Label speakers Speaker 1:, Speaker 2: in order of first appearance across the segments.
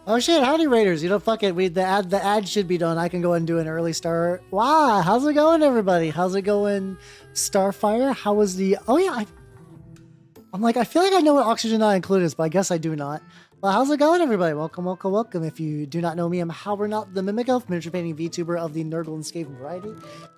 Speaker 1: Oh shit, howdy Raiders. You know, fuck it. The ad should be done. I can go and do an early start. Wow, how's it going, everybody? How's it going, Starfire? How was the oh yeah, I'm like, I feel like I know what Oxygen Not Included is, but I guess I do not. Well, how's it going, everybody? Welcome, welcome, welcome. If you do not know me, I'm Howard Not, the Mimic Elf, miniature painting VTuber of the Nurgle and Skaven variety.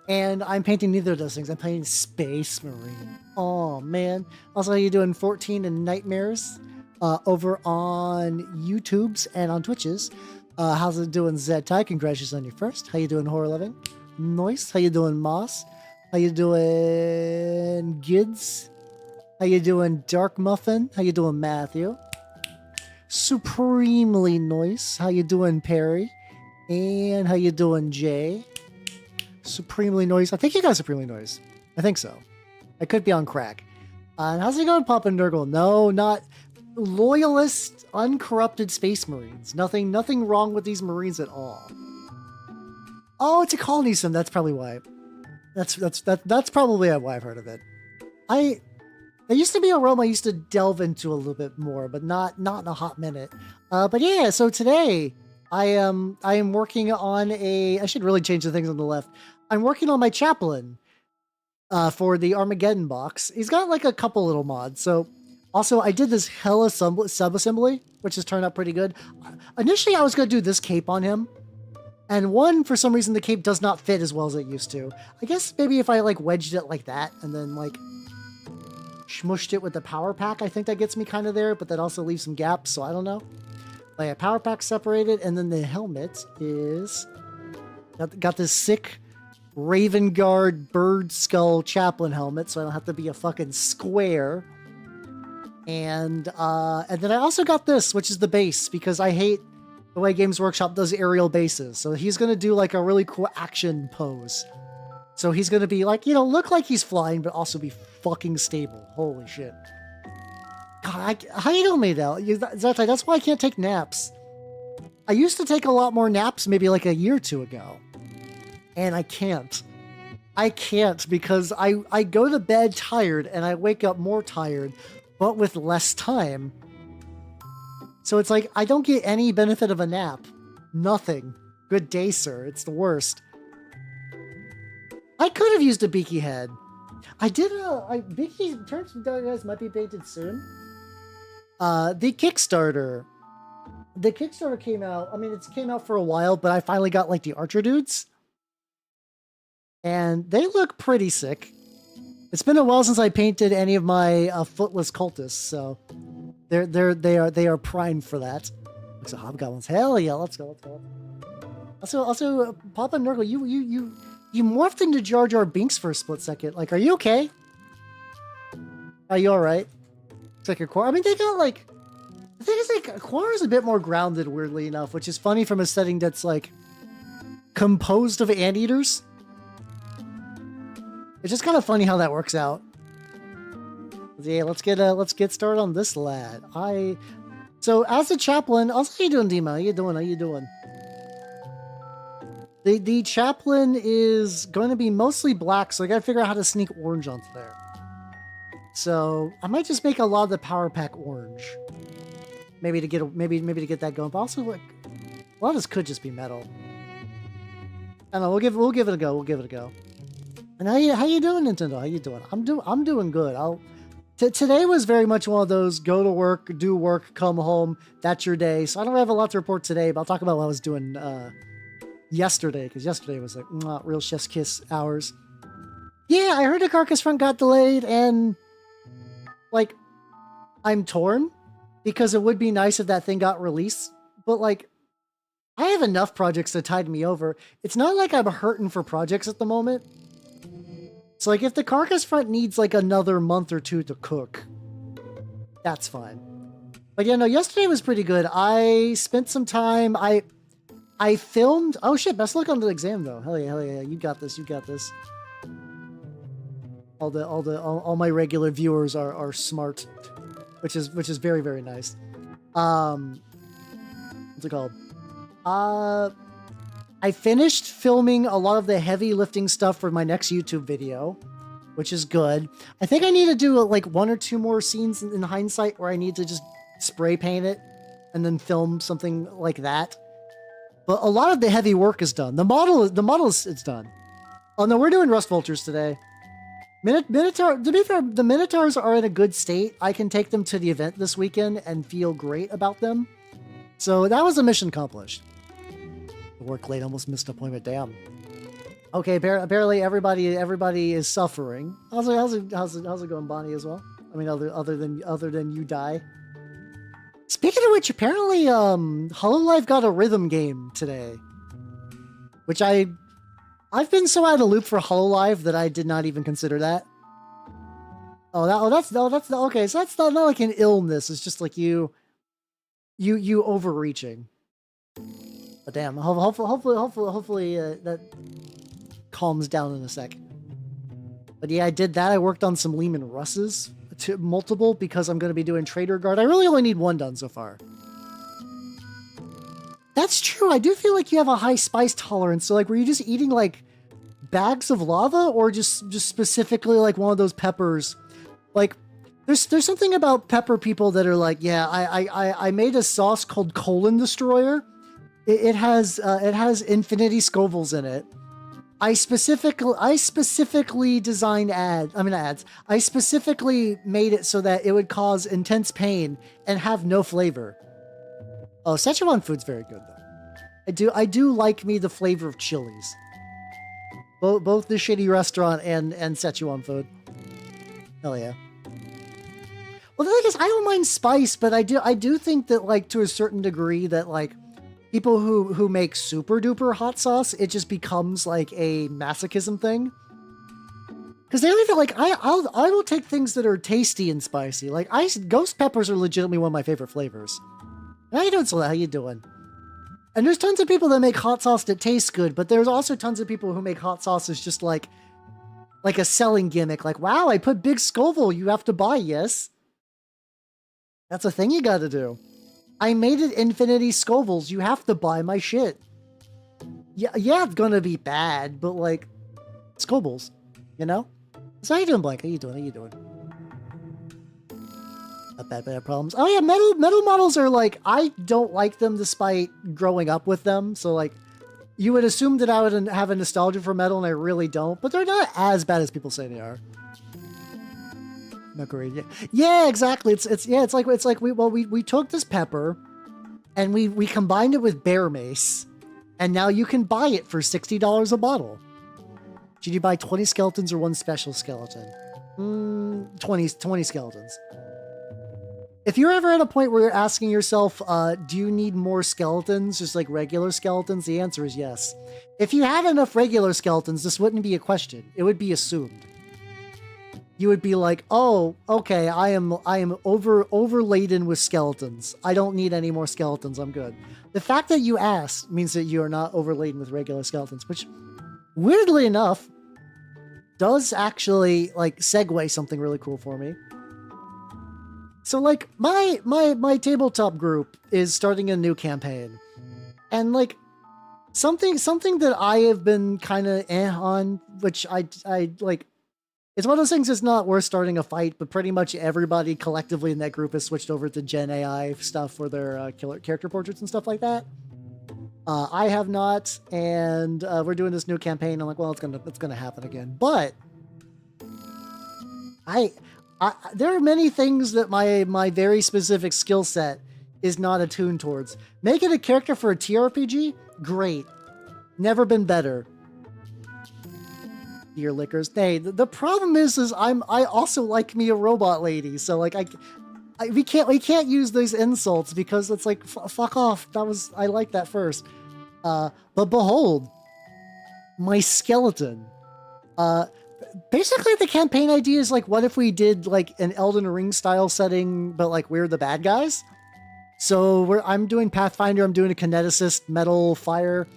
Speaker 1: And I'm painting neither of those things. I'm painting Space Marine. Oh, man. Also, how you doing 14 and Nightmares over on YouTubes and on Twitches. How's it doing, Zedtai? Congratulations on your first. How you doing, Horror Loving? Noise. How you doing, Moss? How you doing, Gids? How you doing, Dark Muffin? How you doing, Matthew? Supremely Noise. How you doing, Perry? And how you doing, Jay? Supremely Noise. I think you got Supremely Noise. I think so. I could be on crack. And how's it going, Papa Nurgle? No, not loyalist, uncorrupted Space Marines. Nothing wrong with these Marines at all. Oh, it's a colony sim. That's probably why. That's probably why I've heard of it. There used to be a realm I used to delve into a little bit more, but not in a hot minute. But yeah, so today I am working on I should really change the things on the left. I'm working on my Chaplain for the Armageddon box. He's got like a couple little mods. So also I did this hella sub-assembly, which has turned out pretty good. Initially I was going to do this cape on him. And for some reason the cape does not fit as well as it used to. I guess maybe if I like wedged it like that and then like smushed it with the power pack, I think that gets me kind of there, but that also leaves some gaps, so I don't know. But yeah, power pack separated, and then the helmet is got this sick Raven Guard bird skull Chaplain helmet, so I don't have to be a fucking square. And then I also got this, which is the base, because I hate the way Games Workshop does aerial bases. So he's going to do like a really cool action pose. So he's going to be like, look like he's flying, but also be fucking stable. Holy shit. God, how you doing, Maydell? That's why I can't take naps. I used to take a lot more naps maybe like a year or two ago. And I can't. I can't because I go to bed tired and I wake up more tired, but with less time. So it's like, I don't get any benefit of a nap. Nothing. Good day, sir. It's the worst. I could have used a beaky head. I did beaky turns guys might be painted soon. The Kickstarter came out. I mean, it came out for a while, but I finally got like the Archer dudes. And they look pretty sick. It's been a while since I painted any of my footless cultists, so they are primed for that. Looks like hobgoblins. Hell yeah, let's go. Also, Papa Nurgle, you morphed into Jar Jar Binks for a split second. Like, are you okay? Are you all right? It's like a Quar. I mean, they got like, the thing is like Quar is a bit more grounded, weirdly enough, which is funny from a setting that's like composed of anteaters. It's just kind of funny how that works out. Yeah, let's get started on this lad. So as a chaplain, also how you doing, Dima? How you doing? The chaplain is going to be mostly black, so I gotta figure out how to sneak orange onto there. So I might just make a lot of the power pack orange, maybe to get maybe to get that going. But also, like, a lot of this could just be metal. I don't know. We'll give it a go. And how you doing, Nintendo? How you doing? I'm doing good. Today was very much one of those go to work, do work, come home. That's your day. So I don't have a lot to report today, but I'll talk about what I was doing yesterday, because yesterday was like real chef's kiss hours. Yeah, I heard the Carcass Front got delayed, and like I'm torn because it would be nice if that thing got released, but like I have enough projects to tide me over. It's not like I'm hurting for projects at the moment. So like if the Carcass Front needs like another month or two to cook, that's fine. But yeah, no, yesterday was pretty good. I spent some time. I filmed. Oh shit! Best luck on the exam though. Hell yeah! You got this. All my regular viewers are smart, which is very, very nice. What's it called? I finished filming a lot of the heavy lifting stuff for my next YouTube video, which is good. I think I need to do like one or two more scenes in hindsight where I need to just spray paint it and then film something like that. But a lot of the heavy work is done. The model is done. Oh no, we're doing Rust Vultures today. Minotaur. To be fair, the Minotaurs are in a good state. I can take them to the event this weekend and feel great about them. So that was a mission accomplished. Work late, almost missed an appointment. Damn. Okay, apparently everybody is suffering. How's it going, Bonnie, as well? I mean, other than you die. Speaking of which, apparently, Hololive got a rhythm game today, which I've been so out of the loop for Hololive that I did not even consider that. That's okay. So that's not like an illness. It's just like you overreaching. But damn, hopefully that calms down in a sec. But yeah, I did that. I worked on some Lehman Russes, multiple, because I'm going to be doing Trader Guard. I really only need one done so far. That's true. I do feel like you have a high spice tolerance. So like, were you just eating like bags of lava, or just specifically like one of those peppers? Like, there's something about pepper people that are like, yeah, I made a sauce called Colon Destroyer. It has infinity Scovilles in it. I specifically designed ads. I specifically made it so that it would cause intense pain and have no flavor. Oh, Szechuan food's very good though. I do like me the flavor of chilies. Both the shitty restaurant and Szechuan food. Hell yeah. Well, the thing is, I don't mind spice, but I do think that like to a certain degree that like people who make super duper hot sauce, it just becomes like a masochism thing. Because they leave it like I will take things that are tasty and spicy. Like ghost peppers are legitimately one of my favorite flavors. How you doing, Sola? How you doing? And there's tons of people that make hot sauce that tastes good, but there's also tons of people who make hot sauce as just like a selling gimmick. Like, wow, I put Big Scoville, you have to buy, yes. That's a thing you gotta do. I made it Infinity Scovilles, you have to buy my shit. Yeah, it's gonna be bad, but like, Scovilles, you know? So how you doing, Blake? How you doing? Not bad problems. Oh yeah, metal models are like, I don't like them despite growing up with them. So like, you would assume that I would have a nostalgia for metal, and I really don't. But they're not as bad as people say they are. Not great. Yeah, exactly. It's like we took this pepper, and we combined it with bear mace, and now you can buy it for $60 a bottle. Should you buy 20 skeletons or one special skeleton? 20 skeletons. If you're ever at a point where you're asking yourself, do you need more skeletons, just like regular skeletons? The answer is yes. If you had enough regular skeletons, this wouldn't be a question. It would be assumed. You would be like, oh, okay, I am overladen with skeletons. I don't need any more skeletons. I'm good. The fact that you asked means that you are not overladen with regular skeletons, which, weirdly enough, does actually like segue something really cool for me. So like my tabletop group is starting a new campaign, and like something that I have been kind of on, which I like, it's one of those things that's not worth starting a fight, but pretty much everybody collectively in that group has switched over to Gen AI stuff for their character portraits and stuff like that. I have not, and we're doing this new campaign. I'm like, well, it's gonna happen again, but there are many things that my very specific skill set is not attuned towards. Making a character for a TRPG, great. Never been better. Dear liquors. Hey, the problem is I also like me a robot lady, so like we can't use these insults because it's like fuck off. I like that first. But behold, my skeleton. Basically, the campaign idea is like, what if we did like an Elden Ring style setting, but like we're the bad guys? So I'm doing Pathfinder, I'm doing a kineticist, metal, fire,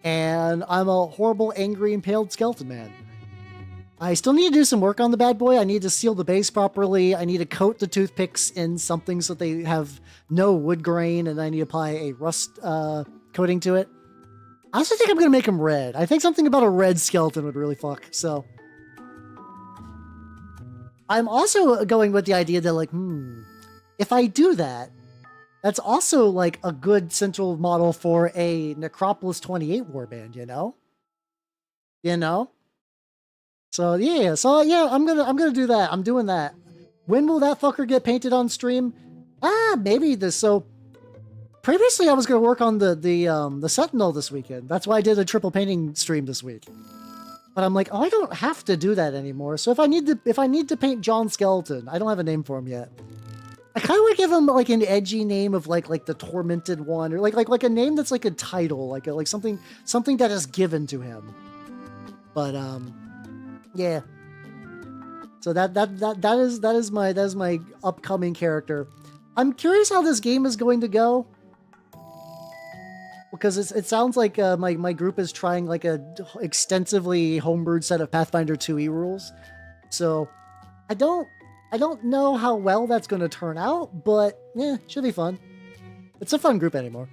Speaker 1: and I'm a horrible, angry, impaled skeleton man. I still need to do some work on the bad boy. I need to seal the base properly. I need to coat the toothpicks in something so that they have no wood grain, and I need to apply a rust coating to it. I also think I'm going to make him red. I think something about a red skeleton would really fuck, so... I'm also going with the idea that, like, if I do that, that's also, like, a good central model for a Necropolis 28 warband, you know? You know? So, yeah, I'm gonna do that. I'm doing that. When will that fucker get painted on stream? Maybe this, so... Previously, I was gonna work on the Sentinel this weekend. That's why I did a triple painting stream this week. But I'm like, oh, I don't have to do that anymore. So if I need to paint John Skeleton, I don't have a name for him yet. I kind of want to give him like an edgy name of like the Tormented One, or like a name that's like a title, like something that is given to him. But yeah. So that is my upcoming character. I'm curious how this game is going to go. Because it sounds like my group is trying like a extensively homebrewed set of Pathfinder 2e rules, so I don't know how well that's going to turn out, but yeah, should be fun. It's a fun group anymore.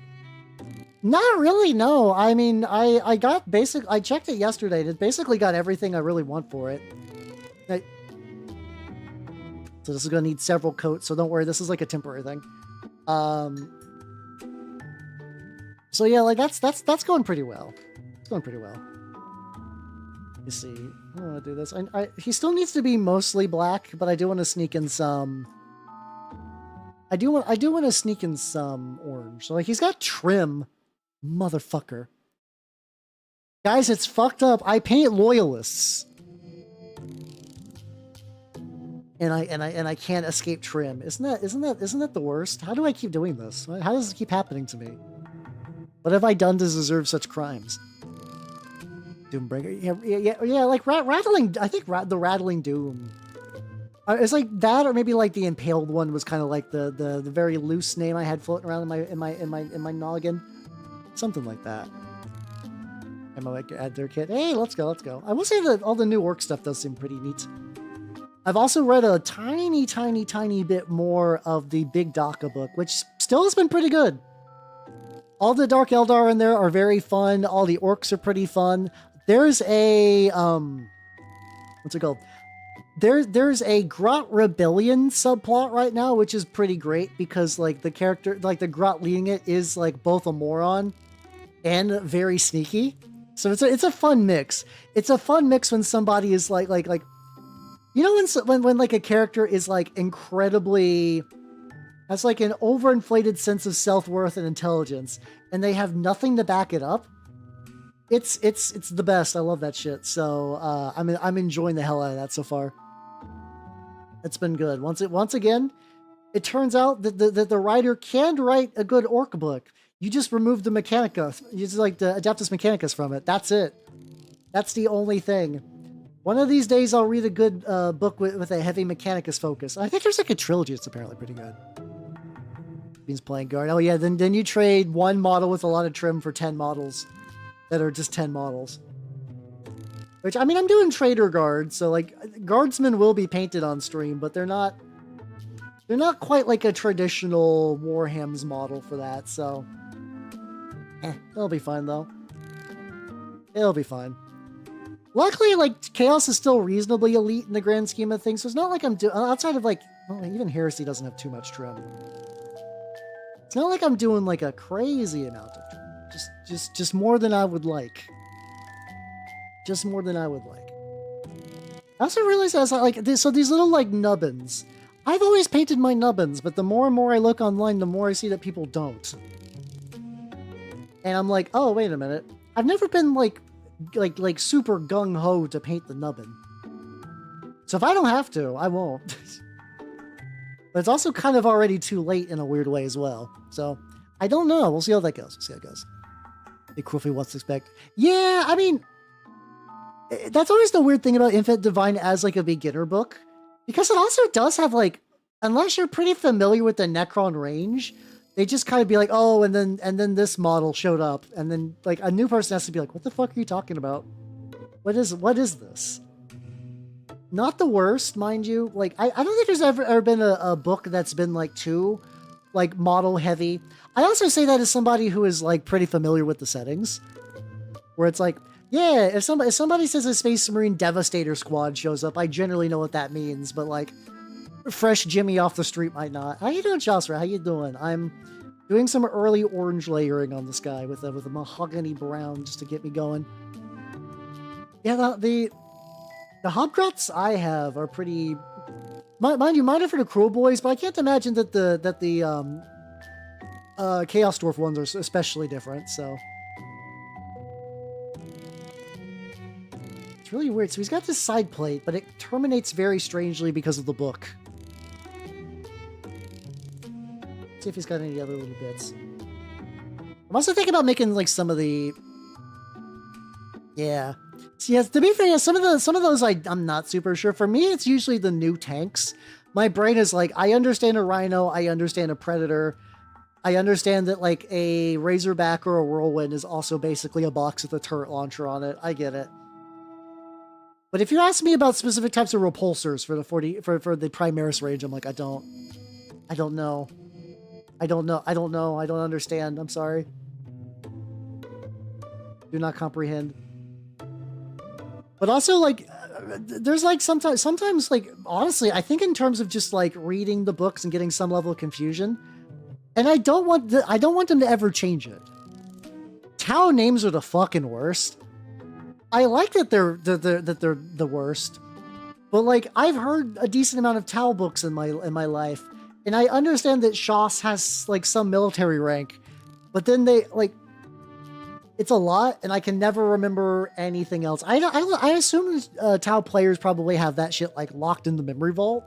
Speaker 1: Not really, no. I mean, I checked it yesterday, and it basically got everything I really want for it. So this is going to need several coats, so don't worry, this is like a temporary thing. So yeah, like that's going pretty well. It's going pretty well. You see, I don't want to do this. He still needs to be mostly black, but I do want to sneak in some. I do want to sneak in some orange. So like he's got trim, motherfucker. Guys, it's fucked up. I paint loyalists, and I can't escape trim. Isn't that the worst? How do I keep doing this? How does this keep happening to me? What have I done to deserve such crimes? Doombringer, yeah, like rattling. I think the rattling doom. It's like that, or maybe like the impaled one was kind of like the very loose name I had floating around in my noggin. Something like that. I might add their kit. Hey, let's go, let's go. I will say that all the new orc stuff does seem pretty neat. I've also read a tiny bit more of the Big Daka book, which still has been pretty good. All the Dark Eldar in there are very fun. All the orcs are pretty fun. There's a, what's it called? There's a Grot Rebellion subplot right now, which is pretty great because like the character, like the Grot leading it is like both a moron and very sneaky. So it's a fun mix. It's a fun mix when somebody is like, you know, when like a character is like incredibly, has like an overinflated sense of self-worth and intelligence, and they have nothing to back it up. It's the best. I love that shit. So I'm enjoying the hell out of that so far. It's been good. Once again, it turns out that the writer can write a good orc book. You just remove the Mechanica. You just like the Adeptus Mechanicus from it. That's it. That's the only thing. One of these days, I'll read a good book with a heavy Mechanicus focus. I think there's like a trilogy. It's apparently pretty good. Means playing guard. Oh yeah, then you trade one model with a lot of trim for 10 models that are just 10 models. Which, I mean, I'm doing trader guards, so like guardsmen will be painted on stream, but they're not quite like a traditional Warhammer's model for that. So, it'll be fine though. It'll be fine. Luckily, like, Chaos is still reasonably elite in the grand scheme of things, so it's not like I'm doing, outside of, like, well, even Heresy doesn't have too much trim. It's not like I'm doing, like, a crazy amount of trim. Just more than I would like. Just more than I would like. I also realized I was like, so these little, like, nubbins. I've always painted my nubbins, but the more and more I look online, the more I see that people don't. And I'm like, oh, wait a minute. I've never been, like super gung-ho to paint the nubbin. So if I don't have to, I won't. But it's also kind of already too late in a weird way as well. So I don't know. We'll see how that goes. We'll see how it goes. Big Croofy, what's to expect? Yeah, I mean, that's always the weird thing about Infinite Divine as like a beginner book. Because it also does have like, unless you're pretty familiar with the Necron range, they just kind of be like, oh, and then this model showed up, and then like a new person has to be like, what the fuck are you talking about? What is this? Not the worst, mind you. Like I don't think there's ever been a book that's been like too like model heavy. I also say that as somebody who is like pretty familiar with the settings, where it's like, yeah, if somebody says a Space Marine Devastator squad shows up, I generally know what that means, but like fresh Jimmy off the street might not. How you doing, Chelsea? How you doing? I'm doing some early orange layering on this guy with a mahogany brown just to get me going. Yeah, the Hobgrots I have are pretty. Mind you, mine are for the Cruel Boys, but I can't imagine that the Chaos Dwarf ones are especially different. So it's really weird. So he's got this side plate, but it terminates very strangely because of the book. See if he's got any other little bits. I'm also thinking about making like some of the, yeah. So yes, to be fair, yeah, some of those I'm not super sure. For me, it's usually the new tanks. My brain is like, I understand a Rhino, I understand a Predator, I understand that like a Razorback or a Whirlwind is also basically a box with a turret launcher on it. I get it. But if you ask me about specific types of repulsors for the for the Primaris range, I'm like, I don't know. I don't understand. I'm sorry. Do not comprehend. But also, like, there's like sometimes, like, honestly, I think in terms of just like reading the books and getting some level of confusion, and I don't want them to ever change it. Tau names are the fucking worst. I like that they're the worst, but like I've heard a decent amount of Tau books in my life. And I understand that Shoss has like some military rank, but then they like, it's a lot, and I can never remember anything else. I assume Tau players probably have that shit like locked in the memory vault,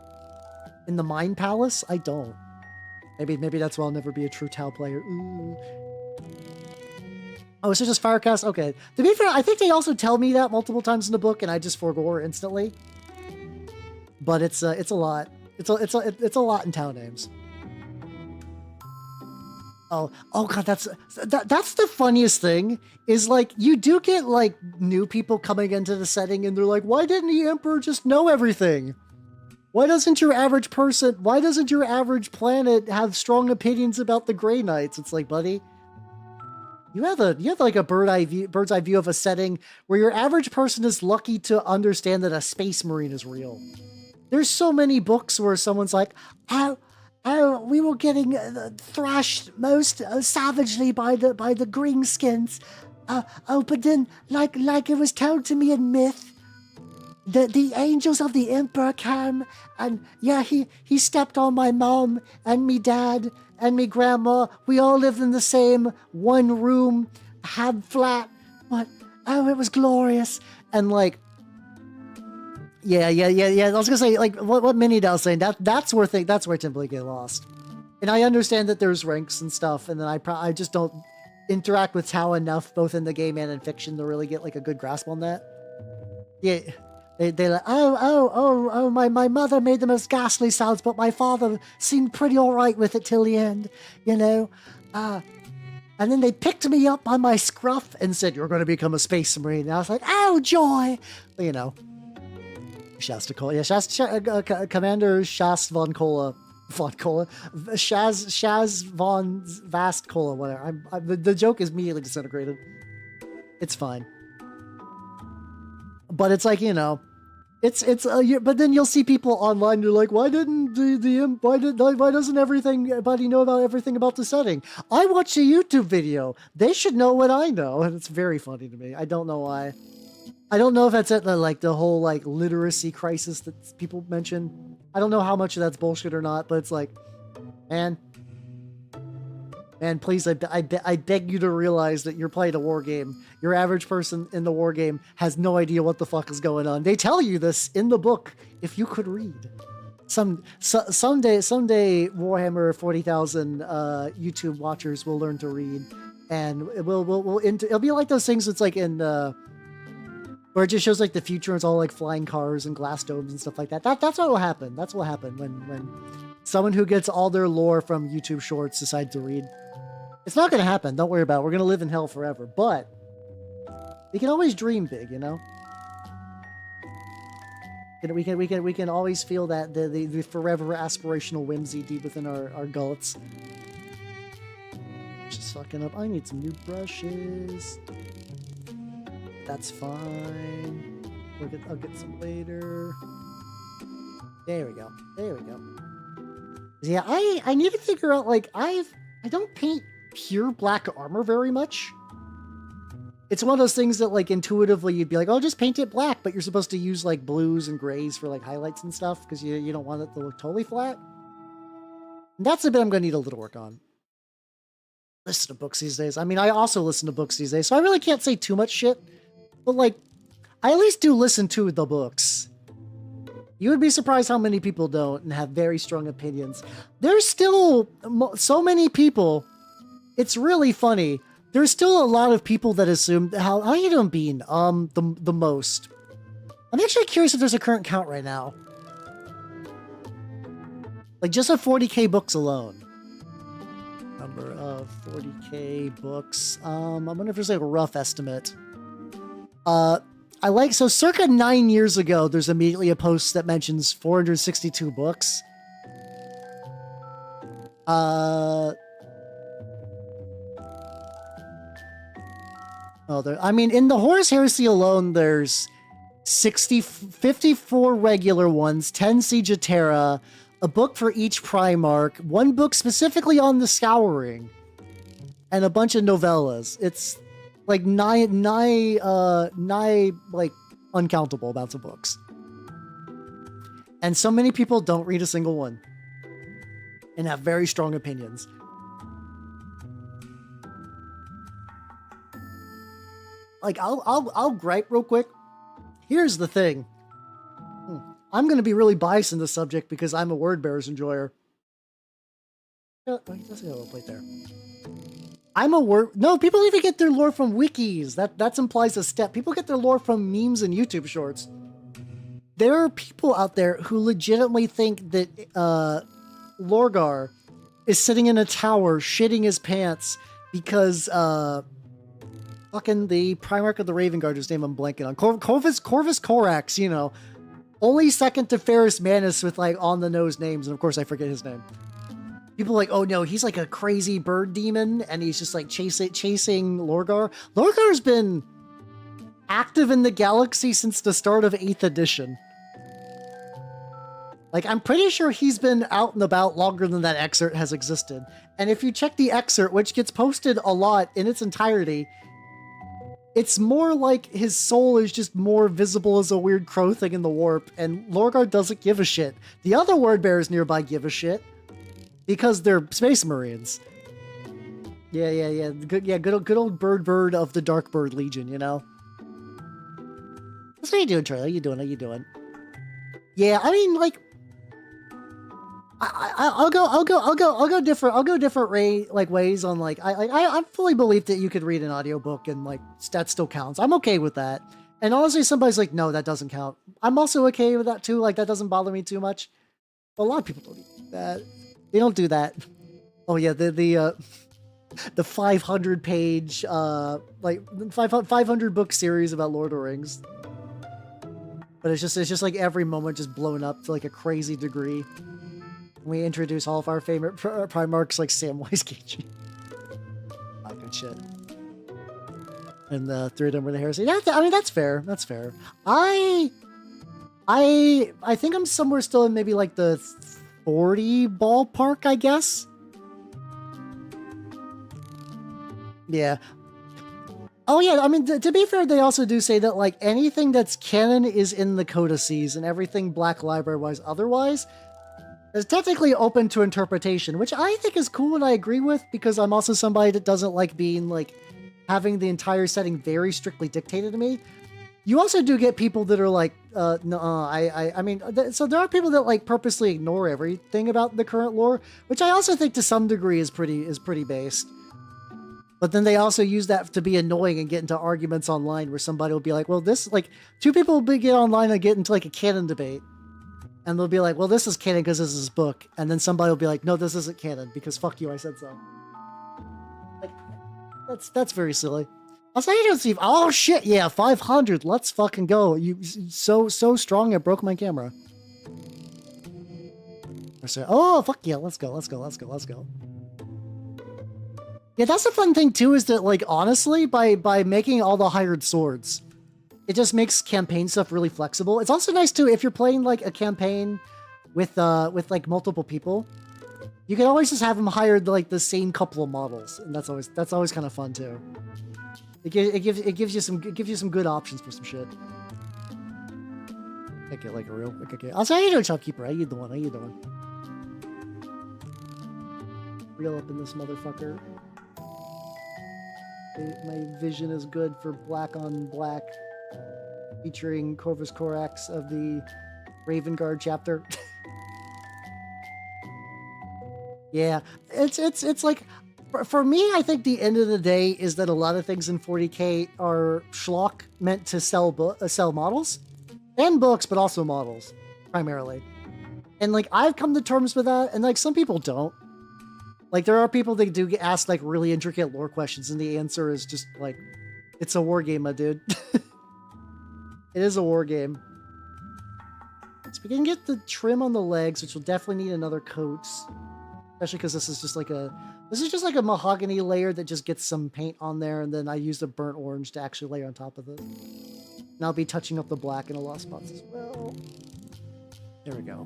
Speaker 1: in the Mind Palace. I don't. Maybe that's why I'll never be a true Tau player. Ooh. Oh, so just Firecast? Okay. To be fair, I think they also tell me that multiple times in the book, and I just forego instantly. But it's a lot. It's a lot in Tau names. Oh God, that's the funniest thing is like you do get like new people coming into the setting and they're like, why didn't the Emperor just know everything? Why doesn't your average planet have strong opinions about the Grey Knights? It's like, buddy, you have like a bird's eye view of a setting where your average person is lucky to understand that a space marine is real. There's so many books where someone's like, we were getting thrashed most savagely by the greenskins. But then, like it was told to me in myth, the angels of the Emperor came, and yeah, he stepped on my mom and me dad and me grandma. We all lived in the same one room, had flat, but it was glorious. And like, yeah. I was gonna say, like, what Mini was saying, that's where I typically get lost. And I understand that there's ranks and stuff, and then I just don't interact with Tau enough, both in the game and in fiction, to really get like a good grasp on that. Yeah, they're like, my mother made the most ghastly sounds, but my father seemed pretty all right with it till the end, you know. And then they picked me up by my scruff and said, "You're going to become a space marine." And I was like, "Oh joy!" You know. Shasta Cola. Yeah, Commander Shast von Cola. Shaz von Vast Cola, whatever. The joke is immediately disintegrated. It's fine. But it's like, you know, but then you'll see people online, you're like, why doesn't everybody know about everything about the setting? I watched a YouTube video. They should know what I know. And it's very funny to me. I don't know why. I don't know if that's at the whole like literacy crisis that people mention. I don't know how much of that's bullshit or not, but it's like, man, please, I beg you to realize that you're playing a war game. Your average person in the war game has no idea what the fuck is going on. They tell you this in the book if you could read. Someday Warhammer 40,000 YouTube watchers will learn to read, and it'll be like those things. It's like in where it just shows like the future. It's all like flying cars and glass domes and stuff like that. That's what will happen. That's what will happen when someone who gets all their lore from YouTube shorts decides to read. It's not going to happen. Don't worry about it. We're going to live in hell forever. But we can always dream big, you know? We can always feel that the forever aspirational whimsy deep within our gullets. Just fucking up. I need some new brushes. That's fine. I'll get some later. There we go. Yeah, I need to figure out, like, I don't paint pure black armor very much. It's one of those things that, like, intuitively you'd be like, oh, just paint it black, but you're supposed to use, like, blues and grays for, like, highlights and stuff, because you don't want it to look totally flat. And that's a bit I'm going to need a little work on. Listen to books these days. I mean, I also listen to books these days, so I really can't say too much shit. But, like, I at least do listen to the books. You would be surprised how many people don't and have very strong opinions. There's still so many people. It's really funny. There's still a lot of people that assume how you doing, Bean? The most. I'm actually curious if there's a current count right now. Like just of 40k books alone. Number of 40k books. I wonder if there's like a rough estimate. So circa 9 years ago, there's immediately a post that mentions 462 books. In the Horus Heresy alone, there's 54 regular ones, 10 Siege of Terra, a book for each Primarch, one book specifically on the Scouring, and a bunch of novellas. It's like nigh like uncountable amounts of books. And so many people don't read a single one and have very strong opinions. Like, I'll gripe real quick. Here's the thing. I'm going to be really biased in this subject because I'm a word bearers enjoyer. Oh, he doesn't have a plate there. No, people even get their lore from wikis. That implies a step. People get their lore from memes and YouTube shorts. There are people out there who legitimately think that Lorgar is sitting in a tower shitting his pants because fucking the Primarch of the Raven Guard, whose name I'm blanking on, Corvus Corax, you know, only second to Ferrus Manus with like on the nose names, and of course I forget his name. People are like, oh no, he's like a crazy bird demon, and he's just like chasing Lorgar. Lorgar's been active in the galaxy since the start of 8th edition. Like, I'm pretty sure he's been out and about longer than that excerpt has existed. And if you check the excerpt, which gets posted a lot in its entirety, it's more like his soul is just more visible as a weird crow thing in the warp, and Lorgar doesn't give a shit. The other word bearers nearby give a shit, because they're space marines. Yeah. Good old bird of the Dark Bird Legion, you know? What are you doing, Charlie? How you doing? Yeah, I mean, like, I'll go different ways on like I fully believe that you could read an audiobook and like that still counts. I'm okay with that. And honestly, somebody's like, no, that doesn't count. I'm also okay with that too. Like that doesn't bother me too much. But a lot of people don't do that. They don't do that. Oh yeah, the 500 page like 500 book series about Lord of the Rings. But it's just like every moment just blown up to like a crazy degree. We introduce all of our favorite Primarchs like Samwise Gamgee. Oh, good shit. And the three of them were the heresy. Yeah, I mean that's fair. That's fair. I think I'm somewhere still in maybe like the 40 ballpark, I guess. Yeah. Oh yeah, I mean to be fair, they also do say that like anything that's canon is in the codices, and everything Black Library wise otherwise is technically open to interpretation, which I think is cool and I agree with, because I'm also somebody that doesn't like being like having the entire setting very strictly dictated to me. You also do get people that are like, no, I mean, so there are people that like purposely ignore everything about the current lore, which I also think to some degree is pretty based. But then they also use that to be annoying and get into arguments online where somebody will be like, well, this, like, two people will get online and get into like a canon debate. And they'll be like, well, this is canon because this is his book. And then somebody will be like, no, this isn't canon because fuck you, I said so. Like, that's very silly. I'll say you don't see. Oh shit, yeah, 500. Let's fucking go. You so strong. I broke my camera. Oh fuck yeah, let's go. Yeah, that's the fun thing too. Is that like honestly, by making all the hired swords, it just makes campaign stuff really flexible. It's also nice too if you're playing like a campaign with like multiple people. You can always just have them hired like the same couple of models, and that's always kind of fun too. It gives you some good options for some shit. Okay, like a real okay. Also, how you doing, shopkeeper? How you doing? Reel up in this motherfucker. My vision is good for black on black, featuring Corvus Corax of the Raven Guard chapter. Yeah, it's like. For me, I think the end of the day is that a lot of things in 40K are schlock meant to sell models and books, but also models primarily. And like I've come to terms with that, and like some people don't. Like there are people that do get asked like really intricate lore questions, and the answer is just like, it's a war game, my dude. It is a war game. So we can get the trim on the legs, which will definitely need another coat, especially because this is just like a mahogany layer that just gets some paint on there, and then I used a burnt orange to actually layer on top of it. And I'll be touching up the black in a lot of spots as well. There we go.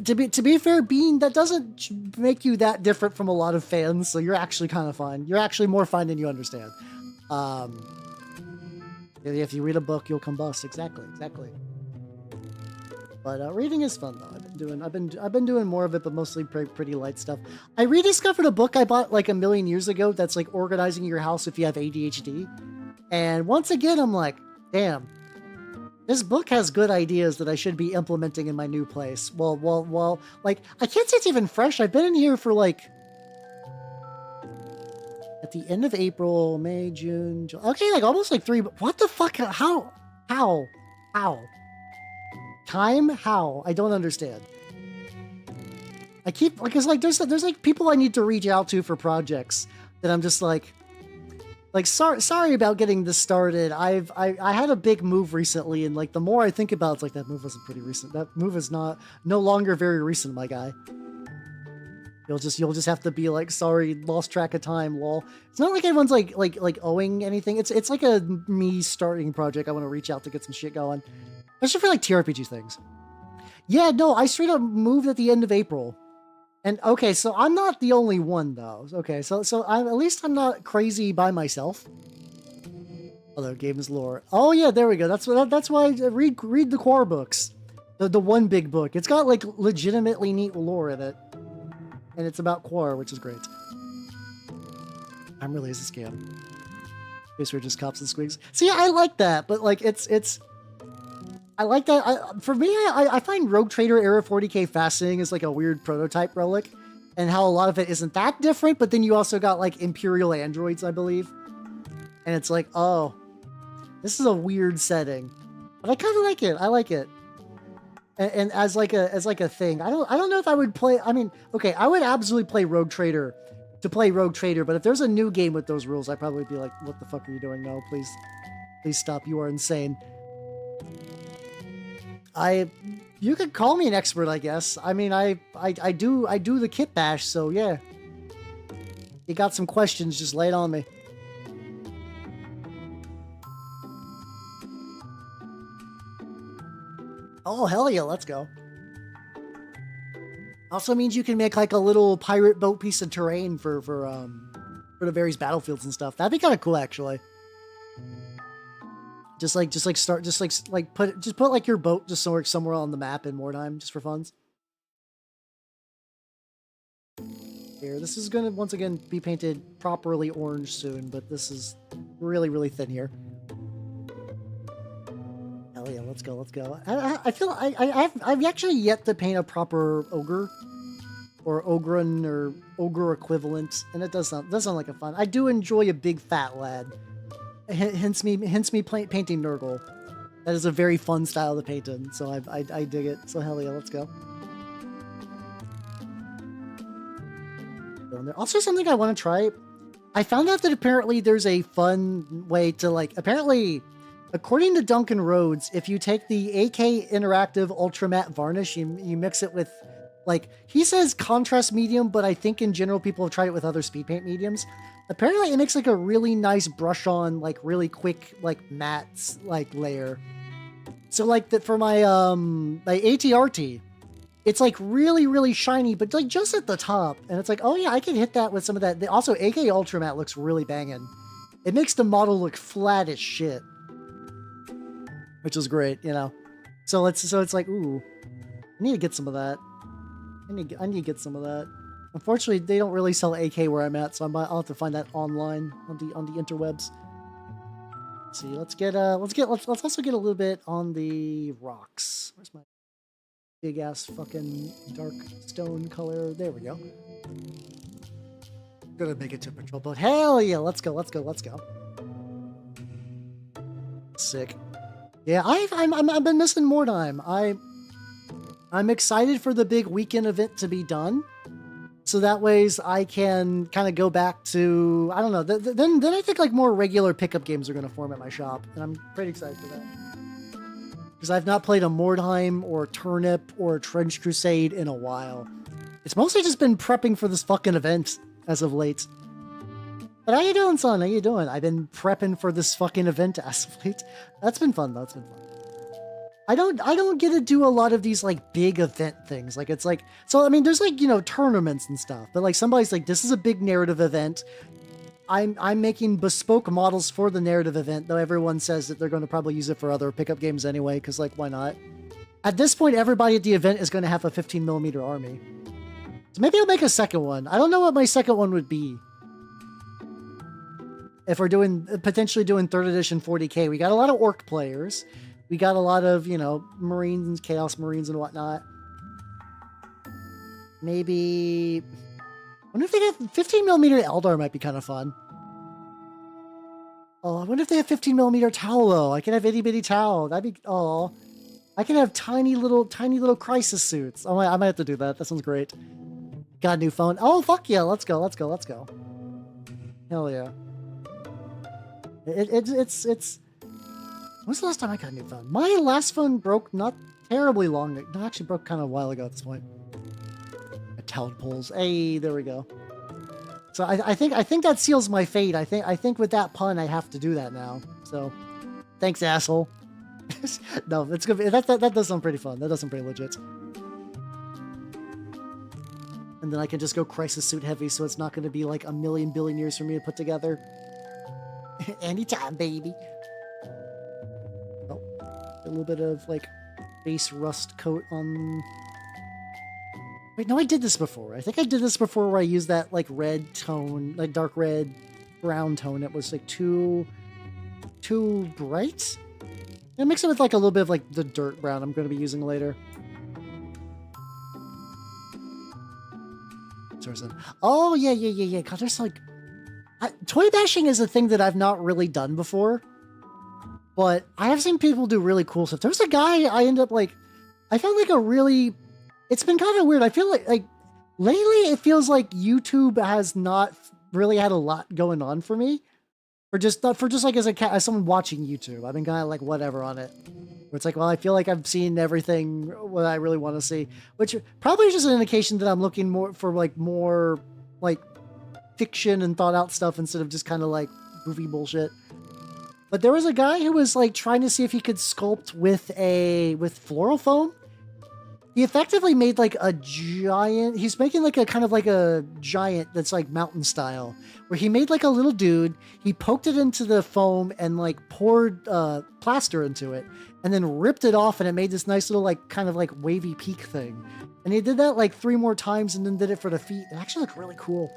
Speaker 1: To be fair, Bean, that doesn't make you that different from a lot of fans, so you're actually kind of fine. You're actually more fine than you understand. If you read a book, you'll combust. Exactly. But reading is fun though. I've been doing more of it, but mostly pretty light stuff. I rediscovered a book I bought like a million years ago that's like organizing your house if you have ADHD. And once again, I'm like, damn, this book has good ideas that I should be implementing in my new place. Well, like I can't say it's even fresh. I've been in here for like at the end of April, May, June, July. Okay, like almost like 3. What the fuck? How? Time? How? I don't understand. I keep, because like there's like people I need to reach out to for projects that I'm just like sorry about getting this started. I had a big move recently, and like the more I think about it, it's like that move wasn't pretty recent. That move is no longer very recent, my guy. You'll just have to be like, sorry, lost track of time, lol. It's not like everyone's like owing anything. It's like a me starting project. I want to reach out to get some shit going. Especially for like TRPG things. Yeah, no, I straight up moved at the end of April. And okay, so I'm not the only one though. Okay, so at least I'm not crazy by myself. Although game is lore. Oh yeah, there we go. That's why I read the core books. The one big book. It's got like legitimately neat lore in it. And it's about Quar, which is great. I'm really as a scam. Case we're just cops and squigs. See, I like that, but like I like that. For me, I find Rogue Trader Era 40k fascinating as like a weird prototype relic, and how a lot of it isn't that different. But then you also got like Imperial androids, I believe, and it's like, oh, this is a weird setting, but I kind of like it. I like it. And as like a thing, I don't know if I would play. I mean, okay, I would absolutely play Rogue Trader to play Rogue Trader, but if there's a new game with those rules, I'd probably be like, what the fuck are you doing? No, please stop. You are insane. You could call me an expert, I guess. I mean, I do the kit bash, so yeah. You got some questions, just lay it on me. Oh, hell yeah, let's go. Also means you can make like a little pirate boat piece of terrain for the various battlefields and stuff. That'd be kind of cool, actually. Just put like your boat just somewhere on the map in Mordheim, just for funs. Here, this is gonna once again be painted properly orange soon, but this is really thin here. Hell yeah, let's go. I feel I've actually yet to paint a proper ogre, or ogrun, or ogre equivalent, and it does sound like a fun. I do enjoy a big fat lad. Hence me painting Nurgle. That is a very fun style to paint in, so I dig it. So hell yeah, let's go. Also, something I want to try. I found out that apparently there's a fun way to like. Apparently, according to Duncan Rhodes, if you take the AK Interactive Ultra Matte Varnish, you mix it with, like, he says contrast medium, but I think in general people have tried it with other speed paint mediums. Apparently it makes like a really nice brush on, like really quick, like matte, like layer. So like that for my my ATRT, it's like really shiny, but like just at the top. And it's like, oh yeah, I can hit that with some of that. Also, AK Ultra Matte looks really banging. It makes the model look flat as shit, which is great, you know. So it's like, ooh, I need to get some of that. I need to get some of that. Unfortunately, they don't really sell AK where I'm at, so I'll have to find that online on the interwebs. Let's see. Let's also get a little bit on the rocks. Where's my big ass fucking dark stone color? There we go. Gonna make it to a patrol boat. Hell yeah! Let's go. Sick. Yeah, I've been missing Mordheim. I'm excited for the big weekend event to be done, so that ways I can kind of go back to, I don't know, then I think like more regular pickup games are going to form at my shop, and I'm pretty excited for that. Because I've not played a Mordheim or Turnip or a Trench Crusade in a while. It's mostly just been prepping for this fucking event as of late. But how you doing, son? How you doing? I've been prepping for this fucking event as of late. That's been fun, though. It's been fun. I don't get to do a lot of these like big event things. Like it's like, so I mean, there's like, you know, tournaments and stuff, but like somebody's like, this is a big narrative event. I'm making bespoke models for the narrative event, though everyone says that they're going to probably use it for other pickup games anyway, because like, why not? At this point, everybody at the event is going to have a 15mm army. So maybe I'll make a second one. I don't know what my second one would be. If we're potentially doing 3rd edition 40k, we got a lot of orc players. We got a lot of, you know, Marines and Chaos Marines and whatnot. Maybe... I wonder if they have 15mm Eldar might be kind of fun. Oh, I wonder if they have 15mm Tau, though. I can have itty bitty Tau. That'd be... Oh. I can have tiny little crisis suits. I might have to do that. That sounds great. Got a new phone. Oh, fuck yeah. Let's go. Let's go. Let's go. Hell yeah. It's... When's the last time I got a new phone? My last phone broke not terribly long. No, actually broke kind of a while ago at this point. Talent poles. Hey, there we go. So I think that seals my fate. I think with that pun, I have to do that now. So, thanks, asshole. No, it's gonna be that does sound pretty fun. That does sound pretty legit. And then I can just go crisis suit heavy, so it's not going to be like a million billion years for me to put together. Anytime, baby. Oh, a little bit of like base rust coat on. Wait, no, I did this before. I think I did this before where I used that like red tone, like dark red, brown tone. It was like too bright. And mix it with like a little bit of like the dirt brown I'm going to be using later. Oh, yeah. God, there's like... toy bashing is a thing that I've not really done before. But I have seen people do really cool stuff. There's a guy I end up like... I found like a really... It's been kind of weird. I feel like lately it feels like YouTube has not really had a lot going on for me. Just like as someone watching YouTube. I've been kind of like whatever on it. Where it's like, well, I feel like I've seen everything what I really want to see, which probably is just an indication that I'm looking more like fiction and thought out stuff instead of just kind of like goofy bullshit. But there was a guy who was like trying to see if he could sculpt with floral foam. He effectively made like a giant, he's making like a kind of like a giant that's like mountain style, where he made like a little dude, he poked it into the foam and like poured plaster into it, and then ripped it off, and it made this nice little like kind of like wavy peak thing. And he did that like 3 more times and then did it for the feet. It actually looked really cool.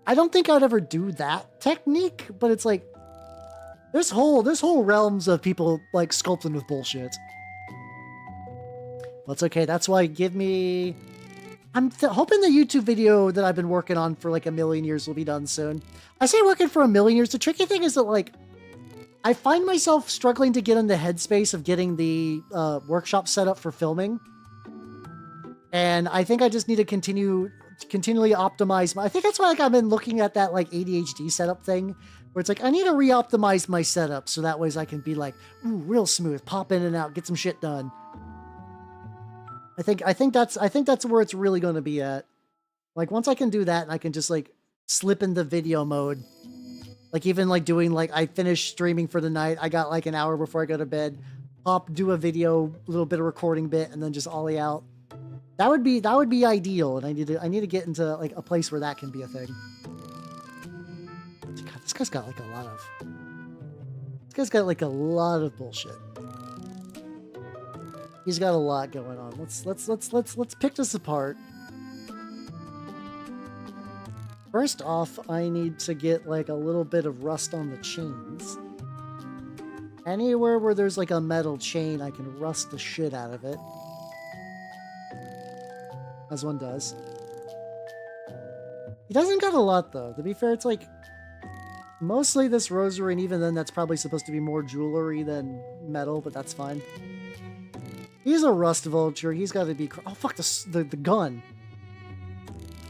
Speaker 1: I don't think I'd ever do that technique, but it's like, there's whole realms of people like sculpting with bullshit. That's okay. That's why I'm hoping the YouTube video that I've been working on for like a million years will be done soon. I say working for a million years. The tricky thing is that like, I find myself struggling to get in the headspace of getting the workshop set up for filming. And I think I just need to continually optimize. I think that's why like I've been looking at that like ADHD setup thing, where it's like, I need to re-optimize my setup so that way I can be like, ooh, real smooth, pop in and out, get some shit done. I think that's where it's really going to be at. Like once I can do that and I can just like slip into video mode, like even like doing like I finished streaming for the night, I got like an hour before I go to bed, do a video, little bit of recording bit, and then just ollie out. That would be ideal, and I need to get into like a place where that can be a thing. God, this guy's got like a lot of bullshit. He's got a lot going on. Let's pick this apart. First off, I need to get like a little bit of rust on the chains. Anywhere where there's like a metal chain, I can rust the shit out of it. As one does. He doesn't got a lot though. To be fair, it's like mostly this rosary, and even then that's probably supposed to be more jewelry than metal, but that's fine. He's a rust vulture. He's got to be. Oh fuck the gun.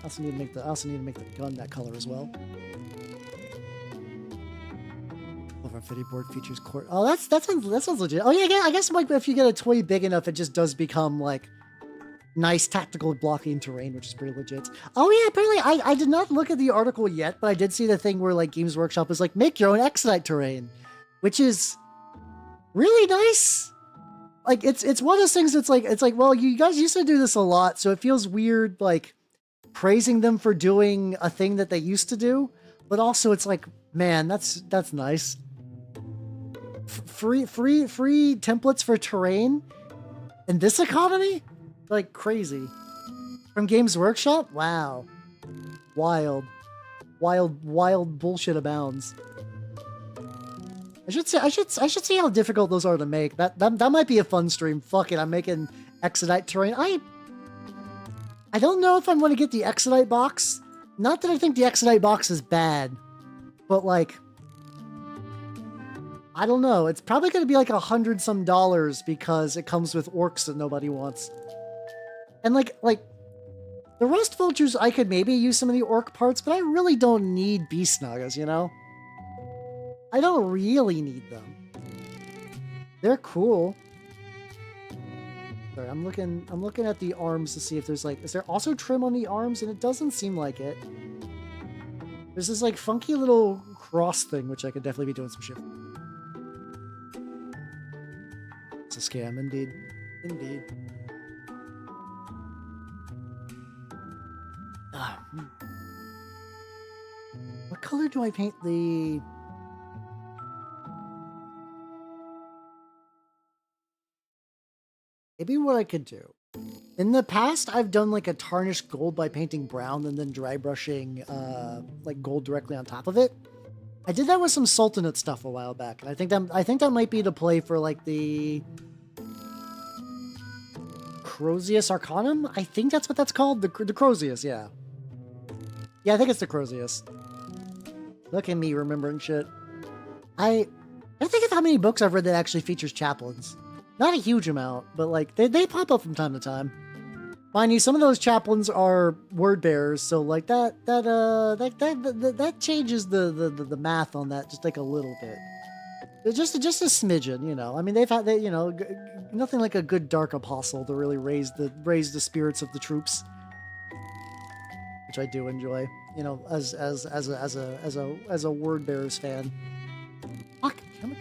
Speaker 1: I also need to make the gun that color as well. Over fitty board features court. Oh, that sounds legit. Oh yeah, I guess like if you get a toy big enough, it just does become like nice tactical blocking terrain, which is pretty legit. Oh yeah, apparently I did not look at the article yet, but I did see the thing where like Games Workshop is like make your own Exodite terrain, which is really nice. Like it's one of those things that's like, it's like, well, you guys used to do this a lot, so it feels weird like praising them for doing a thing that they used to do, but also it's like, man, that's nice. Free templates for terrain in this economy? Like crazy. From Games Workshop? Wow. Wild bullshit abounds. I should see how difficult those are to make. That might be a fun stream. Fuck it, I'm making Exodite terrain. I don't know if I'm going to get the Exodite box. Not that I think the Exodite box is bad, but like, I don't know. It's probably going to be like $100 some because it comes with orcs that nobody wants. And like The Rust Vultures, I could maybe use some of the orc parts, but I really don't need Beast Nagas, you know? I don't really need them. They're cool. Sorry, I'm looking at the arms to see if there's like, is there also trim on the arms? And it doesn't seem like it. There's this like funky little cross thing, which I could definitely be doing some shit. It's a scam, indeed. Indeed. What color do I paint the... Maybe what I could do. In the past, I've done like a tarnished gold by painting brown and then dry brushing like gold directly on top of it. I did that with some Sultanate stuff a while back, and I think that might be the play for like the Crozius Arcanum. I think that's what that's called. The Crozius, yeah. Yeah, I think it's the Crozius. Look at me remembering shit. I think of how many books I've read that actually features chaplains. Not a huge amount, but like they pop up from time to time. Mind you, some of those chaplains are word bearers, so like that changes the math on that just like a little bit. Just a smidgen, you know. I mean, you know, nothing like a good dark apostle to really raise the spirits of the troops, which I do enjoy. You know, as a word bearers fan. Fuck, how much?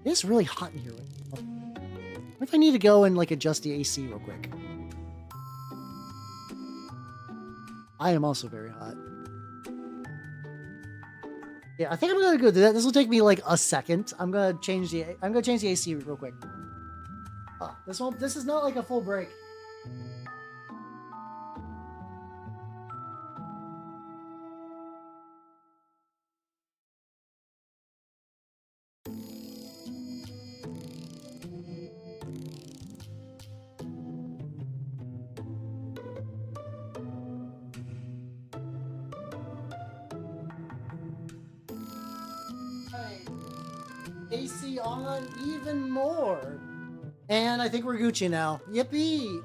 Speaker 1: It's really hot in here right now. What if I need to go and like adjust the AC real quick? I am also very hot. Yeah, I think I'm gonna go do that. This will take me like a second. I'm gonna change the AC real quick. Oh, this is not like a full break. AC on even more. And I think we're Gucci now. Yippee!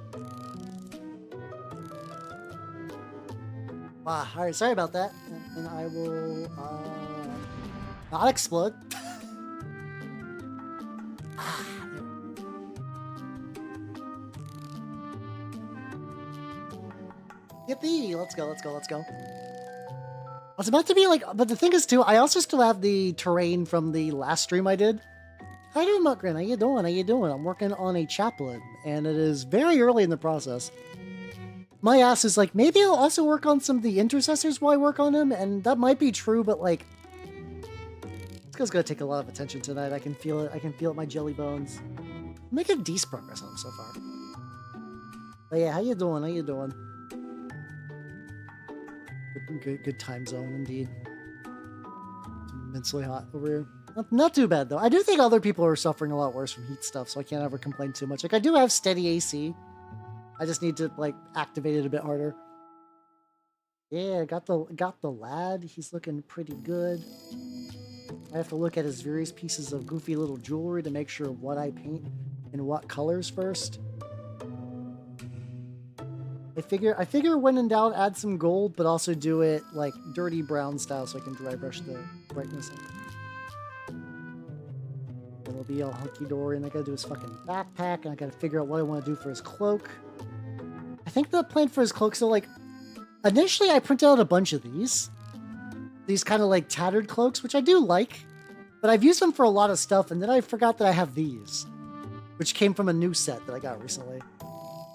Speaker 1: Wow, alright, sorry about that. And I will not explode. Yippee! Let's go. I was about to be like, but the thing is too, I also still have the terrain from the last stream I did. How you doing, Muckrin? How you doing? I'm working on a chaplain, and it is very early in the process. My ass is like, maybe I'll also work on some of the intercessors while I work on them, and that might be true, but like, this guy's gonna take a lot of attention tonight. I can feel it. I can feel it in my jelly bones. I'm making decent progress on them so far. But yeah, how you doing? Good time zone, indeed. It's immensely hot over here. Not too bad, though. I do think other people are suffering a lot worse from heat stuff, so I can't ever complain too much. Like, I do have steady AC. I just need to, like, activate it a bit harder. Yeah, got the lad. He's looking pretty good. I have to look at his various pieces of goofy little jewelry to make sure what I paint in what colors first. I figure when in doubt, add some gold, but also do it like dirty brown style so I can dry brush the brightness. It'll be all hunky-dory, and I gotta do his fucking backpack, and I gotta figure out what I want to do for his cloak. I think the plan for his cloak, so like, initially I printed out a bunch of these kind of like tattered cloaks, which I do like, but I've used them for a lot of stuff, and then I forgot that I have these, which came from a new set that I got recently.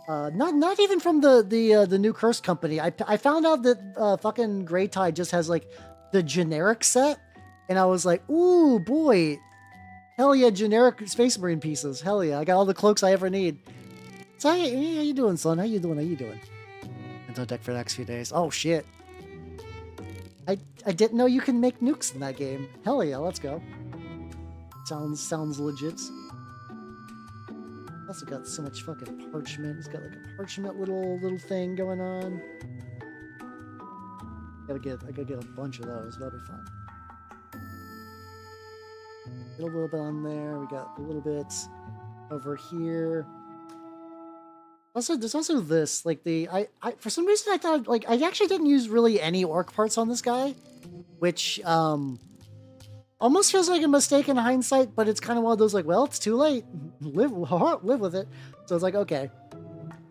Speaker 1: Not even from the new Curse company. I found out that fucking Grey Tide just has like the generic set, and I was like, ooh boy, hell yeah, generic Space Marine pieces. Hell yeah, I got all the cloaks I ever need. So how you doing, son? How you doing? And on deck for the next few days. Oh shit. I didn't know you can make nukes in that game. Hell yeah, let's go. Sounds legit. Also got so much fucking parchment. He's got like a parchment little thing going on. I gotta get a bunch of those. That'll be fun. Get a little bit on there. We got a little bit over here. Also, there's also this, like I for some reason I thought, like, I actually didn't use really any orc parts on this guy, which, almost feels like a mistake in hindsight, but it's kind of one of those, like, well, it's too late. Live with it. So it's like, okay.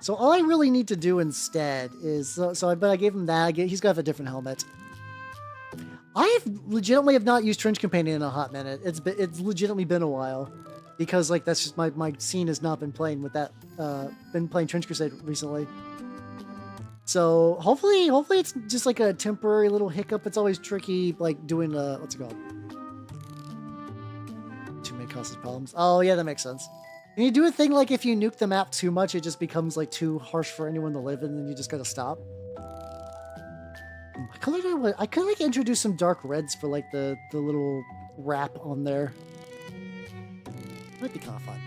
Speaker 1: So all I really need to do instead is, but I gave him that. He's got a different helmet. I legitimately have not used Trench Companion in a hot minute. It's legitimately been a while, because like that's just my scene has not been playing with that. Been playing Trench Crusade recently. So hopefully it's just like a temporary little hiccup. It's always tricky, like doing what's it called? Too many causes problems. Oh yeah, that makes sense. Can you do a thing like if you nuke the map too much, it just becomes like too harsh for anyone to live in, and then you just gotta stop? I could like introduce some dark reds for like the little wrap on there. Might be kind of fun.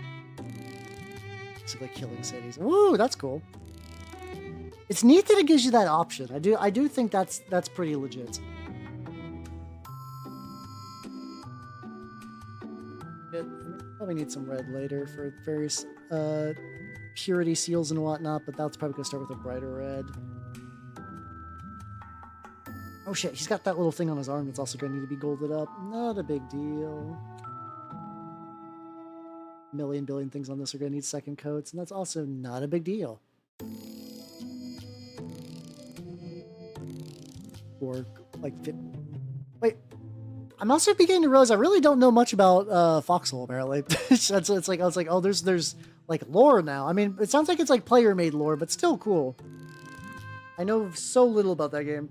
Speaker 1: It's like killing cities. Ooh, that's cool. It's neat that it gives you that option. I do think that's pretty legit. Probably need some red later for various purity seals and whatnot, but that's probably gonna start with a brighter red. Oh shit, he's got that little thing on his arm that's also going to need to be golded up. Not a big deal. Million billion things on this are going to need second coats, and that's also not a big deal. Or, like, wait. I'm also beginning to realize I really don't know much about Foxhole, apparently. It's like, I was like, oh, there's like lore now. I mean, it sounds like it's like player-made lore, but still cool. I know so little about that game.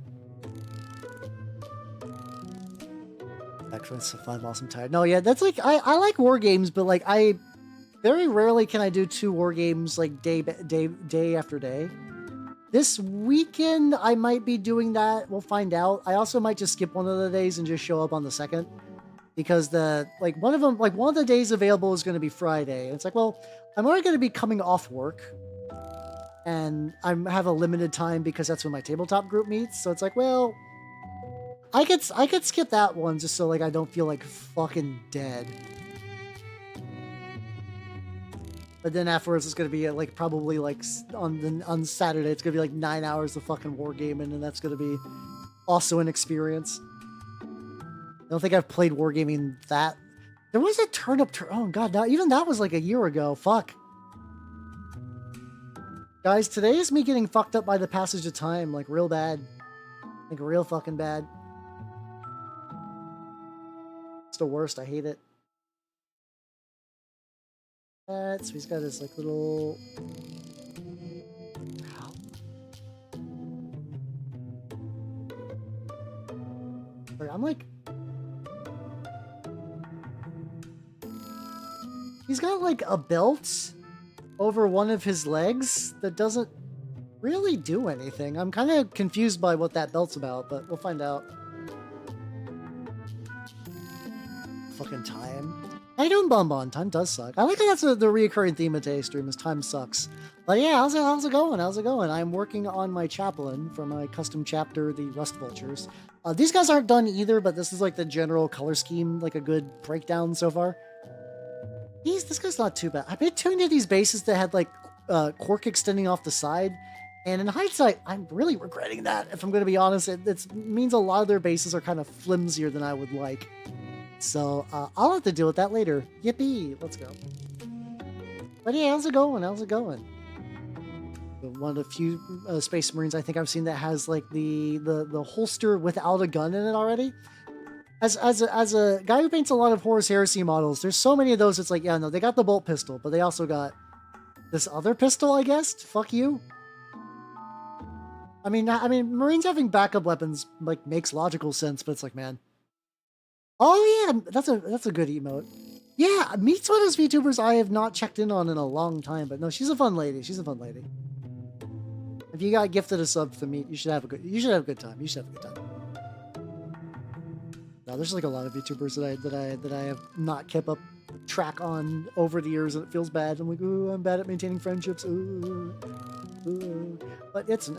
Speaker 1: Excellent, 5 lost, I'm tired. No, yeah, that's like, I like war games, but like very rarely can I do 2 war games like day after day. This weekend I might be doing that. We'll find out. I also might just skip one of the days and just show up on the second, because one of the days available is going to be Friday. And it's like, well, I'm already going to be coming off work, and I have a limited time because that's when my tabletop group meets. So it's like, well, I could skip that one just so like I don't feel like fucking dead. But then afterwards it's gonna be like probably like on Saturday it's gonna be like 9 hours of fucking wargaming, and that's gonna be also an experience. I don't think I've played wargaming that. There was a oh god, now even that was like a year ago. Fuck. Guys, today is me getting fucked up by the passage of time, like real bad. Like real fucking bad. It's the worst. I hate it. So he's got his like little. Ow. Sorry, I'm like. He's got like a belt over one of his legs that doesn't really do anything. I'm kind of confused by what that belt's about, but we'll find out. Fucking time. How you doing, Bonbon? Time does suck. I like how that's the reoccurring theme of today's stream is time sucks. But yeah, how's it going? How's it going? I'm working on my Chaplain for my custom chapter, the Rust Vultures. These guys aren't done either, but this is like the general color scheme, like a good breakdown so far. This guy's not too bad. I made 2 of these bases that had like cork extending off the side, and in hindsight, I'm really regretting that. If I'm going to be honest, it means a lot of their bases are kind of flimsier than I would like. So I'll have to deal with that later. Yippee! Let's go. But yeah, how's it going? How's it going? One of the few Space Marines I think I've seen that has like the holster without a gun in it already. As a guy who paints a lot of Horus Heresy models, there's so many of those. It's like, yeah, no, they got the bolt pistol, but they also got this other pistol, I guess. Fuck you. I mean, Marines having backup weapons like makes logical sense, but it's like, man. Oh yeah, that's a good emote. Yeah, meets one of those VTubers I have not checked in on in a long time, but no, she's a fun lady. She's a fun lady. If you got gifted a sub for Meet, you should have a good time. You should have a good time. No, there's like a lot of VTubers that I have not kept up track on over the years, and it feels bad. I'm like, ooh, I'm bad at maintaining friendships. Ooh. But it's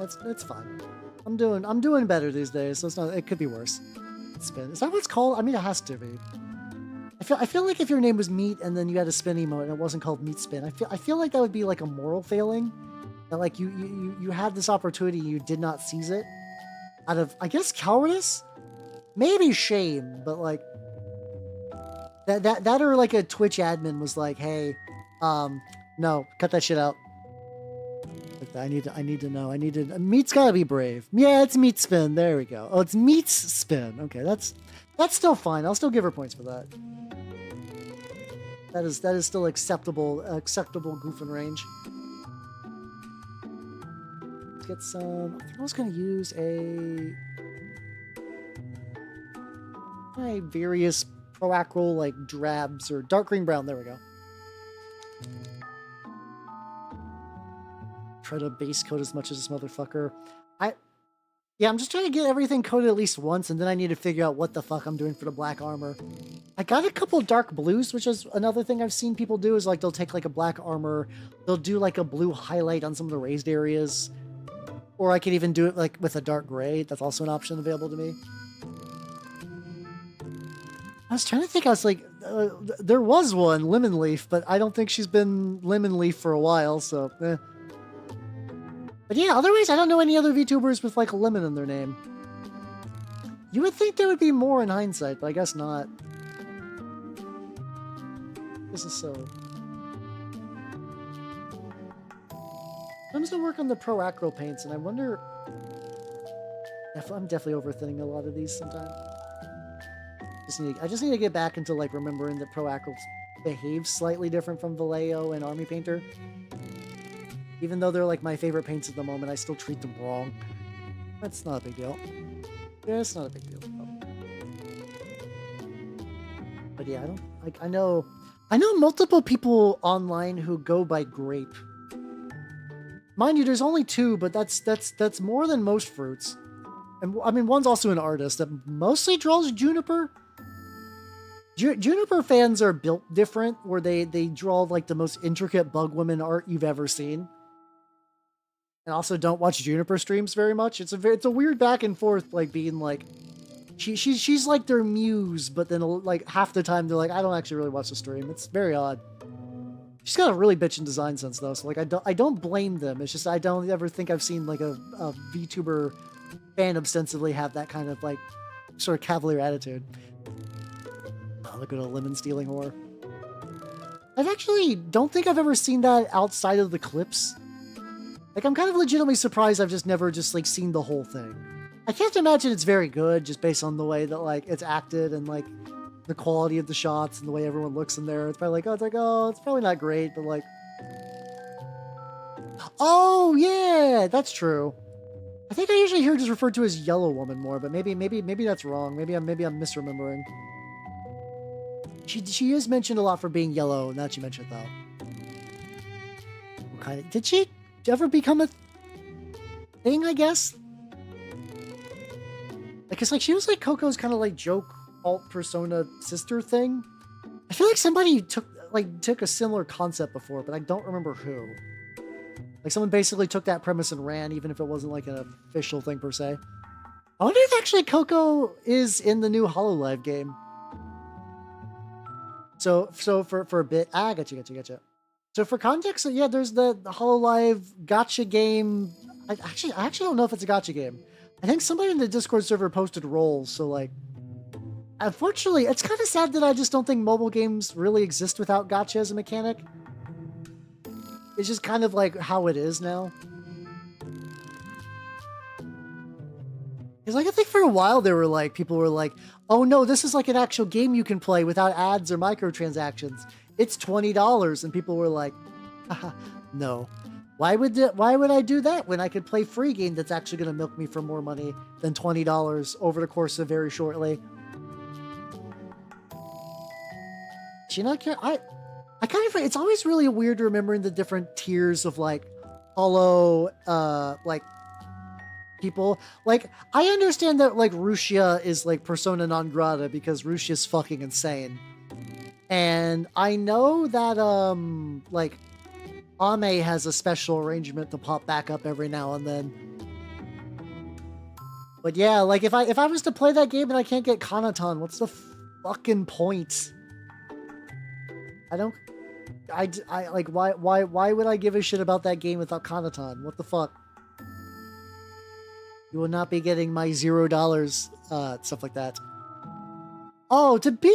Speaker 1: fine. I'm doing better these days, so it's not. It could be worse. Spin. Is that what it's called? I mean, it has to be. I feel like if your name was Meat and then you had a spin emote and it wasn't called Meat Spin, I feel like that would be like a moral failing. that like you had this opportunity, you did not seize it out of, I guess, cowardice, maybe shame, but like that or like a Twitch admin was like, hey, no, cut that shit out. Like that. I need to know. Meat's gotta be brave. Yeah, it's Meat Spin. There we go. Oh, it's Meat's Spin. Okay, that's still fine. I'll still give her points for that. That is still acceptable goofing range. Let's get some. I think I was gonna use my various proacral like drabs or dark green brown. There we go. Try to base coat as much as this motherfucker. Yeah, I'm just trying to get everything coated at least once, and then I need to figure out what the fuck I'm doing for the black armor. I got a couple dark blues, which is another thing I've seen people do, is like they'll take like a black armor, they'll do like a blue highlight on some of the raised areas, or I could even do it like with a dark gray. That's also an option available to me. I was trying to think, I was like, there was one, Lemon Leaf, but I don't think she's been Lemon Leaf for a while, so eh. But yeah, otherwise I don't know any other VTubers with like a lemon in their name. You would think there would be more in hindsight, but I guess not. This is so... I'm still working on the Pro Acro paints, and I wonder... I'm definitely overthinking a lot of these sometimes. I just need to get back into like remembering that Pro Acro behaves slightly different from Vallejo and Army Painter. Even though they're like my favorite paints at the moment, I still treat them wrong. That's not a big deal. Yeah, it's not a big deal. But yeah, I know multiple people online who go by Grape. Mind you, there's only 2, but that's more than most fruits. And I mean, one's also an artist that mostly draws Juniper. Juniper fans are built different, where they draw like the most intricate bug woman art you've ever seen. And also don't watch Juniper streams very much. It's a weird back and forth, like being like, she's like their muse, but then like half the time they're like, I don't actually really watch the stream. It's very odd. She's got a really bitchin' design sense though, so like I don't blame them. It's just I don't ever think I've seen like a VTuber fan ostensibly have that kind of like sort of cavalier attitude. Oh, look at a lemon stealing whore. I actually don't think I've ever seen that outside of the clips. Like, I'm kind of legitimately surprised I've just never just, like, seen the whole thing. I can't imagine it's very good, just based on the way that, like, it's acted and, like, the quality of the shots and the way everyone looks in there. It's probably like, oh, it's probably not great, but, like... Oh, yeah, that's true. I think I usually hear it just referred to as Yellow Woman more, but maybe that's wrong. Maybe I'm misremembering. She is mentioned a lot for being yellow, now that you mention it, though. What kind of... Did she ever become a thing, I guess? Like, it's like she was like Coco's kind of like joke alt persona sister thing. I feel like somebody took a similar concept before, but I don't remember who. Like, someone basically took that premise and ran, even if it wasn't like an official thing per se. I wonder if actually Coco is in the new HoloLive game. So for a bit, gotcha. So for context, so yeah, there's the HoloLive gacha game. I actually don't know if it's a gacha game. I think somebody in the Discord server posted roles, so like, unfortunately, it's kind of sad that I just don't think mobile games really exist without gacha as a mechanic. It's just kind of like how it is now. Because like, I think for a while there were like, people were like, oh no, this is like an actual game you can play without ads or microtransactions. It's $20, and people were like, haha, no. Why would I do that when I could play free game that's actually going to milk me for more money than $20 over the course of very shortly? Do you not care? I kind of, it's always really weird remembering the different tiers of like holo, like people. Like, I understand that like Rusia is like persona non grata because Rusia's fucking insane. And I know that, like, Ame has a special arrangement to pop back up every now and then. But yeah, like, if I was to play that game and I can't get Kanatan, what's the fucking point? I don't I like, why would I give a shit about that game without Kanatan? What the fuck? You will not be getting my $0, stuff like that. Oh, to be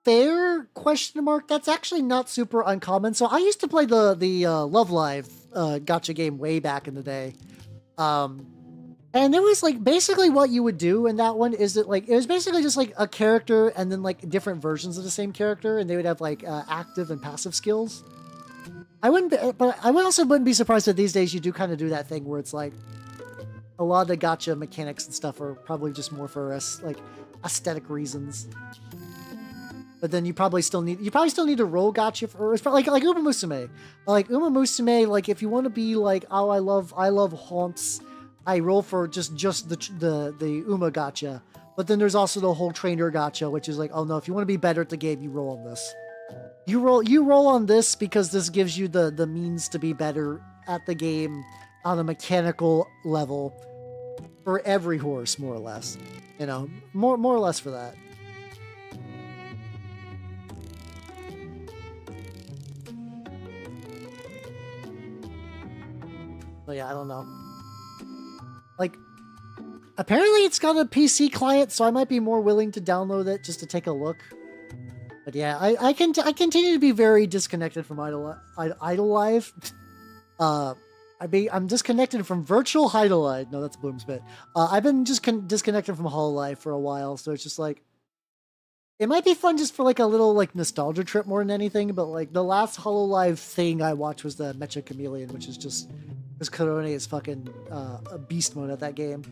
Speaker 1: fair, question mark, that's actually not super uncommon. So I used to play the Love Live gacha game way back in the day. And it was like basically what you would do in that one is that like it was basically just like a character and then like different versions of the same character, and they would have like active and passive skills. But I also wouldn't be surprised that these days you do kind of do that thing where it's like a lot of the gacha mechanics and stuff are probably just more for us like aesthetic reasons. But then you probably still need to roll gacha for it's like Uma Musume. Like Uma Musume, like if you want to be like, oh, I love haunts, I roll for just the Uma gacha. But then there's also the whole trainer gacha, which is like, oh no, if you want to be better at the game, you roll on this. You roll on this because this gives you the means to be better at the game on a mechanical level for every horse, more or less. You know, more or less for that. But yeah, I don't know. Like, apparently it's got a PC client, so I might be more willing to download it just to take a look. But yeah, I continue to be very disconnected from Idle Live. I'm disconnected from virtual Heidelide. No, that's Bloomspit. I've been just disconnected from Hololive for a while, so it's just like it might be fun just for like a little like nostalgia trip more than anything. But like the last Hololive thing I watched was the Mecha Chameleon, which is just because Korone is fucking a beast mode at that game.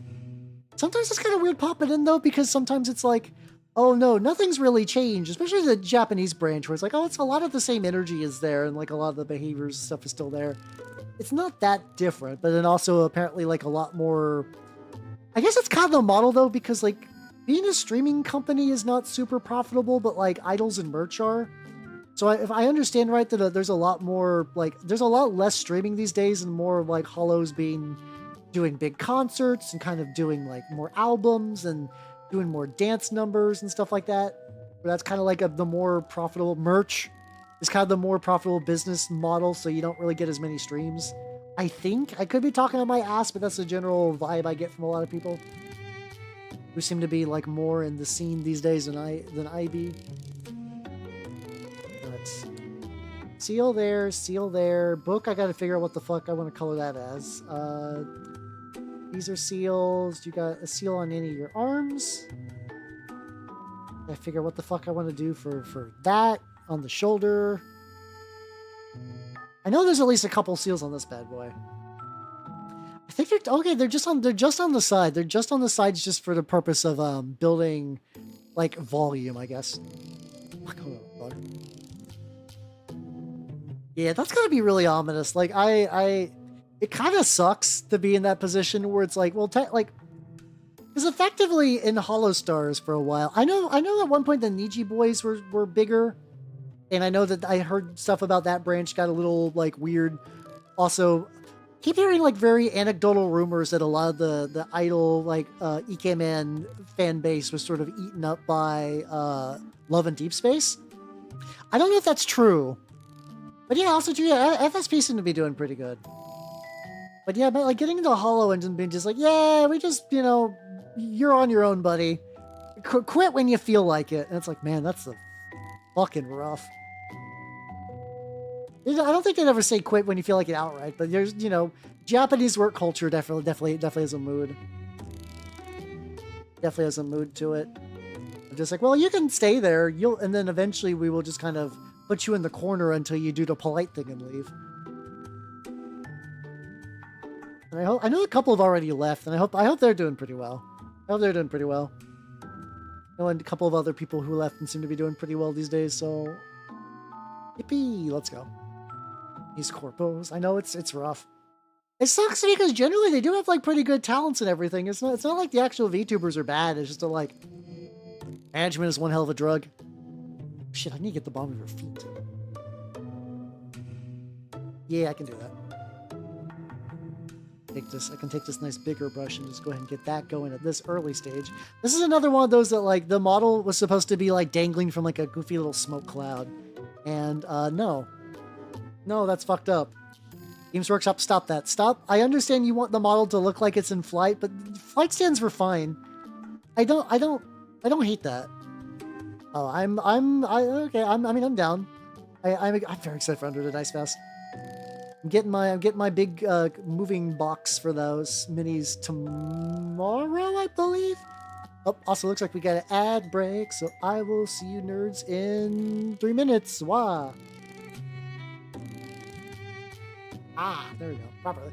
Speaker 1: Sometimes it's kind of weird popping in though, because sometimes it's like, oh no, nothing's really changed, especially the Japanese branch where it's like, oh, it's a lot of the same energy is there, and like a lot of the behaviors and stuff is still there. It's not that different, but then also apparently like a lot more. I guess it's kind of the model though, because like being a streaming company is not super profitable, but like idols and merch are. So if I understand right, that there's a lot more like there's a lot less streaming these days and more like Hollows doing big concerts and kind of doing like more albums and doing more dance numbers and stuff like that. But that's kind of like the more profitable merch. It's kind of the more profitable business model, so you don't really get as many streams. I think. I could be talking on my ass, but that's the general vibe I get from a lot of people who seem to be like more in the scene these days than I be. But seal there. Book, I gotta figure out what the fuck I want to color that as. These are seals. You got a seal on any of your arms. I figure what the fuck I want to do for that. On the shoulder. I know there's at least a couple seals on this bad boy. I think they're okay. They're just on the side. They're just on the sides just for the purpose of building like volume, I guess. Yeah, that's gotta be really ominous. Like it kind of sucks to be in that position where it's like, well, like, because effectively in Hollow Stars for a while, I know at one point the Niji boys were bigger. And I know that I heard stuff about that branch got a little like weird. Also, keep hearing like very anecdotal rumors that a lot of the idol like Ikemen fan base was sort of eaten up by Love and Deep Space. I don't know if that's true, but yeah, also too, yeah, FSP seem to be doing pretty good. But yeah, but like getting into Hollow and being just like, yeah, we just, you know, you're on your own, buddy. Quit when you feel like it. And it's like, man, that's fucking rough. I don't think they'd ever say quit when you feel like it outright, but there's, you know, Japanese work culture definitely has a mood. Definitely has a mood to it. I'm just like, well, you can stay there, and then eventually we will just kind of put you in the corner until you do the polite thing and leave. And I know a couple have already left, and I hope they're doing pretty well. I hope they're doing pretty well. I know a couple of other people who left and seem to be doing pretty well these days, so yippee, let's go. These corpos. I know it's rough. It sucks because generally they do have like pretty good talents and everything. It's not like the actual VTubers are bad. It's just like management is one hell of a drug. Shit, I need to get the bottom of your feet. Yeah, I can do that. I can take this nice bigger brush and just go ahead and get that going at this early stage. This is another one of those that like the model was supposed to be like dangling from like a goofy little smoke cloud. And no. No, that's fucked up. Games Workshop, stop that. Stop. I understand you want the model to look like it's in flight, but flight stands were fine. I don't hate that. Oh, I'm down. I'm very excited for Under the Dice Fest. I'm getting my big moving box for those minis tomorrow, I believe. Oh, also looks like we got an ad break, so I will see you nerds in 3 minutes. Wah. Ah, there we go. Properly.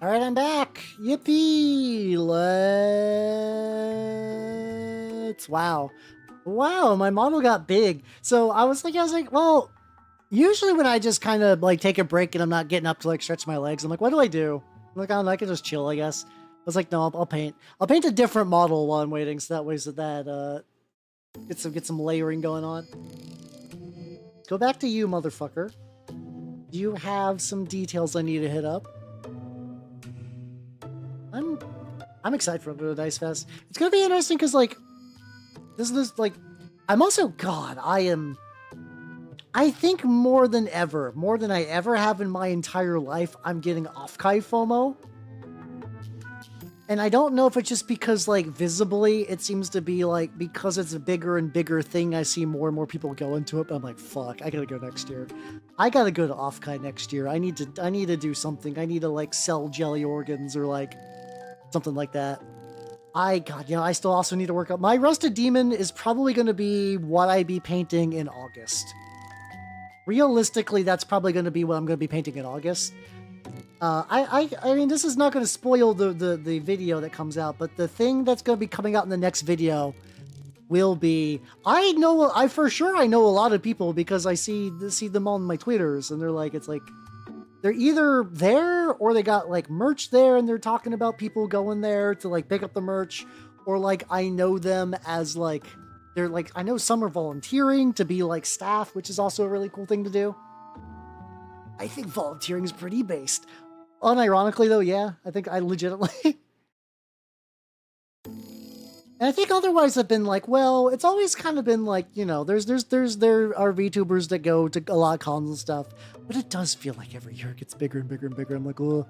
Speaker 1: All right, I'm back. Yippee! Wow. Wow, my model got big. So I was like, well, usually when I just kind of like take a break and I'm not getting up to like stretch my legs, I'm like, what do I do? I'm like, I can just chill, I guess. I was like, no, I'll paint. I'll paint a different model while I'm waiting, so that way get some layering going on. Let's go back to you, motherfucker. Do you have some details I need to hit up? I'm excited for the Dice Fest. It's gonna be interesting because like this is like I'm also God. I think more than I ever have in my entire life, I'm getting off-Kai FOMO. And I don't know if it's just because like visibly it seems to be like because it's a bigger and bigger thing, I see more and more people go into it, but I'm like, fuck, I gotta go next year. I gotta go to off-Kai next year. I need to do something. I need to like sell jelly organs or like something like that. I still also need to work up. My Rusted Demon is probably going to be what I be painting in August. Realistically, that's probably going to be what I'm going to be painting in August. I mean, this is not going to spoil the video that comes out, but the thing that's going to be coming out in the next video will be. I for sure know a lot of people because I see them on my tweeters, and they're like, it's like they're either there or they got like merch there, and they're talking about people going there to like pick up the merch, or like I know them as like they're like I know some are volunteering to be like staff, which is also a really cool thing to do. I think volunteering is pretty based. Unironically though, yeah, I think I legitimately. And I think otherwise I've been like, well, it's always kind of been like, you know, there are VTubers that go to a lot of cons and stuff, but it does feel like every year it gets bigger and bigger and bigger. I'm like, oh.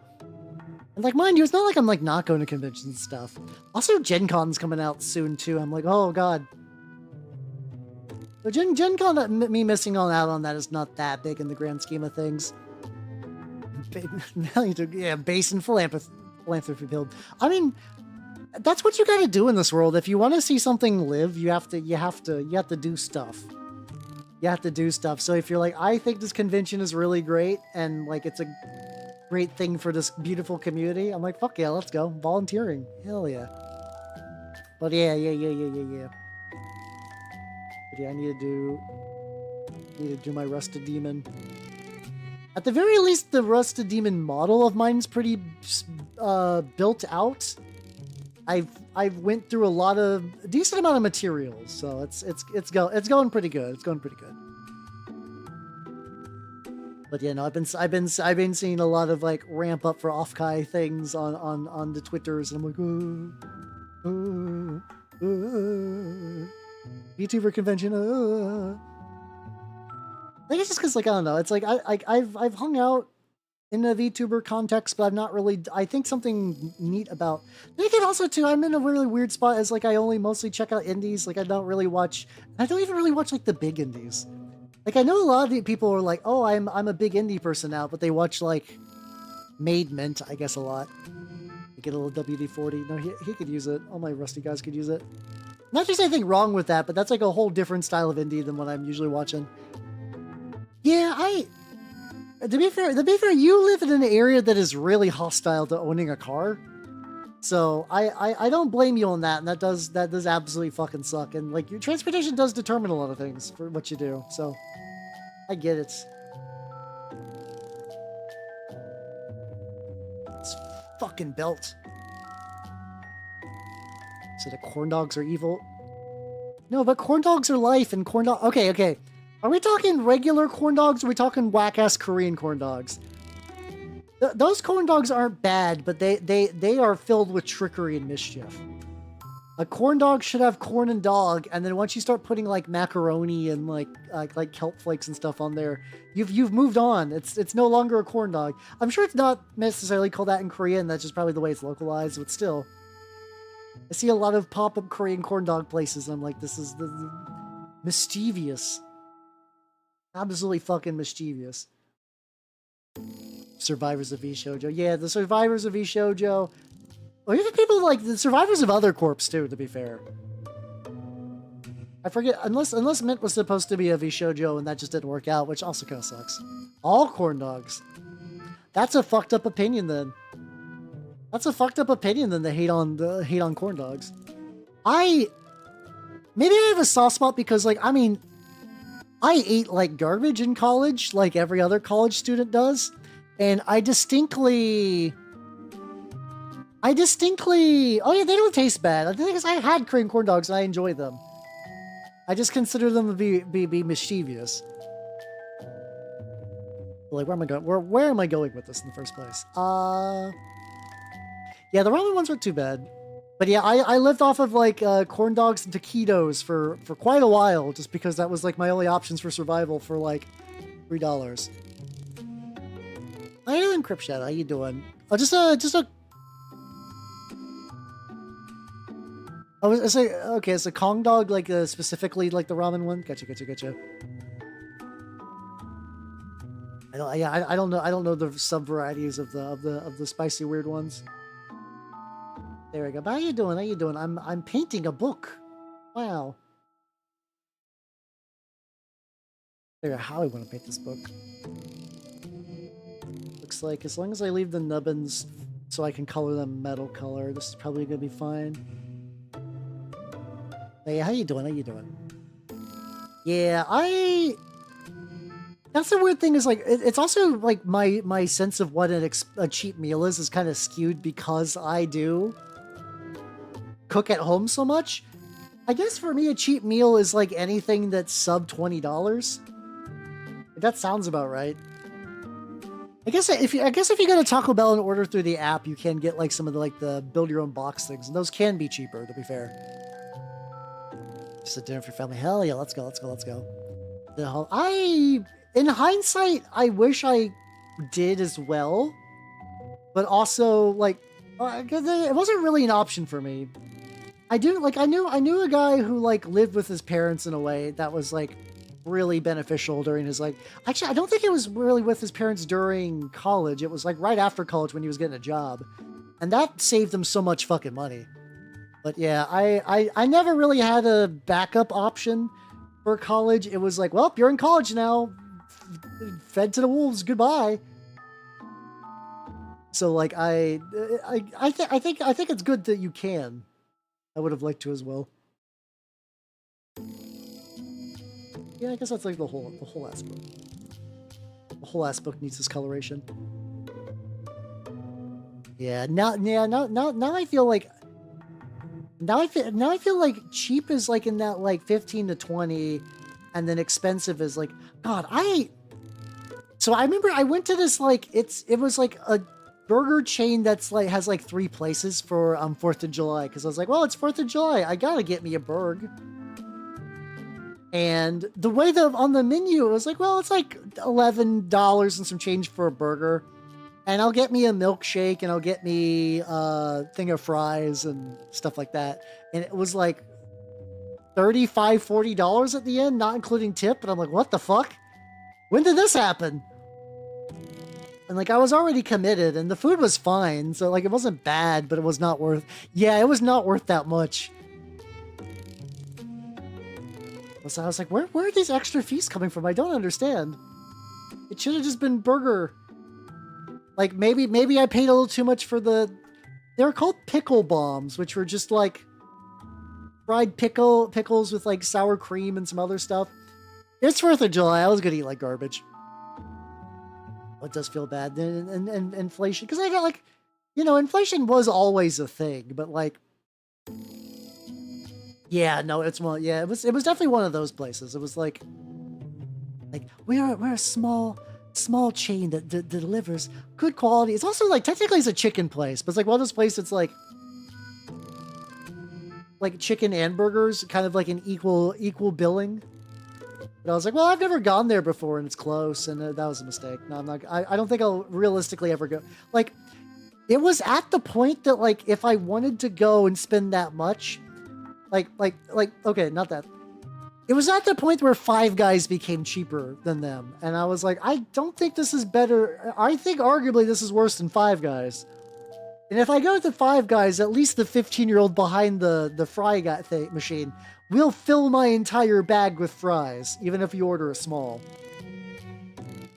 Speaker 1: And like, mind you, it's not like I'm like not going to conventions and stuff. Also, Gen Con's coming out soon too. I'm like, oh god. So Gen Con, me missing out on that is not that big in the grand scheme of things. Yeah, base and philanthropy build. I mean, that's what you got to do in this world. If you want to see something live, you have to do stuff. You have to do stuff. So if you're like, I think this convention is really great and like it's a great thing for this beautiful community, I'm like, fuck yeah, let's go. Volunteering. Hell yeah. But yeah. But yeah, I need to do my Rusted Demon. At the very least, the Rusted Demon model of mine's pretty built out. I've went through a decent amount of materials, so it's going pretty good. It's going pretty good. But yeah, no, I've been seeing a lot of like ramp up for Offkai things on the Twitters, and I'm like, VTuber convention. I think it's just because like I don't know. It's like I've hung out in a VTuber context, but I'm not really. I think something neat about. I think also too. I'm in a really weird spot as like I only mostly check out indies. Like I don't really watch. I don't even really watch like the big indies. Like I know a lot of the people are like, oh, I'm a big indie person now, but they watch like Made Mint, I guess, a lot. I get a little WD-40. No, he could use it. All my rusty guys could use it. Not just anything wrong with that, but that's like a whole different style of indie than what I'm usually watching. Yeah, to be fair, you live in an area that is really hostile to owning a car. So I don't blame you on that, and that does absolutely fucking suck. And like your transportation does determine a lot of things for what you do. So I get it. This fucking belt. So the corn dogs are evil. No, but corn dogs are life, and corn dog. Okay. Are we talking regular corn dogs, or are we talking whack-ass Korean corn dogs? Those corn dogs aren't bad, but they are filled with trickery and mischief. A corn dog should have corn and dog, and then once you start putting like macaroni and like kelp flakes and stuff on there, you've moved on. It's no longer a corn dog. I'm sure it's not necessarily called that in Korean. That's just probably the way it's localized, but still. I see a lot of pop-up Korean corn dog places, and I'm like, this is the mischievous. Absolutely fucking mischievous. Survivors of V-Shoujo. Yeah, the Survivors of V-Shoujo. Or even people like the Survivors of other corps too, to be fair. I forget, unless Mint was supposed to be a V-Shoujo and that just didn't work out, which also kind of sucks. All corn dogs. That's a fucked up opinion then. That's a fucked up opinion then, the hate on corn dogs. Maybe I have a soft spot because like, I mean, I ate like garbage in college, like every other college student does. And I distinctly, oh yeah, they don't taste bad. The thing is, I had Korean corn dogs and I enjoy them. I just consider them to be mischievous. Like, where am I going? Where am I going with this in the first place? Yeah, the ramen ones weren't too bad. But yeah, I lived off of like corn dogs and taquitos for quite a while, just because that was like my only options for survival for like $3. How you doing, Crip Shadow? How you doing? Oh, just a. Oh, it's like, okay, it's a Kong dog, like specifically like the ramen one. Gotcha. I don't know the sub varieties of the spicy weird ones. There we go. But how you doing? I'm painting a book. Wow. Figure out how I want to paint this book. Looks like as long as I leave the nubbins so I can color them metal color, this is probably gonna be fine. Hey, how you doing? How you doing? Yeah, that's the weird thing is like it's also like my sense of what a cheap meal is kind of skewed because I do cook at home so much. I guess for me a cheap meal is like anything that's sub $20. That sounds about right. I guess if you go to Taco Bell and order through the app, you can get like some of the build your own box things, and those can be cheaper. To be fair, just a dinner for your family. Hell yeah, let's go, let's go, let's go. In hindsight, I wish I did as well, but also like, it wasn't really an option for me. I knew a guy who like lived with his parents in a way that was like really beneficial during his like. Actually, I don't think it was really with his parents during college. It was like right after college when he was getting a job, and that saved him so much fucking money. But yeah, I never really had a backup option for college. It was like, well, you're in college now, fed to the wolves, goodbye. So like I think it's good that you can. I would have liked to as well. Yeah, I guess that's like the whole ass book. The whole ass book needs this coloration. Yeah, now I feel like now I feel like cheap is like in that like 15 to 20, and then expensive is like God. So I remember I went to this like it was like a burger chain that's like has like 3 places for 4th of July, because I was like, well, it's 4th of July, I gotta get me a burg. And the way on the menu, it was like, well, it's like $11 and some change for a burger, and I'll get me a milkshake, and I'll get me a thing of fries and stuff like that. And it was like $35-40 at the end, not including tip. And I'm like, what the fuck? When did this happen? And like I was already committed, and the food was fine, so like it wasn't bad, but it was not worth. Yeah, it was not worth that much. So I was like, where are these extra fees coming from? I don't understand. It should have just been burger. Like maybe I paid a little too much for the. They were called pickle bombs, which were just like fried pickles with like sour cream and some other stuff. It's 4th of July. I was gonna eat like garbage. It does feel bad. And inflation, because I got like, inflation was always a thing, but like, yeah, no, it's one. Yeah, it was definitely one of those places. It was like we're a small chain that delivers good quality. It's also like technically it's a chicken place, but it's like one of those places. It's like chicken and burgers, kind of like an equal billing. But I was like, well, I've never gone there before, and it's close, and that was a mistake. No, I'm not. I don't think I'll realistically ever go. Like, it was at the point that like if I wanted to go and spend that much, like okay, not that. It was at the point where Five Guys became cheaper than them, and I was like, I don't think this is better. I think arguably this is worse than Five Guys. And if I go to Five Guys, at least the 15-year-old behind the fry machine will fill my entire bag with fries, even if you order a small.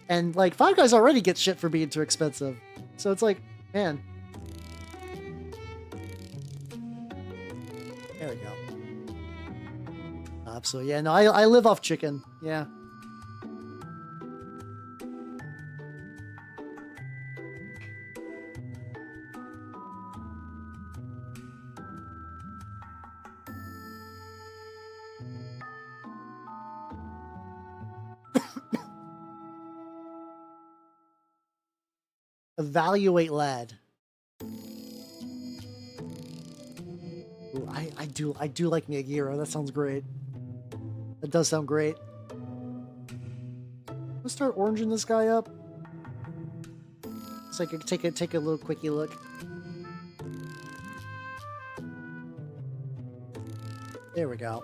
Speaker 1: And like Five Guys already gets shit for being too expensive, so it's like, man. There we go. So yeah, no, I live off chicken. Yeah. Evaluate lad. Ooh, I do like me a gyro. That sounds great. That does sound great. Let's start oranging this guy up. So I can take a little quickie look. There we go.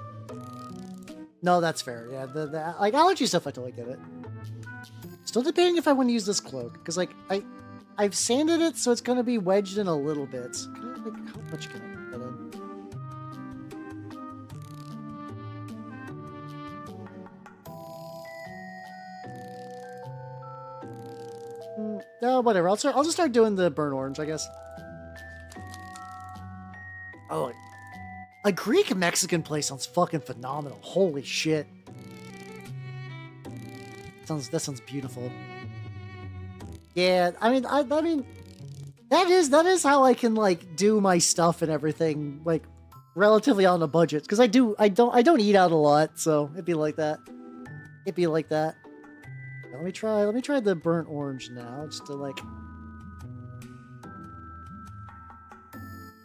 Speaker 1: No, that's fair. Yeah, the like allergy stuff, I totally get it. Still debating if I want to use this cloak, because like I've sanded it, so it's gonna be wedged in a little bit. Like, how much can I put that in? No, whatever. I'll just start doing the burnt orange, I guess. Oh, A Greek Mexican place sounds fucking phenomenal. Holy shit. That sounds beautiful. Yeah, I mean, I mean, that is how I can like do my stuff and everything like relatively on a budget, because I don't eat out a lot, so it'd be like that. It'd be like that. Let me try the burnt orange now, just to like.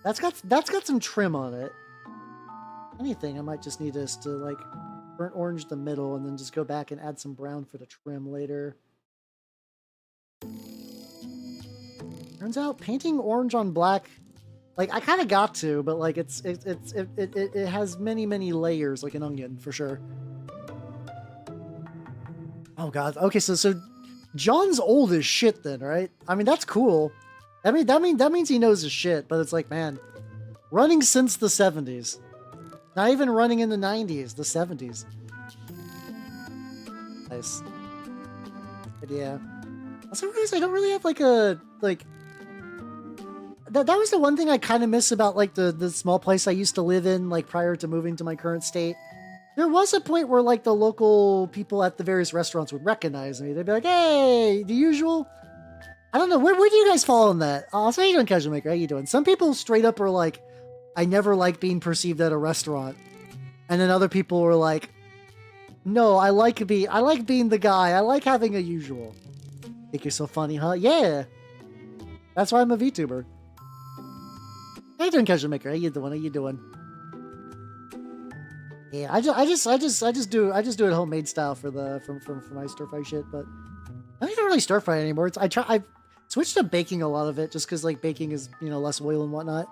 Speaker 1: That's got some trim on it. Anything, I might just need this to like burnt orange the middle, and then just go back and add some brown for the trim later. Turns out painting orange on black, like I kind of got to, but like it has many layers, like an onion for sure. Oh god. Okay, so John's old as shit then, right? I mean, that's cool. That means he knows his shit, but it's like, man, running since the 70s. Not even running in the 90s, the 70s. Nice. But yeah. Also realize I don't really have like a like that was the one thing I kind of miss about like the small place I used to live in, like prior to moving to my current state. There was a point where like the local people at the various restaurants would recognize me. They'd be like, "Hey, the usual." I don't know, where do you guys fall on that? So how you doing, Casual Maker? How you doing? Some people straight up are like, I never like being perceived at a restaurant. And then other people were like, no, I like being the guy. I like having a usual. Think you're so funny, huh? Yeah. That's why I'm a VTuber. How you doing, Casual Maker? How you doing? Yeah, I just do it homemade style for my stir fry shit, but I don't really stir fry anymore. I've switched to baking a lot of it just because like baking is, you know, less oil and whatnot.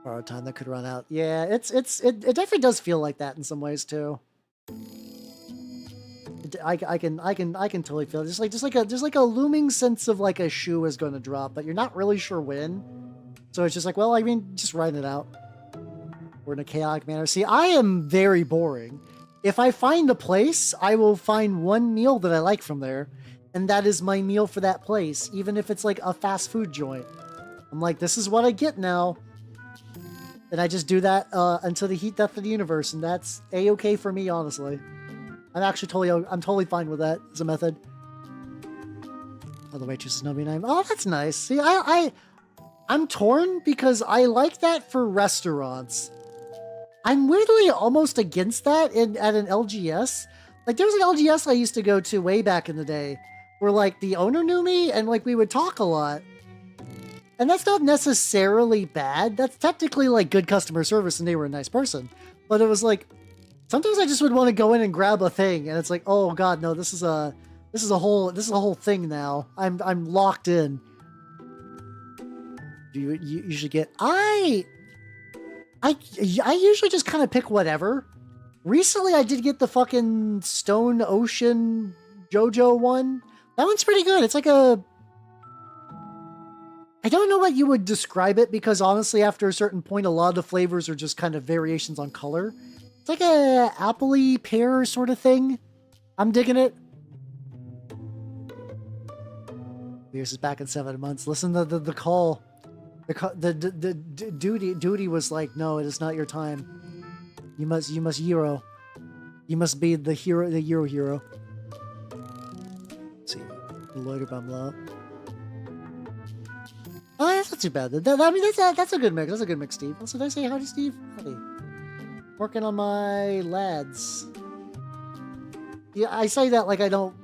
Speaker 1: Borrowed time that could run out. Yeah, it definitely does feel like that in some ways too. I can totally feel it. Just like a looming sense of like a shoe is going to drop, but you're not really sure when. So it's just like, well, I mean, just riding it out. We're in a chaotic manner. See, I am very boring. If I find a place, I will find one meal that I like from there, and that is my meal for that place, even if it's like a fast food joint. I'm like, this is what I get now. And I just do that until the heat death of the universe, and that's a-okay for me, honestly. I'm totally fine with that as a method. Oh, the waitress is nobody name. Oh, that's nice. See, I'm torn because I like that for restaurants. I'm weirdly almost against that at an LGS. Like, there was an LGS I used to go to way back in the day where, like, the owner knew me and, like, we would talk a lot. And that's not necessarily bad. That's technically, like, good customer service and they were a nice person. But it was, like, sometimes I just would want to go in and grab a thing and it's like, oh, God, no, this is a whole thing now. I'm locked in. You should get... I usually just kind of pick whatever. Recently, I did get the fucking Stone Ocean JoJo one. That one's pretty good. It's like a... I don't know what you would describe it, because honestly, after a certain point, a lot of the flavors are just kind of variations on color. It's like a apple-y pear sort of thing. I'm digging it. Beers is back in 7 months. Listen to the call. The duty was like, no, it is not your time. You must hero. You must be the hero, the hero. Let's see, loiter bumble up. Oh, that's not too bad. I mean, that's a good mix. That's a good mix, Steve. Also, did I say howdy, Steve? Howdy. Working on my lads. Yeah, I say that like I don't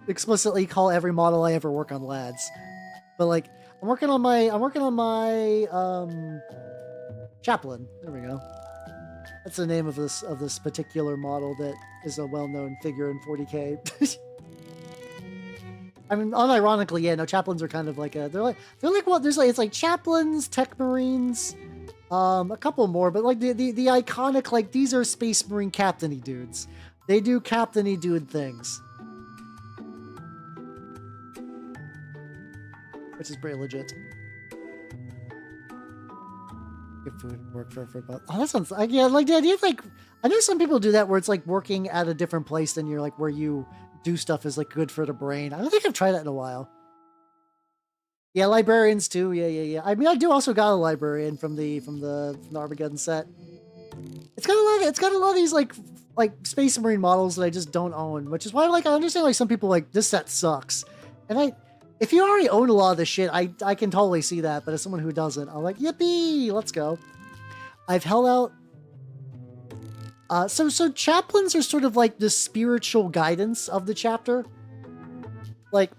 Speaker 1: explicitly call every model I ever work on lads, but like I'm working on my Chaplain. There we go. That's the name of this particular model that is a well-known figure in 40K. I mean, unironically, yeah, no, Chaplains are kind of like they're like what there's like, it's like Chaplains, Tech Marines, a couple more, but like the iconic, like, these are Space Marine captain-y dudes. They do captain-y dude things. Which is pretty legit. Good food, work for about... Oh, that sounds like, yeah, like the idea of like, I know some people do that where it's like working at a different place than you're like where you do stuff is like good for the brain. I don't think I've tried that in a while. Yeah, librarians too. Yeah. I mean, I do also got a librarian from the Armageddon set. It's got a lot. It's got a lot of these like Space Marine models that I just don't own, which is why like I understand like some people like this set sucks, and if you already own a lot of this shit, I can totally see that. But as someone who doesn't, I'm like, yippee, let's go. I've held out. So chaplains are sort of like the spiritual guidance of the chapter. Like,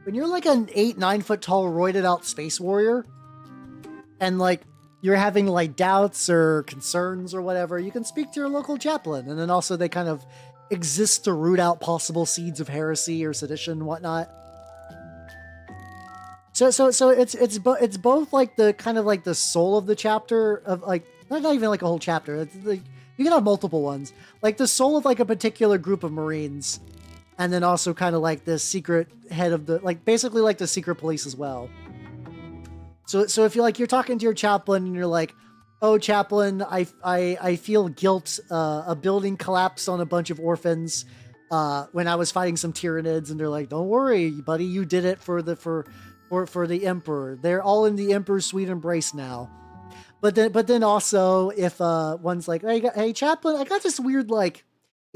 Speaker 1: when you're like an 8-9 foot tall roided out space warrior, and like you're having like doubts or concerns or whatever, you can speak to your local chaplain, and then also they kind of exist to root out possible seeds of heresy or sedition and whatnot. So it's both like the kind of like the soul of the chapter of like not even like a whole chapter. It's like, you can have multiple ones, like the soul of like a particular group of Marines, and then also kind of like the secret head of the like basically like the secret police as well. So if you're talking to your chaplain and you're like, oh chaplain, I feel guilt. A building collapsed on a bunch of orphans when I was fighting some Tyranids, and they're like, don't worry, buddy, you did it for the Emperor. They're all in the Emperor's sweet embrace now. But then also if one's like, hey chaplain, I got this weird like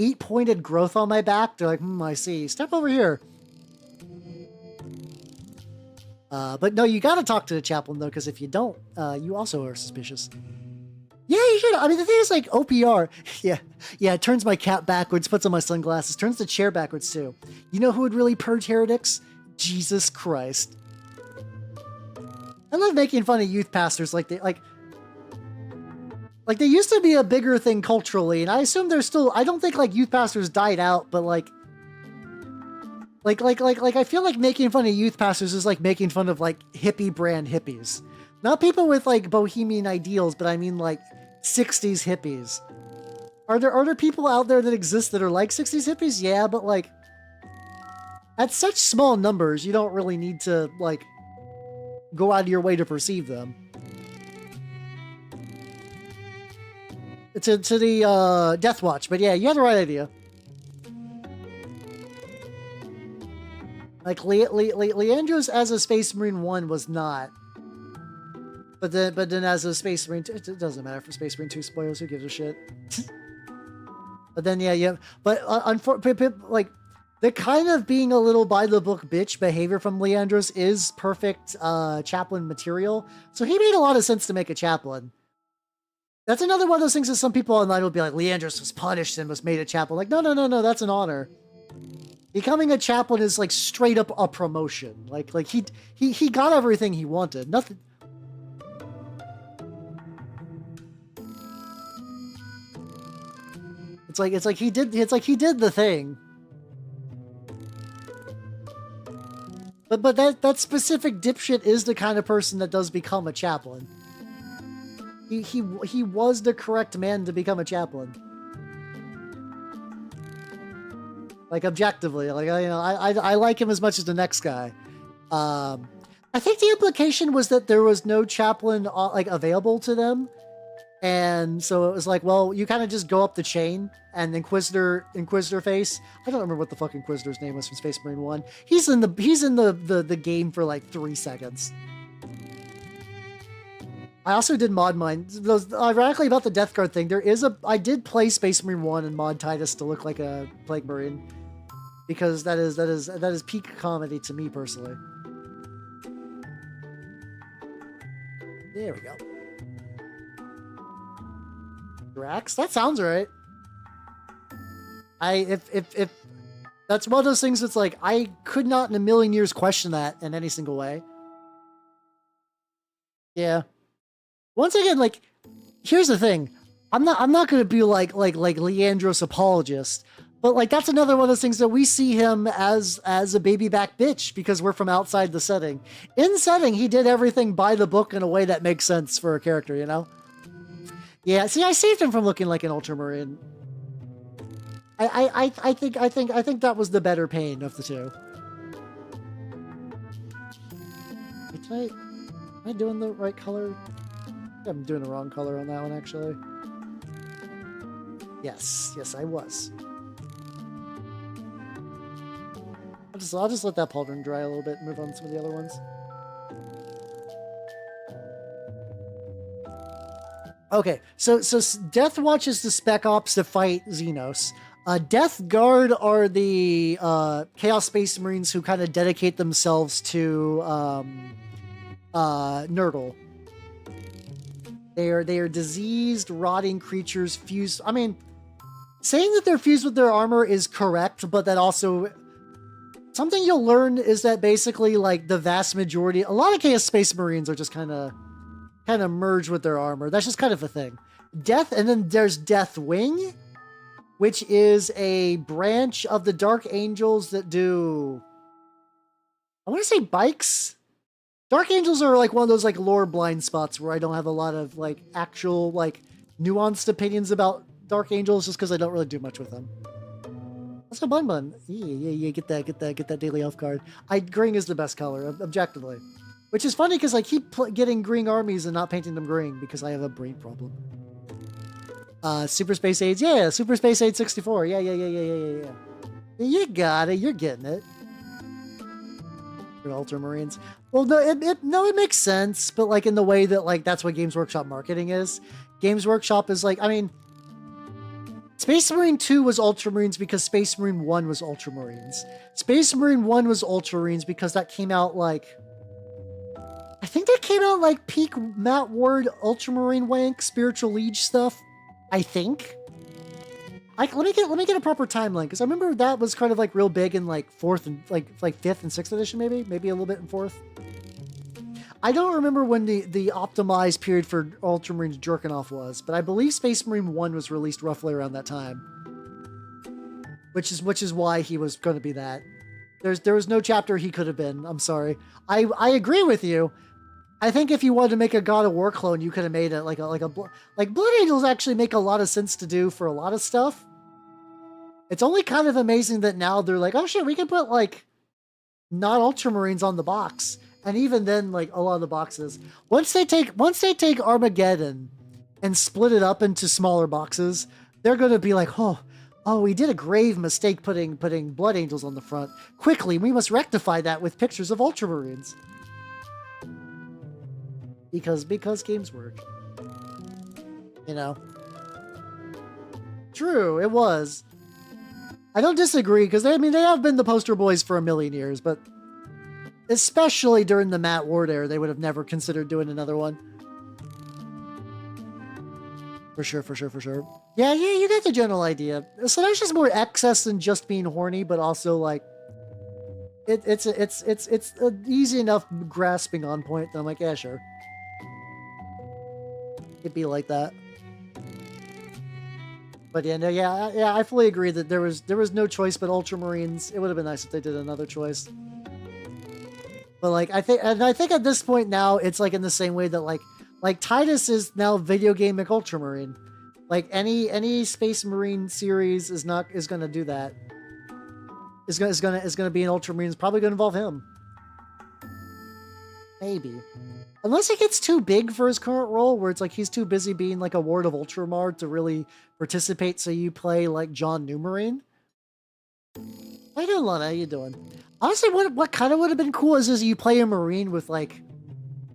Speaker 1: 8-pointed growth on my back. They're like, I see. Step over here. But no, you gotta talk to the chaplain though, because if you don't, you also are suspicious. Yeah, you should. I mean, the thing is like OPR. Yeah. It turns my cap backwards, puts on my sunglasses, turns the chair backwards too. You know who would really purge heretics? Jesus Christ. I love making fun of youth pastors like they used to be a bigger thing culturally, and I assume they're still. I don't think like youth pastors died out, but like I feel like making fun of youth pastors is like making fun of like hippie brand hippies, not people with like bohemian ideals, but I mean like 60s hippies. Are there people out there that exist that are like 60s hippies? Yeah, but like at such small numbers, you don't really need to like go out of your way to perceive them. To the Death Watch, but yeah, you had the right idea. Like Leandros as a Space Marine 1 was not, but then as a Space Marine 2, it doesn't matter for Space Marine 2 spoilers. Who gives a shit? But then yeah, but like the kind of being a little by the book bitch behavior from Leandros is perfect chaplain material. So he made a lot of sense to make a chaplain. That's another one of those things that some people online will be like, Leandros was punished and was made a chaplain. Like, no, that's an honor. Becoming a chaplain is like straight up a promotion. Like he got everything he wanted. Nothing. It's like he did the thing. But that specific dipshit is the kind of person that does become a chaplain. He was the correct man to become a chaplain. Like objectively, like I like him as much as the next guy. I think the implication was that there was no chaplain like available to them, and so it was like, well, you kind of just go up the chain, and Inquisitor face. I don't remember what the fuck Inquisitor's name was from Space Marine 1. He's in the game for like 3 seconds. I also did mod mine. Ironically about the Death Guard thing, I did play Space Marine 1 and mod Titus to look like a Plague Marine. Because that is peak comedy to me personally. There we go. Drax? That sounds right. If that's one of those things that's like, I could not in a million years question that in any single way. Yeah. Once again, like, here's the thing. I'm not gonna be like Leandros apologist, but like that's another one of those things that we see him as a baby back bitch because we're from outside the setting. In setting, he did everything by the book in a way that makes sense for a character, you know? Yeah, see, I saved him from looking like an Ultramarine. I think that was the better pain of the two. Am I doing the right color? I'm doing the wrong color on that one, actually. Yes, I was. I'll just let that pauldron dry a little bit and move on to some of the other ones. Okay, so Death Watch is the Spec Ops to fight Xenos. Death Guard are the Chaos Space Marines who kind of dedicate themselves to Nurgle. They are diseased, rotting creatures fused. I mean, saying that they're fused with their armor is correct, but that also something you'll learn is that basically, like, the vast majority, a lot of Chaos Space Marines are just kind of merge with their armor. That's just kind of a thing. And then there's Death Wing, which is a branch of the Dark Angels that do, I want to say bikes. Dark Angels are like one of those like lore blind spots where I don't have a lot of like actual like nuanced opinions about Dark Angels just because I don't really do much with them. Let's go Bun. Yeah, get that daily elf card. Green is the best color, objectively. Which is funny because I keep getting green armies and not painting them green because I have a brain problem. Super Space Aids, yeah, Super Space Aid 64, yeah. You got it, you're getting it. Ultramarines. Well, no, it makes sense, but like in the way that like that's what Games Workshop marketing is. Games Workshop is like, I mean, Space Marine 2 was Ultramarines because Space Marine 1 was Ultramarines. Space Marine 1 was Ultramarines because that came out like, I think that came out like peak Matt Ward Ultramarine Wank Spiritual Liege stuff. I think. Let me get a proper timeline because I remember that was kind of like real big in like fourth and like fifth and sixth edition, maybe a little bit in fourth. I don't remember when the optimized period for Ultramarines jerking off was, but I believe Space Marine 1 was released roughly around that time, which is why he was going to be that. There was no chapter he could have been. I'm sorry. I agree with you. I think if you wanted to make a God of War clone, you could have made it like Blood Angels actually make a lot of sense to do for a lot of stuff. It's only kind of amazing that now they're like, oh shit, we can put like not Ultramarines on the box, and even then, like a lot of the boxes, once they take Armageddon and split it up into smaller boxes, they're gonna be like, oh, we did a grave mistake putting Blood Angels on the front. Quickly, we must rectify that with pictures of Ultramarines. Because games work. You know. True, it was. I don't disagree, because they have been the poster boys for a million years, but especially during the Matt Ward era, they would have never considered doing another one. For sure. Yeah, you get the general idea. So that's just more excess than just being horny, but also like it's an easy enough grasping on point that I'm like, yeah, sure. It'd be like that. But yeah, I fully agree that there was no choice but Ultramarines. It would have been nice if they did another choice. But like I think at this point now it's like in the same way that like Titus is now video game Ultramarine. Like any Space Marine series is gonna do that. Is gonna be an Ultramarine. It's probably gonna involve him. Maybe. Unless he gets too big for his current role, where it's like he's too busy being like a Ward of Ultramar to really participate, so you play like John Newmarine. How you doing, Lana? How you doing? Honestly, what kind of would have been cool is you play a Marine with like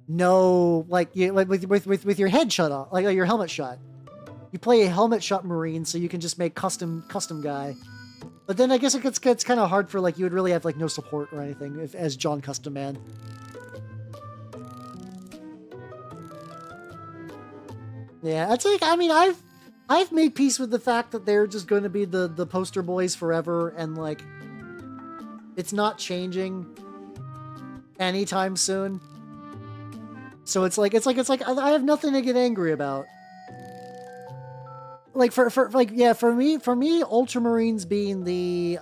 Speaker 1: no with your head shut off, like your helmet shut. You play a helmet shut Marine, so you can just make custom guy. But then I guess it gets kind of hard for like you would really have like no support or anything as John Custom Man. Yeah, it's like, I mean, I've made peace with the fact that they're just going to be the poster boys forever, and like it's not changing anytime soon. So it's like I have nothing to get angry about. Like for me Ultramarines being the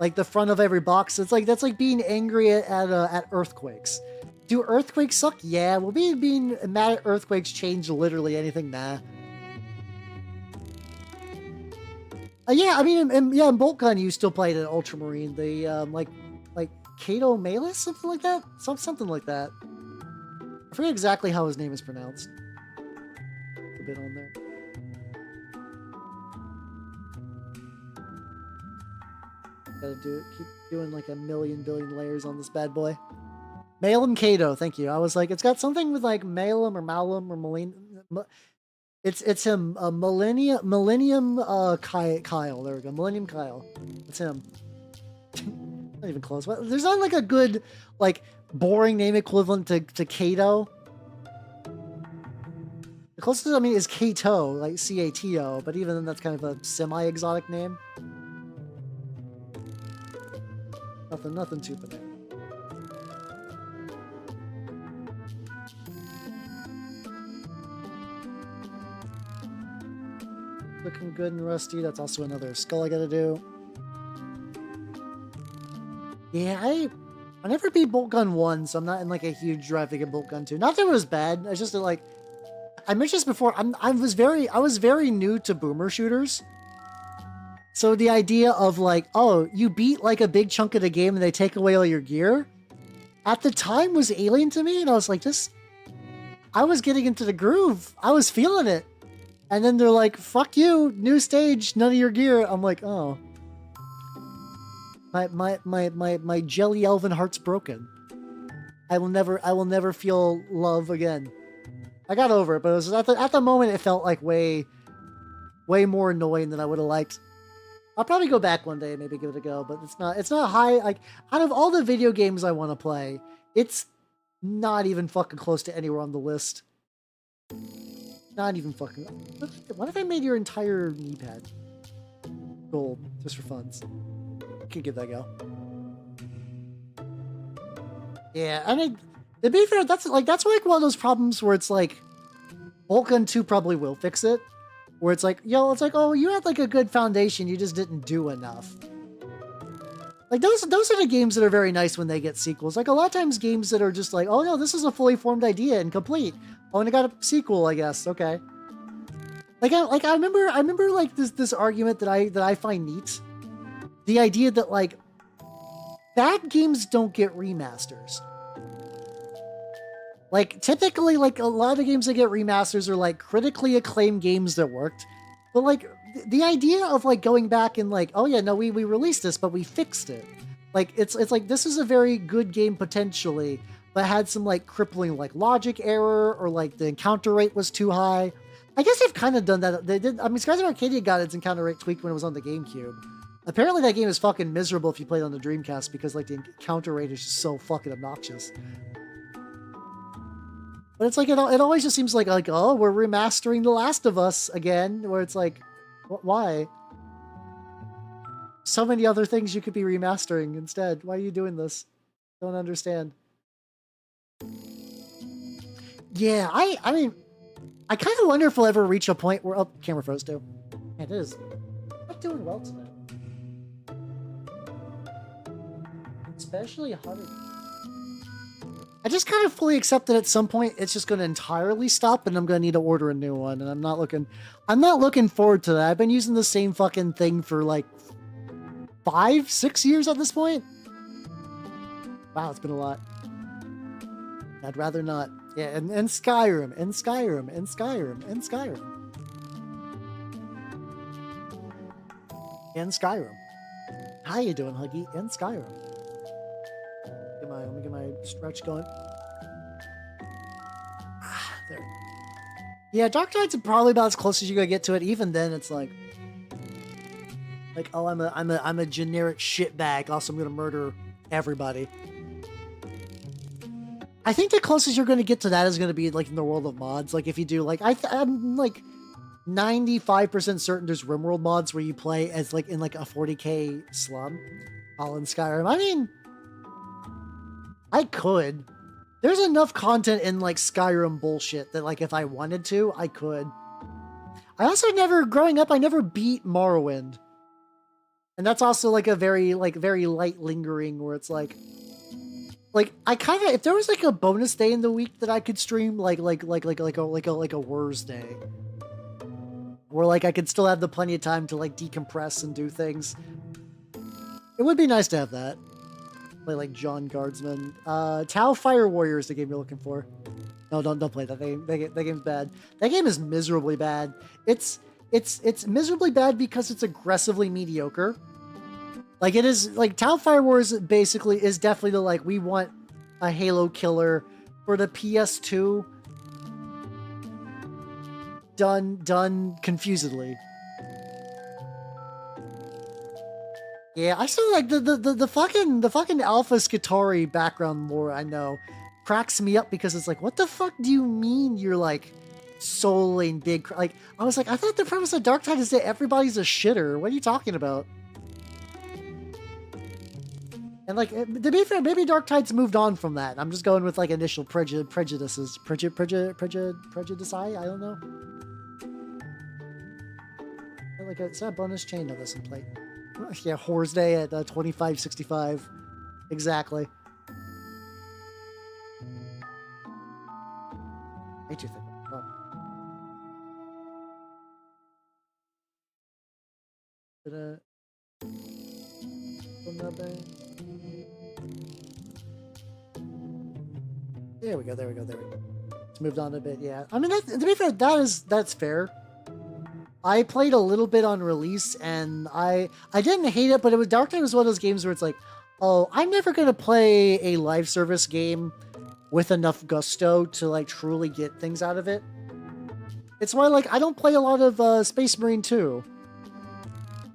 Speaker 1: like the front of every box, that's like being angry at earthquakes. Do earthquakes suck? Yeah. Well, being mad at earthquakes change literally anything? Nah. Yeah, I mean, in Boltgun, you still played an Ultramarine. The like Kato Malus, something like that. Something like that. I forget exactly how his name is pronounced. A bit on there. Gotta keep doing like a million billion layers on this bad boy. Malum Kato, thank you. I was like, it's got something with like Malum or Malum or It's him. Millennium Kyle. There we go. Millennium Kyle. It's him. Not even close. There's not like a good, like, boring name equivalent to Kato. The closest I mean is Kato, like Cato, but even then that's kind of a semi-exotic name. Nothing too bad. Looking good and rusty. That's also another skull I gotta do. Yeah, I never beat Bolt Gun 1, so I'm not in like a huge drive to get Bolt Gun 2. Not that it was bad. It's just that, like, I mentioned this before. I was very new to boomer shooters. So the idea of like, oh, you beat like a big chunk of the game and they take away all your gear, at the time was alien to me, and I was like, I was getting into the groove. I was feeling it. And then they're like, fuck you, new stage, none of your gear. I'm like, oh. My jelly elven heart's broken. I will never feel love again. I got over it, but it was at the moment it felt like way more annoying than I would have liked. I'll probably go back one day and maybe give it a go, but it's not high. Like, out of all the video games I want to play, it's not even fucking close to anywhere on the list. Not even fucking. What if I made your entire knee pad gold just for funs? Could give that a go. Yeah, I mean, to be fair, that's like one of those problems where it's like, Bolt Gun 2 probably will fix it. Where it's like, it's like, oh, you had like a good foundation, you just didn't do enough. Like those are the games that are very nice when they get sequels. Like a lot of times games that are just like, oh no, this is a fully formed idea and complete. Oh, and it got a sequel, I guess. Okay. I remember like this argument that I find neat. The idea that like bad games don't get remasters. Like typically, like a lot of the games that get remasters are like critically acclaimed games that worked. But like the idea of like going back and like, oh yeah, no, we released this, but we fixed it. Like it's like this is a very good game potentially, but had some like crippling like logic error or like the encounter rate was too high. I guess they've kind of done that. They did. I mean, Skies of Arcadia got its encounter rate tweaked when it was on the GameCube. Apparently that game is fucking miserable if you play it on the Dreamcast because like the encounter rate is just so fucking obnoxious. But it's like it always just seems like oh, we're remastering The Last of Us again, where it's like, why? So many other things you could be remastering instead. Why are you doing this? Don't understand. Yeah, I mean, I kind of wonder if we'll ever reach a point where camera froze too. It is. I'm doing well tonight. Especially hunting. I just kind of fully accept that at some point it's just going to entirely stop and I'm going to need to order a new one. And I'm not looking forward to that. I've been using the same fucking thing for like 5-6 years at this point. Wow, it's been a lot. I'd rather not. Yeah, and Skyrim, and Skyrim, and Skyrim, and Skyrim. And Skyrim. How you doing, Huggy? And Skyrim. Let me get my stretch going. There. Yeah, Dark Tide's probably about as close as you're gonna get to it. Even then, it's like, oh, I'm a generic shitbag. Also, I'm gonna murder everybody. I think the closest you're gonna get to that is gonna be like in the world of mods. Like if you do like I'm like 95% certain there's RimWorld mods where you play as like in like a 40k slum, all in Skyrim. I mean, I could. There's enough content in like Skyrim bullshit that like if I wanted to, I could. I also growing up, I never beat Morrowind. And that's also like a very light lingering where it's like I kind of, if there was like a bonus day in the week that I could stream like a Wurs day. Where like I could still have the plenty of time to like decompress and do things. It would be nice to have that. Play like John Guardsman. Tau Fire Warrior is the game you're looking for. No, don't play that game. That game's bad. That game is miserably bad. It's miserably bad because it's aggressively mediocre. Like it is like Talfire Wars basically is definitely the like we want a Halo killer for the PS2 done confusedly. Yeah, I still like the fucking Alpha Skitarii background lore. I know cracks me up because it's like, what the fuck do you mean you're like souling big? Like I was like, I thought the premise of Darktide is that everybody's a shitter. What are you talking about? And like, to be fair, maybe Darktide's moved on from that. I'm just going with like initial prejudices. Prejudice? I don't know. Like, is that a bonus chain? No, that's in plate. Yeah, Whores Day at 2565. Exactly. Way too thick. Oh. There we go. It's moved on a bit, yeah. I mean, to be fair, that's fair. I played a little bit on release, and I didn't hate it, but it was Darktide was one of those games where it's like, oh, I'm never gonna play a live service game with enough gusto to like truly get things out of it. It's why like I don't play a lot of Space Marine 2.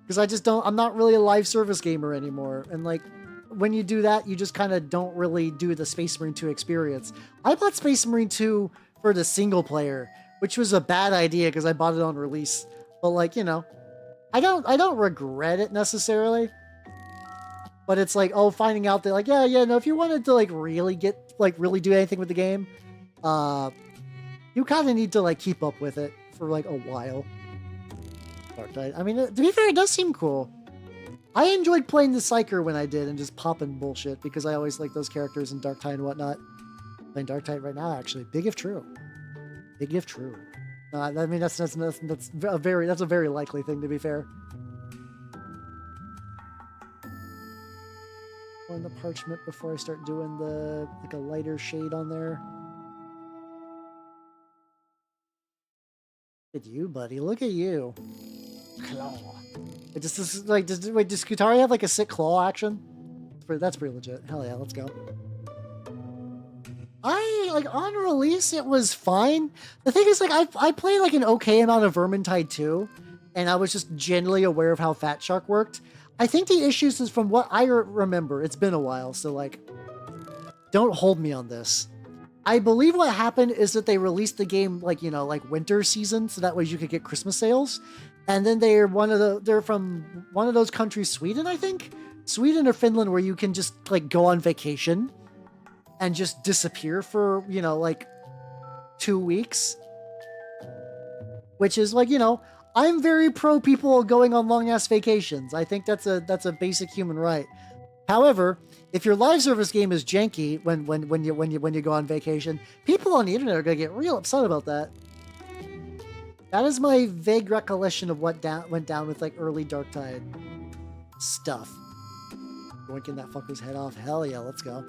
Speaker 1: Because I just don't, I'm not really a live service gamer anymore. And like, when you do that, you just kind of don't really do the Space Marine 2 experience. I bought Space Marine 2 for the single player, which was a bad idea because I bought it on release. But like, you know, I don't regret it necessarily. But it's like, oh, finding out that like, yeah, no, if you wanted to like really do anything with the game, you kind of need to like keep up with it for like a while. Darktide. I mean, to be fair, it does seem cool. I enjoyed playing the Psyker when I did and just popping bullshit because I always like those characters in Darktide and whatnot. Playing Darktide right now, actually. Big if true. Big if true. I mean, that's a very likely thing, to be fair. On the parchment before I start doing the like a lighter shade on there. Look at you, buddy. Look at you. Claw. Does Skitarii have like a sick claw action? That's pretty legit. Hell yeah, let's go. On release it was fine. The thing is, like, I played like an okay amount of Vermintide 2, and I was just generally aware of how Fat Shark worked. I think the issues is from what I remember. It's been a while, so like, don't hold me on this. I believe what happened is that they released the game like, you know, like winter season, so that way you could get Christmas sales. And then they're from one of those countries, Sweden, I think? Sweden or Finland, where you can just like go on vacation and just disappear for, you know, like 2 weeks. Which is like, you know, I'm very pro people going on long ass vacations. I think that's a basic human right. However, if your live service game is janky when you go on vacation, people on the internet are gonna get real upset about that. That is my vague recollection of what went down with like early Darktide stuff. Boinking that fucker's head off. Hell yeah, let's go.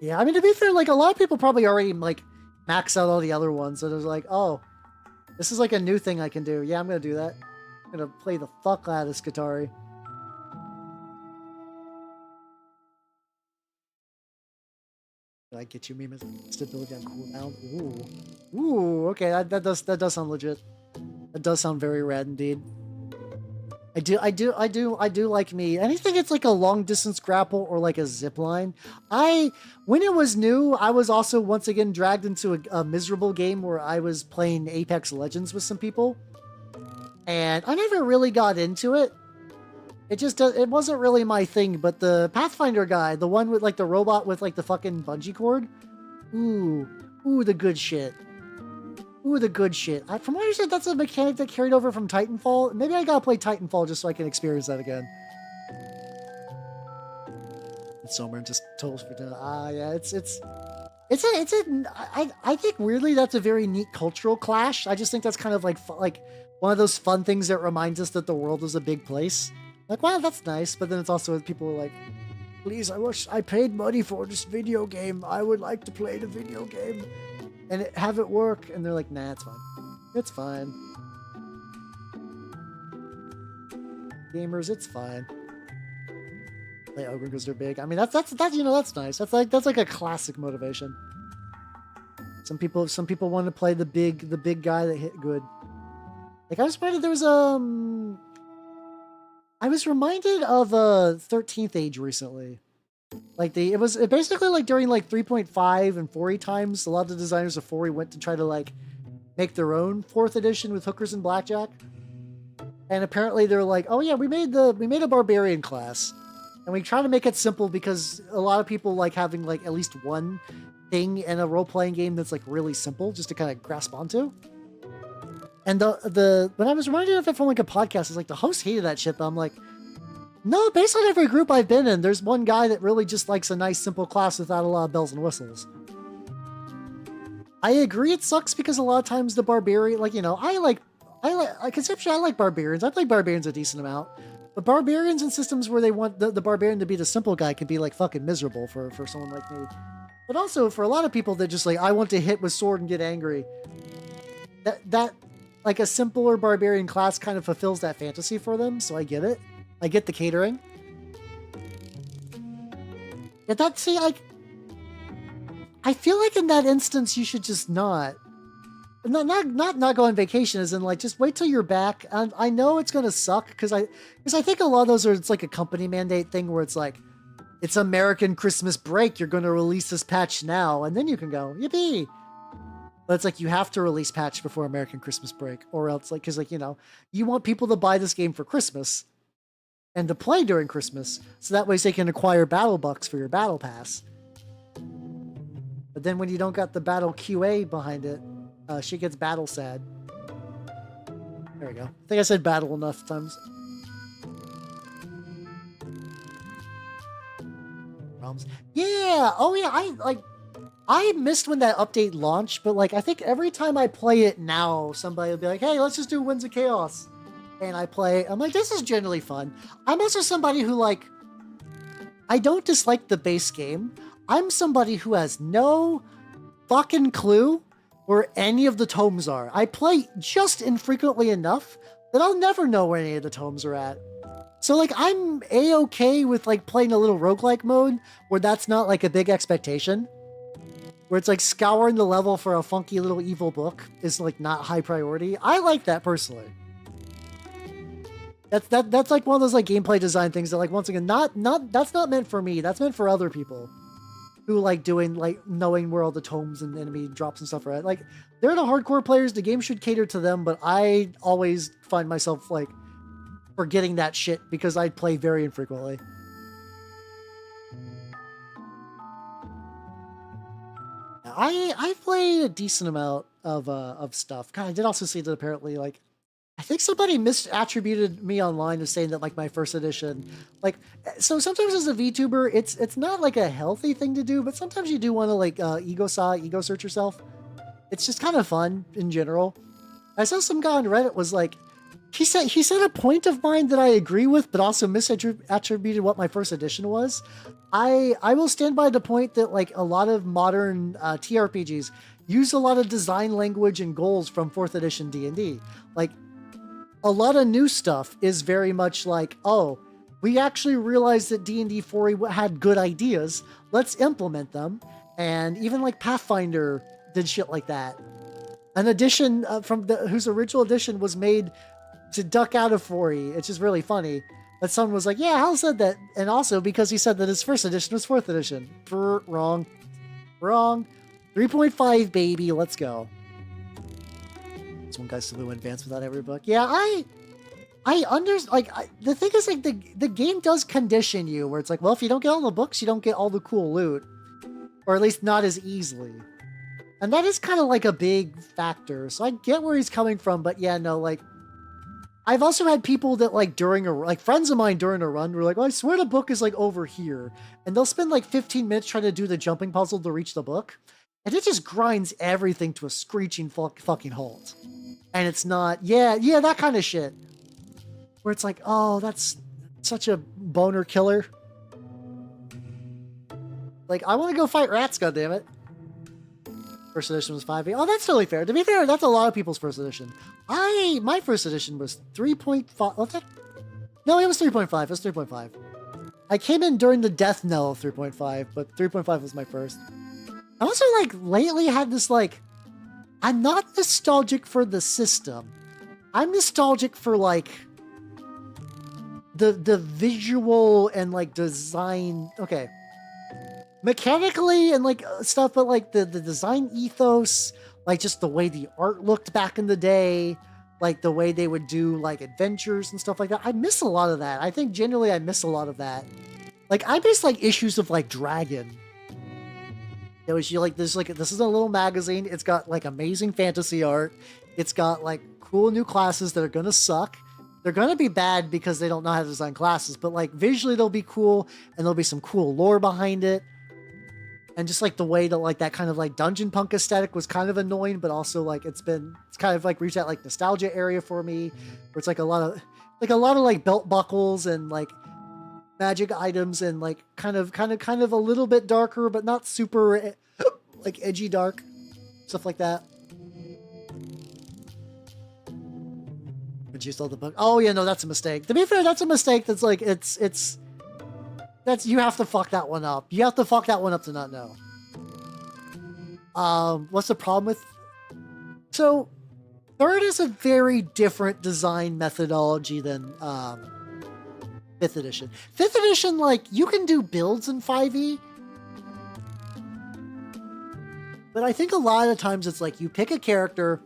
Speaker 1: Yeah, I mean, to be fair, like a lot of people probably already like max out all the other ones, so there's like, oh, this is like a new thing I can do. Yeah, I'm gonna do that. I'm gonna play the fuck out of Skitarii. Did I get you meme stability on cooldown? Ooh, okay, that does sound legit. That does sound very rad indeed. I do like me. Anything that's like a long distance grapple or like a zip line. When it was new, I was also once again dragged into a miserable game where I was playing Apex Legends with some people. And I never really got into it. It wasn't really my thing, but the Pathfinder guy, the one with like the robot with like the fucking bungee cord. Ooh, the good shit. Ooh, the good shit. From what you said, that's a mechanic that carried over from Titanfall. Maybe I gotta play Titanfall just so I can experience that again. And Somer just totals for yeah, I think weirdly that's a very neat cultural clash. I just think that's kind of like one of those fun things that reminds us that the world is a big place. Like, wow, that's nice. But then it's also people are like, please, I wish I paid money for this video game. I would like to play the video game and have it work. And they're like, nah, it's fine. It's fine. gamers, it's fine. Play ogre because they're big. I mean, that's you know, that's nice. That's like a classic motivation. Some people want to play the big guy that hit good. Like I was reminded there was I was reminded of 13th Age recently. Like it basically like during like 3.5 and 4e times, a lot of the designers of 4e went to try to like make their own 4th edition with hookers and blackjack. And apparently they're like, oh yeah, we made a barbarian class. And we try to make it simple because a lot of people like having like at least one thing in a role-playing game that's like really simple just to kind of grasp onto. And when I was reminded of it from like a podcast, it's like the host hated that shit, but I'm like, no, basically every group I've been in, there's one guy that really just likes a nice simple class without a lot of bells and whistles. I agree it sucks because a lot of times the barbarian, like, you know, conceptually I like barbarians. I play barbarians a decent amount. But barbarians in systems where they want the barbarian to be the simple guy can be like fucking miserable for someone like me. But also for a lot of people that just like, I want to hit with sword and get angry. That like a simpler barbarian class kind of fulfills that fantasy for them. So I get it. I get the catering. Yeah, I feel like in that instance, you should just not go on vacation, as in like just wait till you're back. And I know it's gonna suck because I think a lot of those it's like a company mandate thing where it's like it's American Christmas break, you're gonna release this patch now, and then you can go yippee. But it's like you have to release patch before American Christmas break, or else like because like you know you want people to buy this game for Christmas and to play during Christmas, so that way they can acquire battle bucks for your battle pass. But then when you don't got the battle QA behind it, she gets battle sad. There we go. I think I said battle enough times. Realms. Yeah. Oh yeah. I missed when that update launched, but like I think every time I play it now, somebody will be like, "Hey, let's just do Winds of Chaos," and I play. I'm like, "This is generally fun." I'm also somebody who like, I don't dislike the base game. I'm somebody who has no fucking clue where any of the tomes are. I play just infrequently enough that I'll never know where any of the tomes are at. So like I'm a-okay with like playing a little roguelike mode where that's not like a big expectation. Where it's like scouring the level for a funky little evil book is like not high priority. I like that personally. That's like one of those like gameplay design things that like once again that's not meant for me. That's meant for other people who like doing like knowing where all the tomes and enemy drops and stuff are at. Like they're the hardcore players. The game should cater to them, but I always find myself like forgetting that shit because I play very infrequently. I played a decent amount of stuff. God, I did also see that apparently like I think somebody misattributed me online of saying that like my first edition, like, so sometimes as a VTuber, it's not like a healthy thing to do, but sometimes you do want to like ego search yourself. It's just kind of fun in general. I saw some guy on Reddit was like, he said a point of mine that I agree with, but also misattributed what my first edition was. I will stand by the point that like a lot of modern TRPGs use a lot of design language and goals from 4th edition D&D. Like, a lot of new stuff is very much like, oh, we actually realized that D&D 4e had good ideas. Let's implement them. And even like Pathfinder did shit like that. An edition whose original edition was made to duck out of 4e. It's just really funny. But someone was like, yeah, Hal said that. And also because he said that his first edition was 4th edition. Wrong. 3.5, baby. Let's go. One guy's still advanced without every book. Yeah, the thing is like the game does condition you where it's like, well, if you don't get all the books, you don't get all the cool loot, or at least not as easily. And that is kind of like a big factor. So I get where he's coming from, but yeah, no, like I've also had people that like friends of mine during a run were like, well, I swear the book is like over here. And they'll spend like 15 minutes trying to do the jumping puzzle to reach the book. And it just grinds everything to a screeching fucking halt. And it's not, yeah, that kind of shit. Where it's like, oh, that's such a boner killer. Like, I want to go fight rats, goddammit. First edition was 5e. Oh, that's totally fair. To be fair, that's a lot of people's first edition. My first edition was 3.5. No, it was 3.5. It was 3.5. I came in during the death knell of 3.5, but 3.5 was my first. I also, like, lately had this, like, I'm not nostalgic for the system. I'm nostalgic for, like, the visual and, like, design. Okay. Mechanically and, like, stuff, but, like, the design ethos, like, just the way the art looked back in the day, like, the way they would do, like, adventures and stuff like that. I miss a lot of that. I think, generally, I miss a lot of that. Like, I miss, like, issues of, like, Dragon. It was like, this is a little magazine. It's got, like, amazing fantasy art. It's got, like, cool new classes that are gonna suck. They're gonna be bad because they don't know how to design classes, but, like, visually they'll be cool, and there'll be some cool lore behind it. And just, like, the way that, like, that kind of, like, dungeon punk aesthetic was kind of annoying, but also, like, it's kind of, like, reached that, like, nostalgia area for me, where it's, like, a lot of, like, belt buckles and, like, magic items and, like, kind of a little bit darker, but not super, like, edgy dark. Stuff like that. But you stole the book. Oh, yeah, no, that's a mistake. To be fair, that's a mistake that's, like, you have to fuck that one up. You have to fuck that one up to not know. What's the problem with... So, third is a very different design methodology than, 5th edition. 5th edition, like, you can do builds in 5e. But I think a lot of times it's like, you pick a character,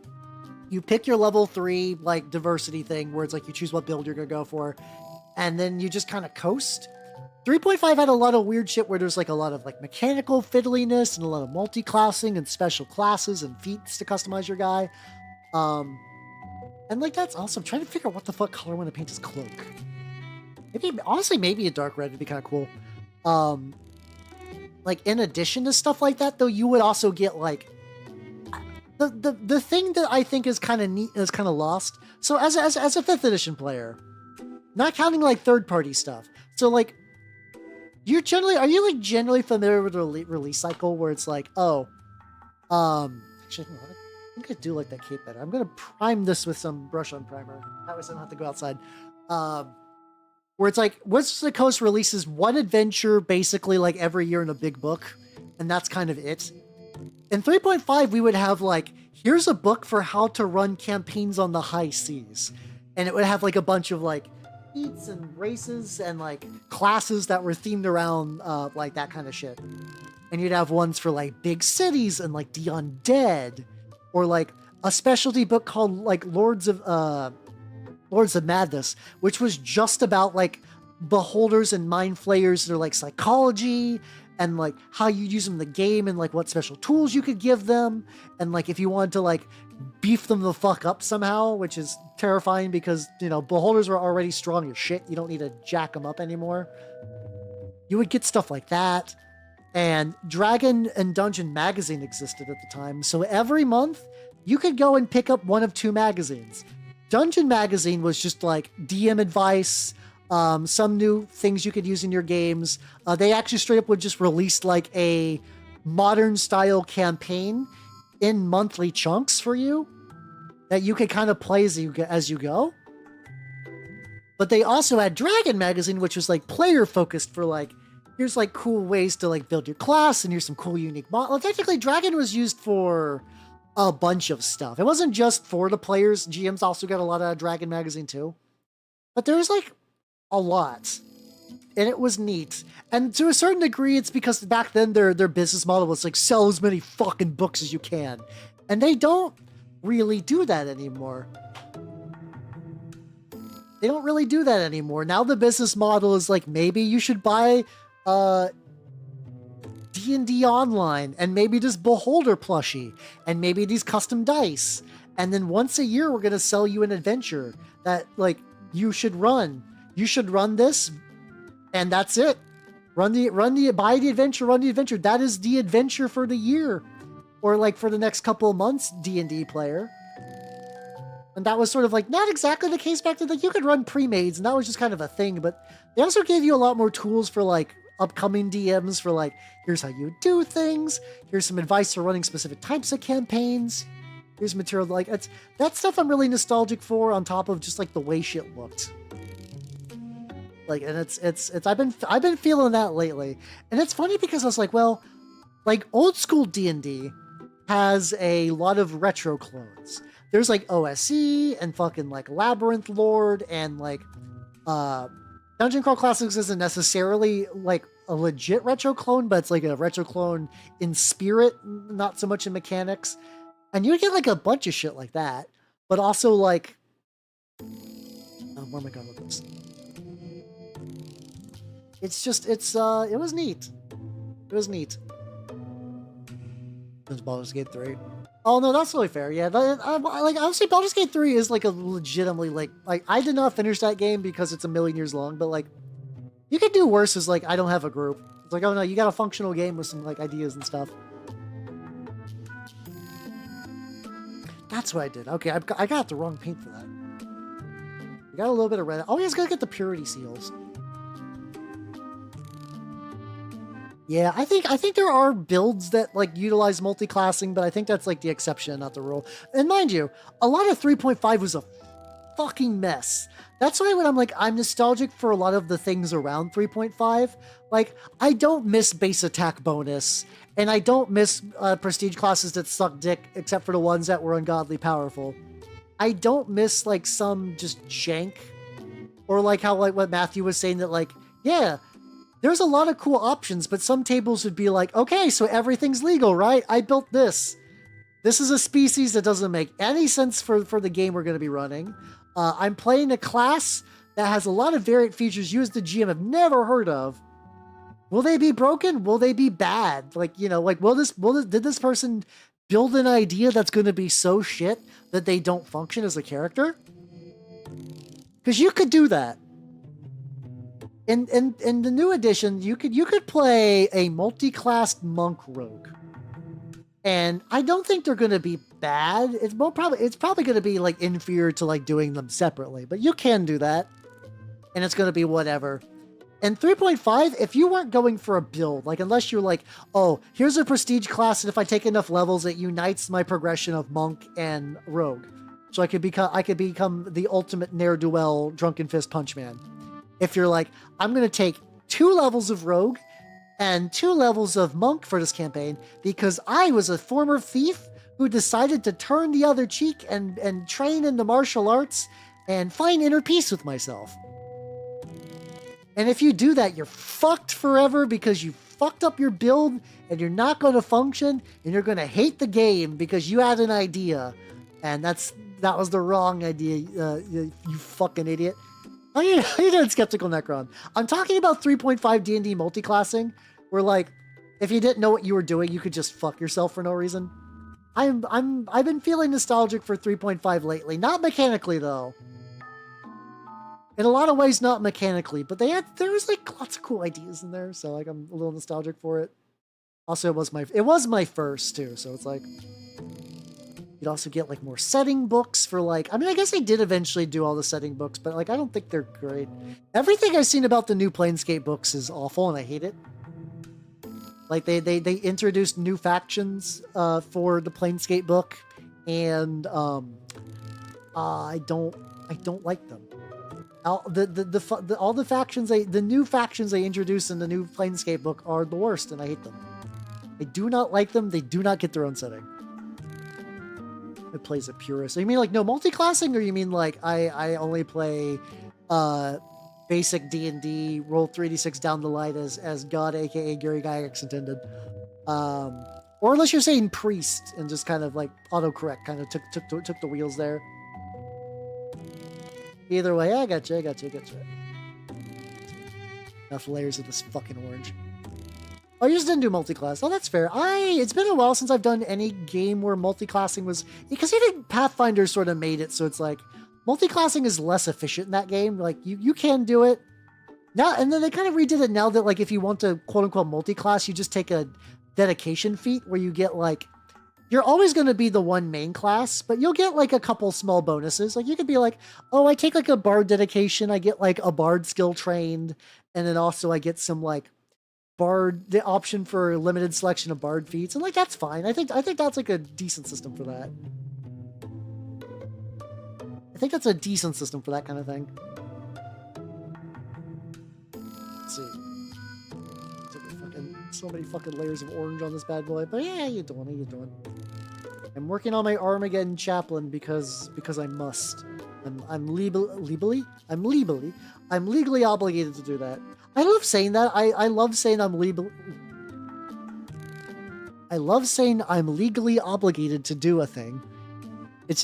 Speaker 1: you pick your level 3, like, diversity thing, where it's like, you choose what build you're gonna go for, and then you just kind of coast. 3.5 had a lot of weird shit where there's, like, a lot of, like, mechanical fiddliness and a lot of multi-classing and special classes and feats to customize your guy. And, like, that's awesome. I'm trying to figure out what the fuck color I want to paint his cloak. Maybe, honestly, maybe a dark red would be kind of cool. Like, in addition to stuff like that, though, you would also get, like, the thing that I think is kind of neat and is kind of lost. So as a 5th edition player, not counting, like, third-party stuff. So, like, are you generally familiar with the release cycle where it's like, oh, actually, I think I do like that cape better. I'm going to prime this with some brush on primer. That way I don't have to go outside. Where it's like, Wizards of the Coast releases one adventure basically like every year in a big book, and that's kind of it. In 3.5, we would have, like, here's a book for how to run campaigns on the high seas. And it would have, like, a bunch of, like, feats and races and, like, classes that were themed around, like, that kind of shit. And you'd have ones for, like, big cities and, like, the undead. Or, like, a specialty book called, like, Lords of Madness, which was just about, like, beholders and mind flayers. They're, like, psychology and, like, how you use them in the game and, like, what special tools you could give them. And, like, if you wanted to, like, beef them the fuck up somehow, which is terrifying because, you know, beholders were already strong as shit. You don't need to jack them up anymore. You would get stuff like that. And Dragon and Dungeon magazine existed at the time. So every month you could go and pick up one of two magazines. Dungeon magazine was just like DM advice, some new things you could use in your games. They actually straight up would just release like a modern style campaign in monthly chunks for you that you could kind of play as you go. But they also had Dragon magazine, which was like player focused for like, here's like cool ways to like build your class and here's some cool unique models. Well, technically Dragon was used for a bunch of stuff. It wasn't just for the players. GMs also got a lot of Dragon magazine too. But there was like a lot. And it was neat. And to a certain degree, it's because back then their business model was like, sell as many fucking books as you can. And they don't really do that anymore. They don't really do that anymore. Now the business model is like, maybe you should buy D&D online, and maybe this Beholder plushie, and maybe these custom dice. And then once a year, we're going to sell you an adventure that like you should run. You should run this. And that's it. Buy the adventure, run the adventure. That is the adventure for the year. Or like for the next couple of months, D&D player. And that was sort of like, not exactly the case back then. Like you could run pre-mades and that was just kind of a thing, but they also gave you a lot more tools for like upcoming DMs for like, here's how you do things. Here's some advice for running specific types of campaigns. Here's material like, that stuff I'm really nostalgic for on top of just like the way shit looked. Like, and it's I've been feeling that lately, and it's funny because I was like, well, like old school D&D has a lot of retro clones. There's like OSE and fucking like Labyrinth Lord and like Dungeon Crawl Classics isn't necessarily like a legit retro clone, but it's like a retro clone in spirit, not so much in mechanics. And you get like a bunch of shit like that, but also like, where am I going with this? It's just, it was neat. It was neat. There's Baldur's Gate 3. Oh no, that's really fair. Yeah, like I would say Baldur's Gate 3 is like a legitimately like I did not finish that game because it's a million years long, but like you could do worse as like I don't have a group. It's like, oh no, you got a functional game with some like ideas and stuff. That's what I did. Okay, I got the wrong paint for that. We got a little bit of red. Oh, yeah, it's gotta get the purity seals. Yeah, I think there are builds that like utilize multi-classing, but I think that's like the exception, not the rule. And mind you, a lot of 3.5 was a fucking mess. That's why when I'm like, I'm nostalgic for a lot of the things around 3.5. Like, I don't miss base attack bonus, and I don't miss prestige classes that suck dick, except for the ones that were ungodly powerful. I don't miss like some just jank, or like how like what Matthew was saying that like, yeah, there's a lot of cool options, but some tables would be like, okay, so everything's legal, right? I built this. This is a species that doesn't make any sense for the game we're going to be running. I'm playing a class that has a lot of variant features you as the GM have never heard of. Will they be broken? Will they be bad? Like, you know, like, did this person build an idea that's going to be so shit that they don't function as a character? Because you could do that. In the new edition, you could play a multi-classed monk rogue, and I don't think they're going to be bad. It's probably going to be like inferior to like doing them separately, but you can do that, and it's going to be whatever. In 3.5, if you weren't going for a build, like unless you're like, oh, here's a prestige class, and if I take enough levels, it unites my progression of monk and rogue, so I could become the ultimate ne'er-do-well drunken fist punch man. If you're like, I'm going to take 2 levels of rogue and 2 levels of monk for this campaign because I was a former thief who decided to turn the other cheek and train in the martial arts and find inner peace with myself. And if you do that, you're fucked forever because you fucked up your build and you're not going to function and you're going to hate the game because you had an idea. And that was the wrong idea, you fucking idiot. How you doing, Skeptical Necron? I'm talking about 3.5 D&D multi-classing, where like, if you didn't know what you were doing, you could just fuck yourself for no reason. I've been feeling nostalgic for 3.5 lately, not mechanically though. In a lot of ways, not mechanically, but there was like lots of cool ideas in there, so like I'm a little nostalgic for it. Also, it was my first too, so it's like. You'd also get like more setting books for like, I mean, I guess they did eventually do all the setting books, but like, I don't think they're great. Everything I've seen about the new Planescape books is awful and I hate it. Like they introduced new factions for the Planescape book, and I don't like them. All the factions the new factions they introduced in the new Planescape book are the worst, and I hate them. I do not like them. They do not get their own setting. It plays a purist. So you mean like no multi-classing, or you mean like I only play basic D&D, roll 3d6 down the line as God, aka Gary Gygax intended? Or unless you're saying priest and just kind of like autocorrect kind of took the wheels there. Either way, I got you. Enough layers of this fucking orange. Oh, you just didn't do multi-class. Oh, that's fair. It's been a while since I've done any game where multi-classing was... Because even Pathfinder sort of made it, so it's like... Multi-classing is less efficient in that game. Like, you can do it. Now, and then they kind of redid it now that, like, if you want to quote-unquote multi-class, you just take a dedication feat where you get, like... You're always going to be the one main class, but you'll get, like, a couple small bonuses. Like, you could be like, oh, I take, like, a bard dedication. I get, like, a bard skill trained. And then also I get some, like... the option for a limited selection of bard feats, and like that's fine. I think that's like a decent system for that. I think that's a decent system for that kind of thing. Let's see. So many fucking layers of orange on this bad boy. But yeah, how you doing? How you doing? I'm working on my Armageddon Chaplain because I must. I'm legally obligated to do that. I love saying that. I love saying I'm legally obligated to do a thing.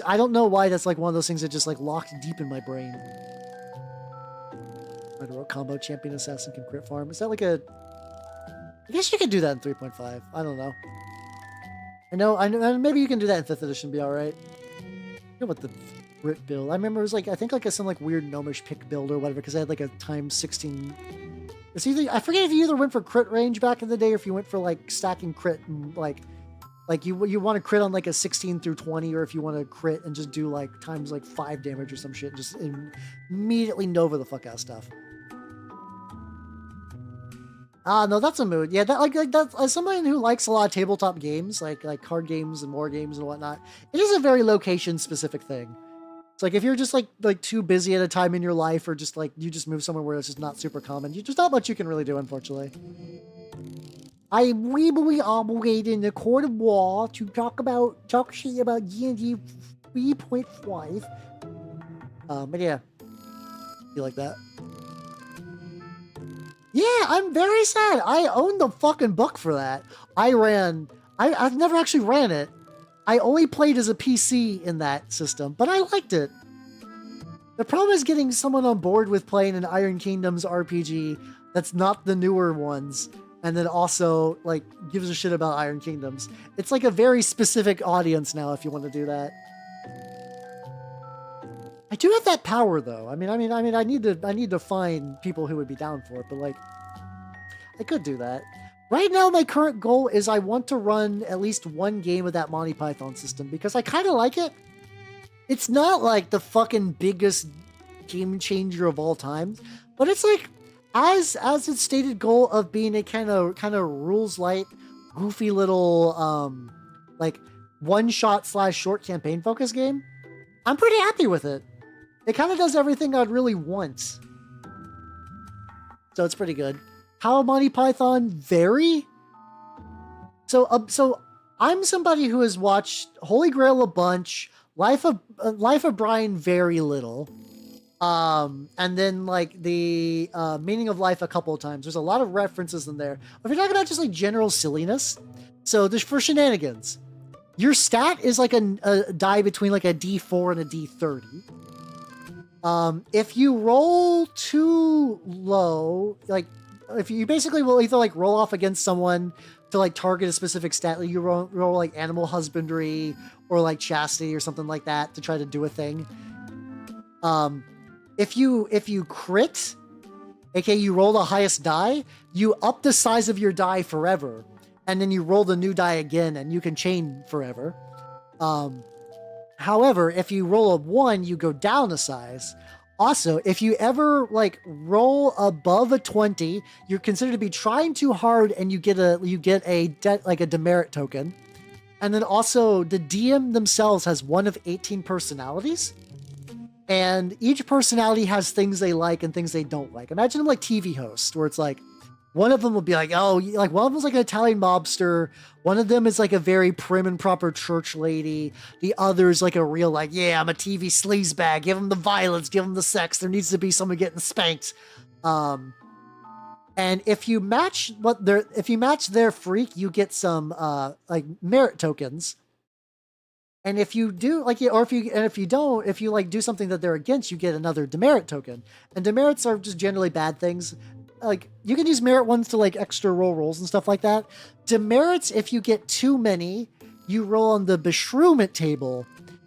Speaker 1: I don't know why that's like one of those things that just like locked deep in my brain. Combo champion assassin can crit farm. Is that like a... I guess you can do that in 3.5. I don't know. I know, maybe you can do that in 5th edition, be alright. I forget what the crit build. I remember it was like, I think like some like weird gnomish pick build or whatever, because I had like a times 16... It's either, I forget if you either went for crit range back in the day, or if you went for like stacking crit and like you want to crit on like a 16 through 20, or if you want to crit and just do like times like 5 damage or some shit and just immediately Nova the fuck out of stuff. No, that's a mood. Yeah, that as someone who likes a lot of tabletop games, like card games and war games and whatnot, it is a very location specific thing. It's like if you're just like too busy at a time in your life, or just like you just move somewhere where it's just not super common, there's not much you can really do, unfortunately. I am legally obligated in the court of law to talk shit about D&D 3.5. But yeah, you like that? Yeah, I'm very sad. I own the fucking book for that. I've never actually ran it. I only played as a PC in that system, but I liked it. The problem is getting someone on board with playing an Iron Kingdoms RPG that's not the newer ones, and then also, like, gives a shit about Iron Kingdoms. It's like a very specific audience now if you want to do that. I do have that power though. I need to find people who would be down for it, but like I could do that. Right now my current goal is I want to run at least one game of that Monty Python system because I kind of like it. It's not like the fucking biggest game changer of all time, but it's like as its stated goal of being a kind of rules light, goofy little like one-shot / short campaign focus game. I'm pretty happy with it. It kind of does everything I'd really want. So it's pretty good. How Monty Python vary? So I'm somebody who has watched Holy Grail a bunch, Life of Brian very little, and then like the Meaning of Life a couple of times. There's a lot of references in there. If you're talking about just like general silliness, so there's for shenanigans. Your stat is like a die between like a D4 and a D30. If you roll too low, like if you basically will either like roll off against someone to like target a specific stat, like you roll like animal husbandry or like chastity or something like that to try to do a thing. If you crit, aka you roll the highest die, you up the size of your die forever. And then you roll the new die again and you can chain forever. However, if you roll a 1, you go down a size. Also, if you ever like roll above a 20, you're considered to be trying too hard and you get a demerit token. And then also the DM themselves has one of 18 personalities. And each personality has things they like and things they don't like. Imagine like TV host where it's like, one of them will be like, oh, like one of them is like an Italian mobster. One of them is like a very prim and proper church lady. The other is like a real, like, yeah, I'm a TV sleazebag. Give them the violence, give them the sex. There needs to be someone getting spanked. And if you match their freak, you get some like merit tokens. And if you do like, or if you like do something that they're against, you get another demerit token. And demerits are just generally bad things. Like you can use merit ones to like extra rolls and stuff like that. Demerits, if you get too many, you roll on the beshrew table,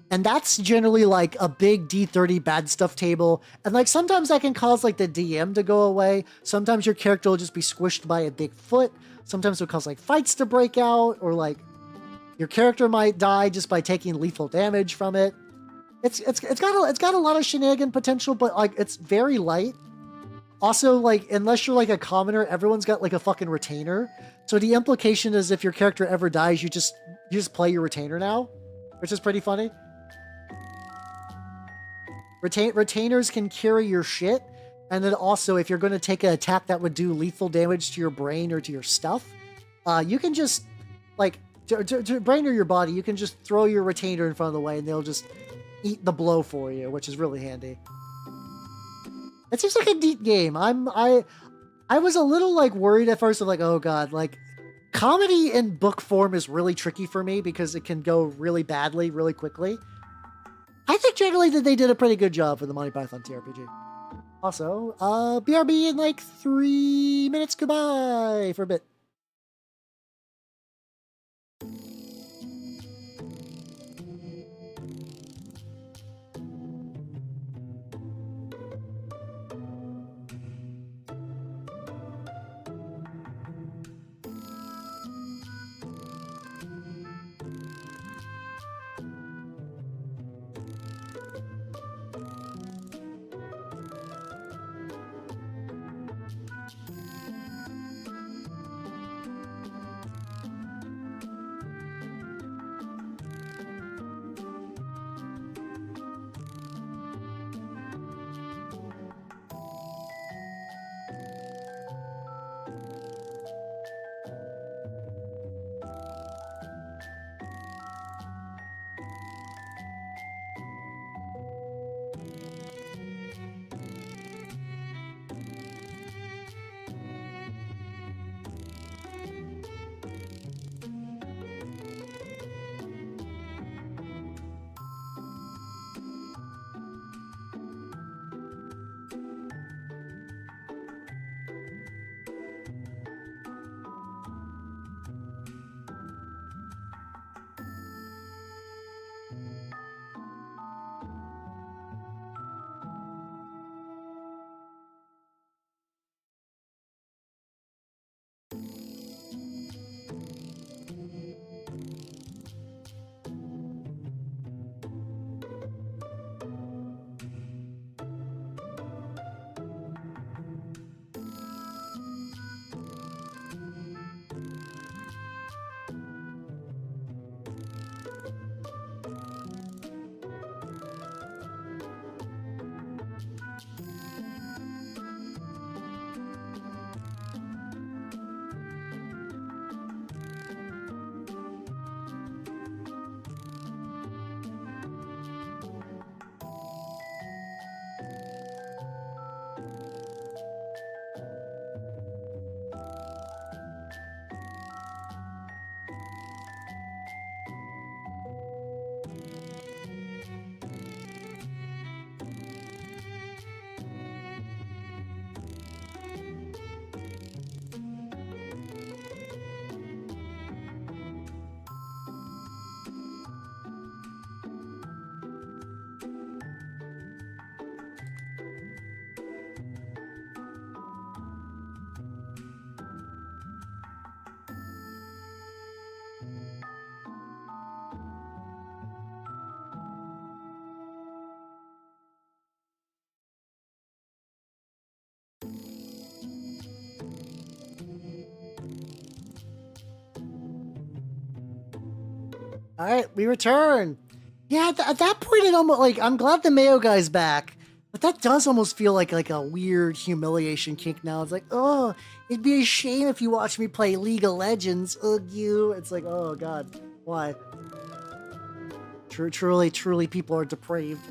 Speaker 1: and that's generally like a big D30 bad stuff table. And like sometimes that can cause like the DM to go away. Sometimes your character will just be squished by a big foot. Sometimes it'll cause like fights to break out, or like your character might die just by taking lethal damage from it. It's got a lot of shenanigan potential, but like it's very light. Also, like, unless you're like a commoner, everyone's got like a fucking retainer. So the implication is if your character ever dies, you just play your retainer now, which is pretty funny. Retainers can carry your shit. And then also, if you're going to take an attack that would do lethal damage to your brain or to your stuff, you can just, like, to brain or your body, you can just throw your retainer in front of the way and they'll just eat the blow for you, which is really handy. It seems like a neat game. I was a little, like, worried at first of, like, oh god, like, comedy in book form is really tricky for me because it can go really badly really quickly. I think generally that they did a pretty good job for the Monty Python TRPG. Also, BRB in like 3 minutes. Goodbye for a bit. All right, we return. Yeah, at that point, it almost like I'm glad the Mayo guy's back, but that does almost feel like a weird humiliation kink now. It's like, oh, it'd be a shame if you watch me play League of Legends. Ugh, you. It's like, oh god, why? Truly, people are depraved.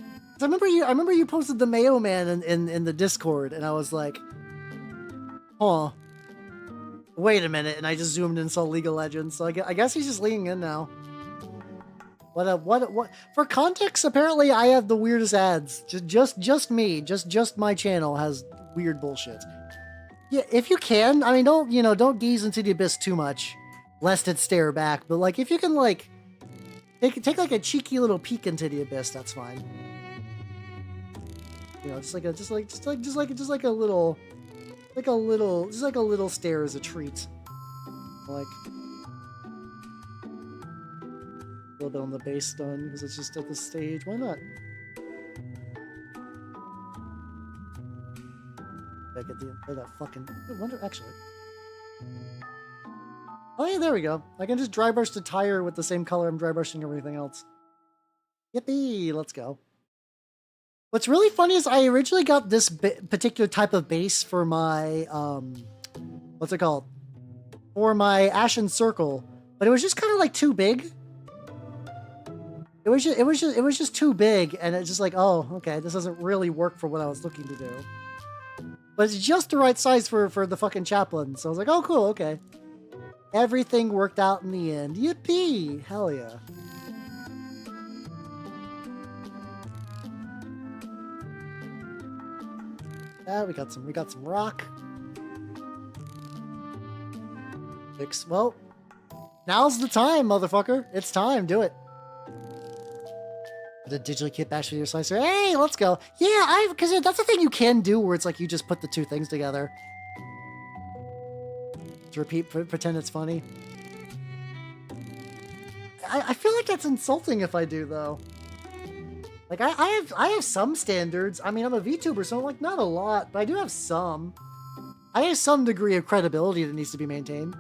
Speaker 1: I remember you posted the Mayo man in the Discord, and I was like, oh, wait a minute, and I just zoomed in and saw League of Legends. So I guess he's just leaning in now. What? For context, apparently I have the weirdest ads. Just me. Just my channel has weird bullshit. Yeah, if you can, I mean, don't gaze into the abyss too much, lest it stare back. But like, if you can, like, take like a cheeky little peek into the abyss, that's fine. You know, just like a little stare is a treat. Like. A little bit on the base done because it's just at this stage. Why not? Back at the end of that fucking. I wonder actually. Oh yeah, there we go. I can just dry brush the tire with the same color I'm dry brushing everything else. Yippee! Let's go. What's really funny is I originally got this particular type of base for my, what's it called? For my Ashen Circle, but it was just kind of like too big. It was just too big, and it's just like, oh, okay, this doesn't really work for what I was looking to do. But it's just the right size for the fucking Chaplain, so I was like, oh, cool, okay. Everything worked out in the end. Yippee! Hell yeah. We got some rock. Well, now's the time, motherfucker. It's time. Do it. The digitally kit bash with your slicer. Hey, let's go. Yeah, because that's the thing you can do where it's like you just put the two things together. To repeat, pretend it's funny. I feel like that's insulting if I do though. Like I have some standards. I mean, I'm a VTuber, so I'm like not a lot, but I do have some. I have some degree of credibility that needs to be maintained.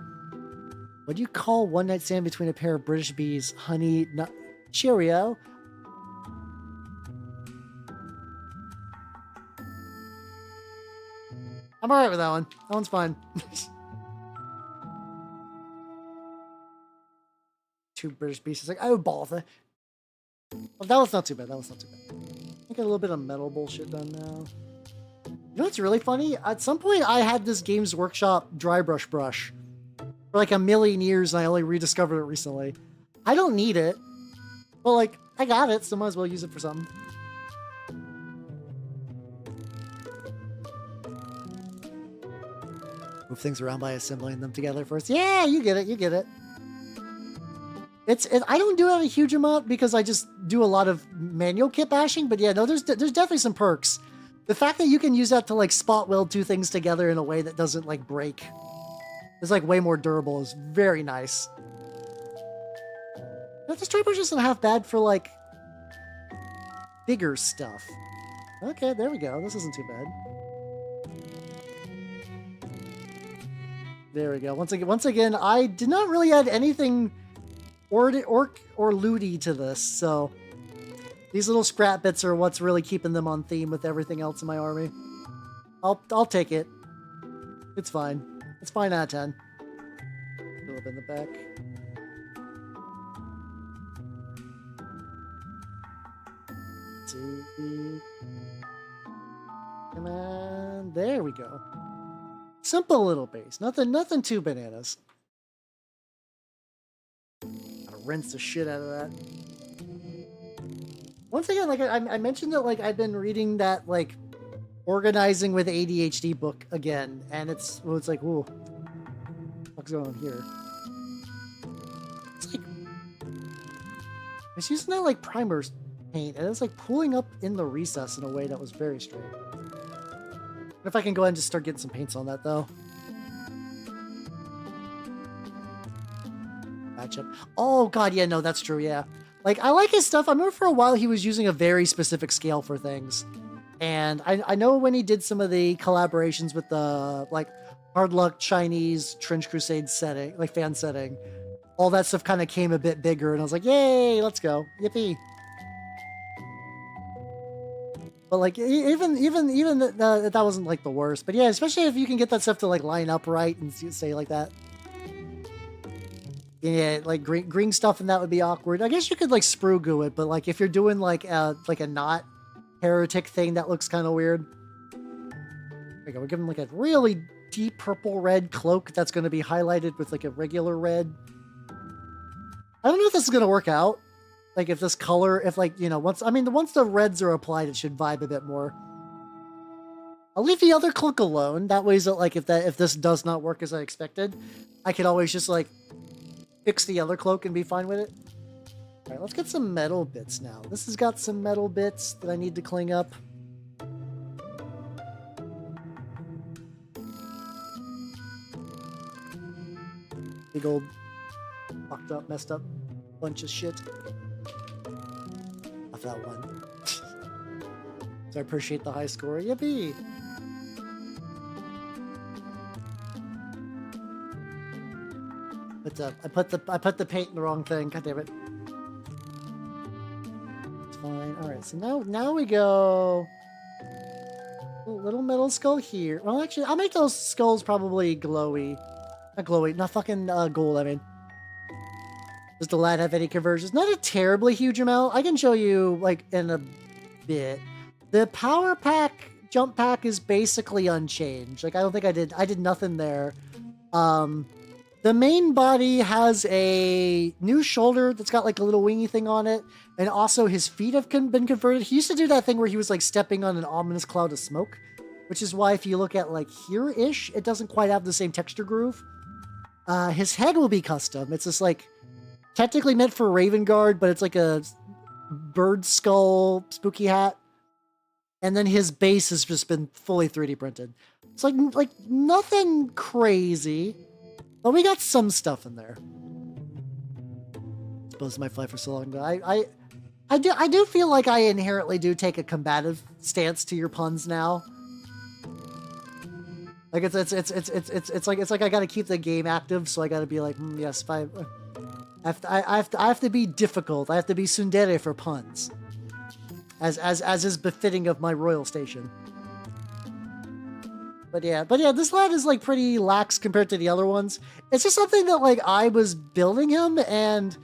Speaker 1: What do you call one night stand between a pair of British bees? Honey, nut, Cheerio. I'm alright with that one. That one's fine. Two British bees. It's like, oh, bother. Well, that was not too bad. That was not too bad. I got a little bit of metal bullshit done now. You know what's really funny? At some point, I had this Games Workshop dry brush for like a million years, and I only rediscovered it recently. I don't need it, but like, I got it, so might as well use it for something. Move things around by assembling them together first. Yeah, you get it, you get it. I don't do it a huge amount because I just do a lot of manual kit bashing, but yeah, no, there's definitely some perks. The fact that you can use that to like spot weld two things together in a way that doesn't like break, is like way more durable, is very nice. But this dry brush isn't half bad for like bigger stuff. Okay, there we go. This isn't too bad. There we go. Once again, I did not really add anything orc or looty to this, so these little scrap bits are what's really keeping them on theme with everything else in my army. I'll take it. It's fine. It's fine out of 10. A little bit in the back. Let's see. Come on. There we go. Simple little base. Nothing too bananas. Gotta rinse the shit out of that. Once again, like I mentioned that like I've been reading that like organizing with ADHD book again, and it's like, ooh, what's going on here? It's like it's using that like primer paint, and it's like pulling up in the recess in a way that was very strange. If I can go ahead and just start getting some paints on that, though. Matchup. Oh, God, yeah, no, that's true, yeah. Like, I like his stuff. I remember for a while he was using a very specific scale for things. And I know when he did some of the collaborations with the, like, Hard Luck Chinese Trench Crusade setting, like, fan setting, all that stuff kind of came a bit bigger, and I was like, yay, let's go. Yippee. But like even that wasn't like the worst. But yeah, especially if you can get that stuff to like line up right and say like that. Yeah, like green stuff and that would be awkward. I guess you could like sprue goo it, but like if you're doing like a not heretic thing, that looks kind of weird. There we go. We're giving like a really deep purple red cloak that's going to be highlighted with like a regular red. I don't know if this is going to work out. Like if this color, if like, you know, once the reds are applied, it should vibe a bit more. I'll leave the other cloak alone. That way, so like if this does not work as I expected, I could always just like fix the other cloak and be fine with it. All right, let's get some metal bits now. This has got some metal bits that I need to clean up. Big old fucked up, messed up bunch of shit. That one. So I appreciate the high score. Yippee! But I put the paint in the wrong thing. God damn it! It's fine. All right, so now we go. Little metal skull here. Well, actually, I'll make those skulls probably glowy. Not glowy, not fucking gold, I mean. Does the lad have any conversions? Not a terribly huge amount. I can show you, like, in a bit. The power pack, jump pack is basically unchanged. Like, I don't think I did nothing there. The main body has a new shoulder that's got, like, a little wingy thing on it. And also his feet have been converted. He used to do that thing where he was, like, stepping on an ominous cloud of smoke. Which is why if you look at, like, here-ish, it doesn't quite have the same texture groove. His head will be custom. It's just, like, technically meant for Raven Guard, but it's like a bird skull spooky hat. And then his base has just been fully 3D printed. It's like nothing crazy, but we got some stuff in there. I suppose my fly for so long, but I do feel like I inherently do take a combative stance to your puns now. Like it's like I got to keep the game active, so I got to be like, yes, I have to be difficult. I have to be tsundere for puns, as is befitting of my royal station. But yeah, this lad is like pretty lax compared to the other ones. It's just something that like I was building him and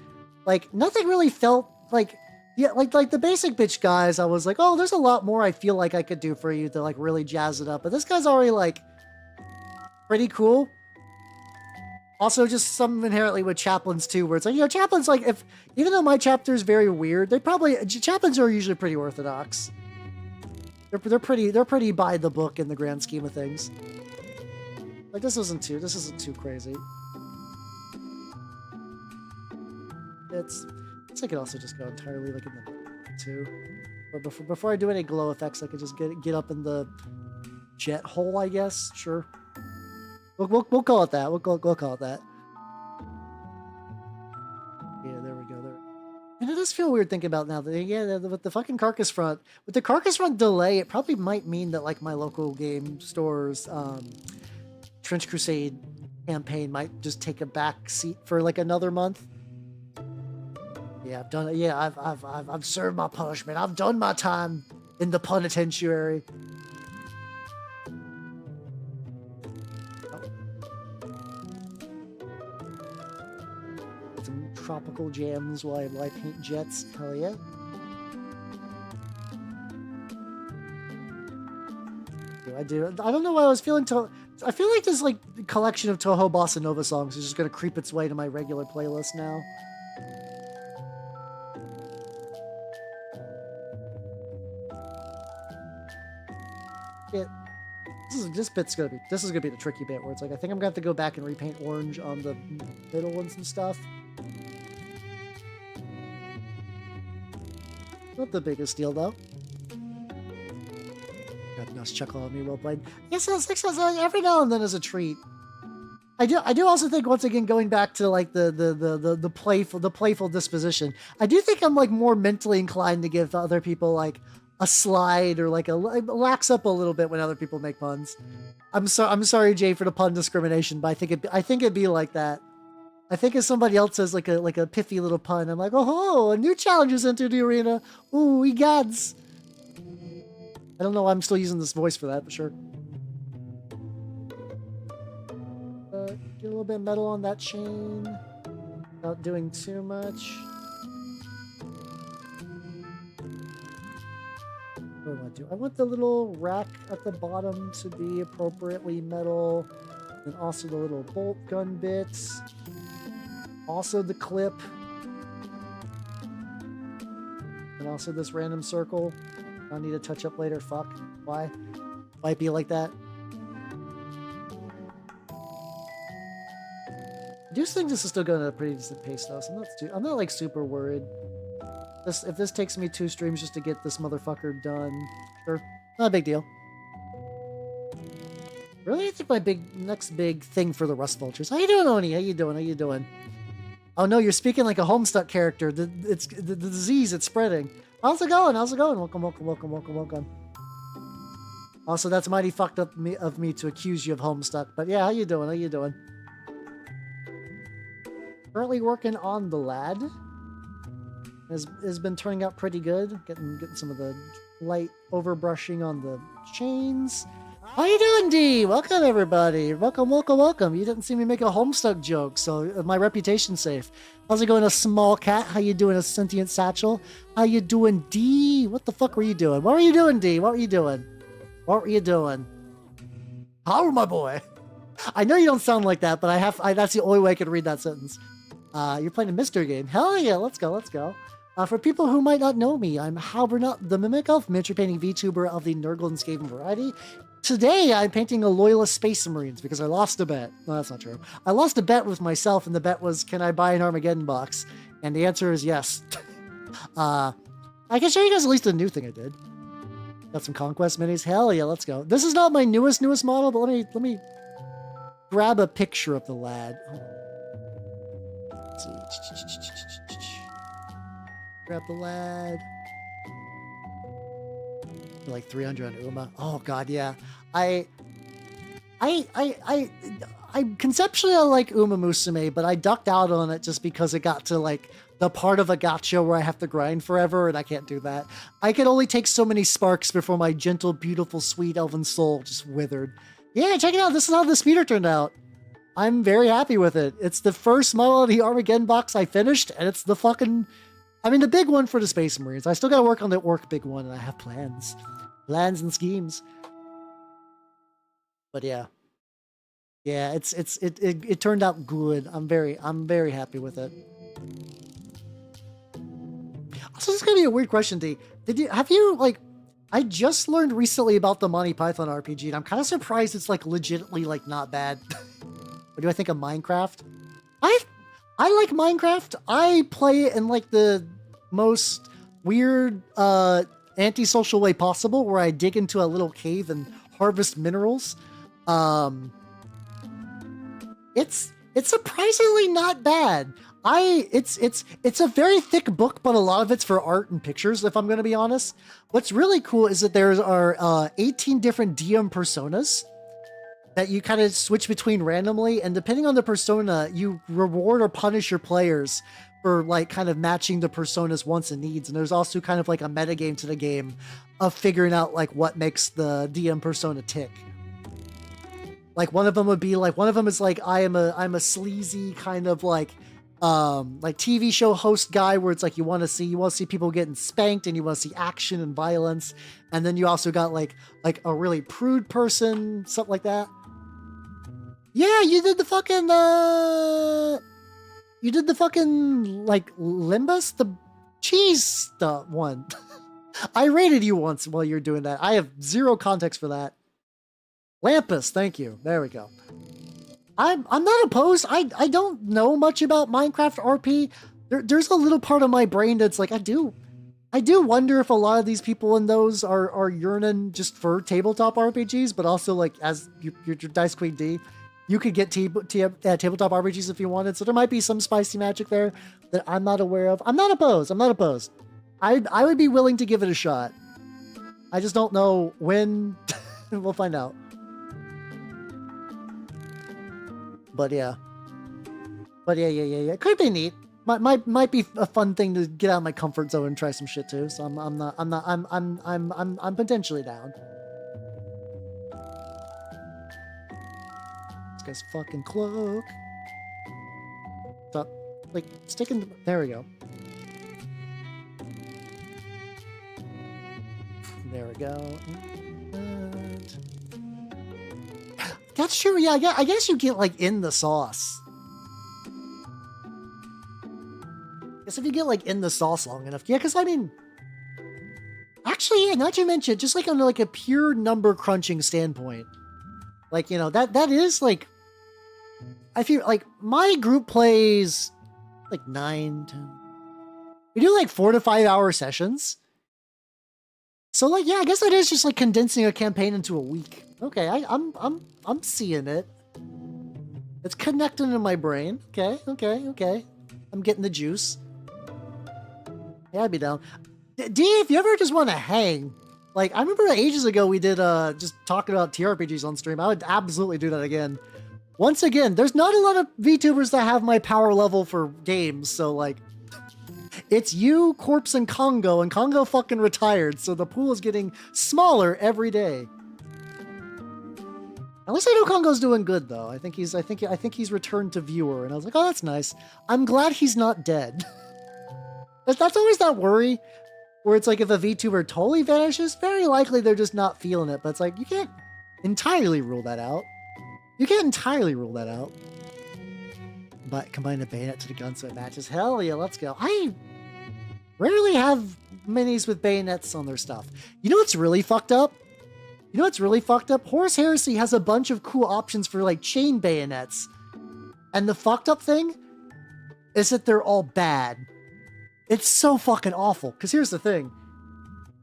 Speaker 1: like nothing really felt like. Yeah, like the basic bitch guys, I was like, oh, there's a lot more I feel like I could do for you to like really jazz it up. But this guy's already like pretty cool. Also, just something inherently with chaplains too, where it's like, you know, chaplains like even though my chapter is very weird, chaplains are usually pretty orthodox. They're pretty by the book in the grand scheme of things. Like this isn't too crazy. I could also just go entirely like in the too. But before I do any glow effects, I could just get up in the jet hole, I guess. Sure. We'll call it that. We'll call it that. Yeah, there we go. There. And it does feel weird thinking about now that with the fucking carcass front, with the carcass front delay, it probably might mean that like my local game store's Trench Crusade campaign might just take a back seat for like another month. Yeah, I've done it. Yeah, I've served my punishment. I've done my time in the penitentiary. Some tropical jams while I paint jets. Hell yeah. I do. I don't know why I was feeling. I feel like this like collection of Toho Bossa Nova songs is just gonna creep its way to my regular playlist now. This is gonna be the tricky bit where it's like I think I'm gonna have to go back and repaint orange on the middle ones and stuff. Not the biggest deal though. Got a nice chuckle at me, well played. Yes, every now and then is a treat. I do also think once again going back to like the playful disposition. I do think I'm like more mentally inclined to give other people like a slide or like lax up a little bit when other people make puns. I'm sorry, Jay, for the pun discrimination, but I think it'd be like that. I think if somebody else says like a piffy little pun, I'm like, oh, a new challenge has entered the arena. Ooh, we gods. I don't know why I'm still using this voice for that, but sure. Get a little bit of metal on that chain without doing too much. What do I want to do? I want the little rack at the bottom to be appropriately metal. And also the little bolt gun bits. Also the clip. And also this random circle. I'll need to touch up later. Fuck. Why? Might be like that. I do think this is still going at a pretty decent pace though, so I'm not like super worried. If this takes me 2 streams just to get this motherfucker done, sure, not a big deal. Really, I think my next big thing for the Rust Vultures. How you doing, Oni? How you doing? Oh no, you're speaking like a Homestuck character. It's the disease. It's spreading. How's it going? Welcome. Also, that's mighty fucked up of me to accuse you of Homestuck. But yeah, how you doing? Currently working on the lad. has been turning out pretty good. Getting some of the light overbrushing on the chains. How you doing, D? Welcome, everybody. Welcome, welcome, welcome. You didn't see me make a Homestuck joke, so my reputation's safe. How's it going, a small cat? How you doing, a sentient satchel? How you doing, D? What the fuck were you doing? What were you doing, D? What were you doing? What were you doing? How, my boy? I know you don't sound like that, but that's the only way I could read that sentence. You're playing a mystery game. Hell yeah, let's go, let's go. For people who might not know me, I'm Halbernut, the Mimic Elf, miniature painting VTuber of the Nurgle and Skaven variety. Today, I'm painting a loyalist Space Marines because I lost a bet. No, that's not true. I lost a bet with myself, and the bet was, can I buy an Armageddon box? And the answer is yes. I can show you guys at least a new thing I did. Got some Conquest minis. Hell yeah, let's go. This is not my newest model, but let me grab a picture of the lad. Let's see. Grab the lad. Like 300 on Uma. Oh god, yeah. I conceptually I like Uma Musume, but I ducked out on it just because it got to like the part of a gacha where I have to grind forever, and I can't do that. I can only take so many sparks before my gentle, beautiful, sweet elven soul just withered. Yeah, check it out. This is how the speeder turned out. I'm very happy with it. It's the first model of the Armageddon box I finished, and it's the fucking... I mean, the big one for the Space Marines. I still gotta work on the Orc big one, and I have plans. Plans and schemes. But yeah. Yeah, it turned out good. I'm very happy with it. Also, this is gonna be a weird question, D. Have you, like... I just learned recently about the Monty Python RPG, and I'm kind of surprised it's, like, legitimately, like, not bad. What do I think of Minecraft? I like Minecraft. I play it in, like, the most weird, antisocial way possible, where I dig into a little cave and harvest minerals. It's surprisingly not bad. It's a very thick book, but a lot of it's for art and pictures, if I'm going to be honest. What's really cool is that there are 18 different DM personas that you kind of switch between randomly, and depending on the persona, you reward or punish your players for like kind of matching the persona's wants and needs. And there's also kind of like a metagame to the game of figuring out like what makes the DM persona tick. Like one of them is like I'm a sleazy kind of like TV show host guy where it's like you want to see people getting spanked and you want to see action and violence. And then you also got like a really prude person, something like that. Yeah, you did the fucking like Limbus, the cheese stuff one. I rated you once while you're doing that. I have zero context for that. Lampus, thank you. There we go. I'm not opposed. I don't know much about Minecraft RP. There's a little part of my brain that's like I do wonder if a lot of these people in those are yearning just for tabletop RPGs, but also like as your Dice Queen D, you could get tabletop RPGs if you wanted. So there might be some spicy magic there that I'm not aware of. I'm not opposed. I would be willing to give it a shot. I just don't know when. We'll find out. But yeah. It could be neat. Might be a fun thing to get out of my comfort zone and try some shit too. So I'm potentially down. This guy's fucking cloak. Stop. Like sticking. There we go. There we go. That's true. Yeah, I guess you get like in the sauce. I guess if you get like in the sauce long enough. Yeah, because I mean, actually, yeah, now that you mention, just like on like a pure number crunching standpoint, like, you know, that is like, I feel like my group plays like 9, 10. We do like 4 to 5 hour sessions. So like, yeah, I guess that is just like condensing a campaign into a week. Okay, I'm seeing it. It's connecting in my brain. Okay. I'm getting the juice. Yeah, I'd be down. D, if you ever just want to hang, like, I remember ages ago we did just talking about TRPGs on stream. I would absolutely do that again. Once again, there's not a lot of VTubers that have my power level for games, so like, It's you, Corpse, and Congo fucking retired, so the pool is getting smaller every day. At least I know Congo's doing good though. I think he's returned to viewer, and I was like, oh, that's nice. I'm glad he's not dead. That's always that worry, where it's like if a VTuber totally vanishes, very likely they're just not feeling it. But it's like you can't entirely rule that out. But combine a bayonet to the gun so it matches. Hell yeah, let's go. I rarely have minis with bayonets on their stuff. You know what's really fucked up? Horus Heresy has a bunch of cool options for like chain bayonets. And the fucked up thing is that they're all bad. It's so fucking awful. Because here's the thing.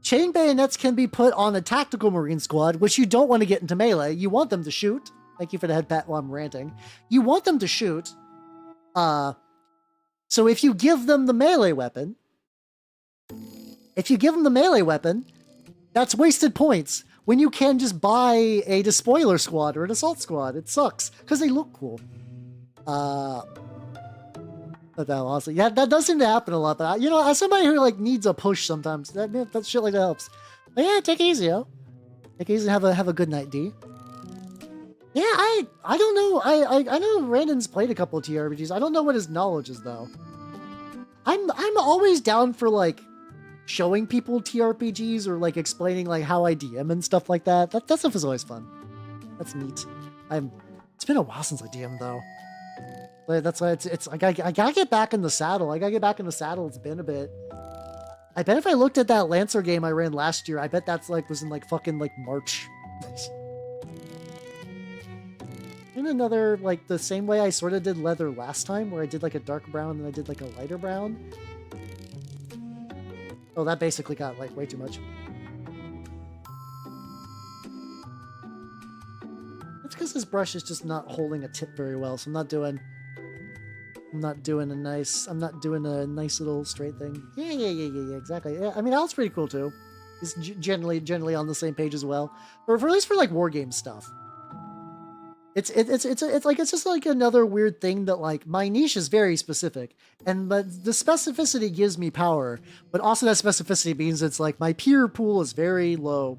Speaker 1: Chain bayonets can be put on a tactical Marine squad, which you don't want to get into melee. You want them to shoot. Thank you for the head pat while I'm ranting. You want them to shoot. So if you give them the melee weapon, that's wasted points when you can just buy a despoiler squad or an assault squad. It sucks because they look cool. But no, honestly, yeah, that does seem to happen a lot. But you know, as somebody who like needs a push sometimes, that shit like that helps. But yeah, take it easy, yo. Take it easy and have a good night, D. Yeah, I don't know. I know Randon's played a couple of TRPGs. I don't know what his knowledge is though. I'm always down for like showing people TRPGs or like explaining like how I DM and stuff like that. That stuff is always fun. That's neat. It's been a while since I DM though. But that's why it's I gotta get back in the saddle. It's been a bit. I bet if I looked at that Lancer game I ran last year, I bet that's like was in like fucking like March. In another, like the same way I sort of did leather last time, where I did like a dark brown and I did like a lighter brown. Oh, that basically got like way too much. That's because this brush is just not holding a tip very well, so I'm not doing a nice little straight thing. Yeah, exactly. Yeah, I mean, Al's pretty cool too. He's generally on the same page as well, or at least for like war game stuff. It's just like another weird thing that like my niche is very specific, and but the specificity gives me power, but also that specificity means it's like my peer pool is very low.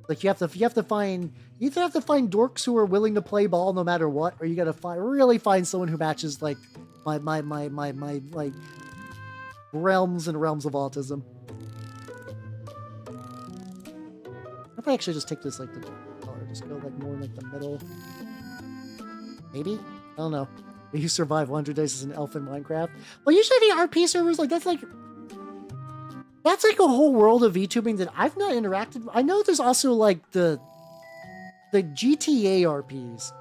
Speaker 1: Like you have to find dorks who are willing to play ball no matter what, or you gotta really find someone who matches like my like realms and realms of autism. If I actually just take this like the color, just go like more in like the middle. Maybe? I don't know. You survive 100 days as an elf in Minecraft. Well, usually the RP servers that's like a whole world of VTubing that I've not interacted with. I know there's also like the GTA RPs.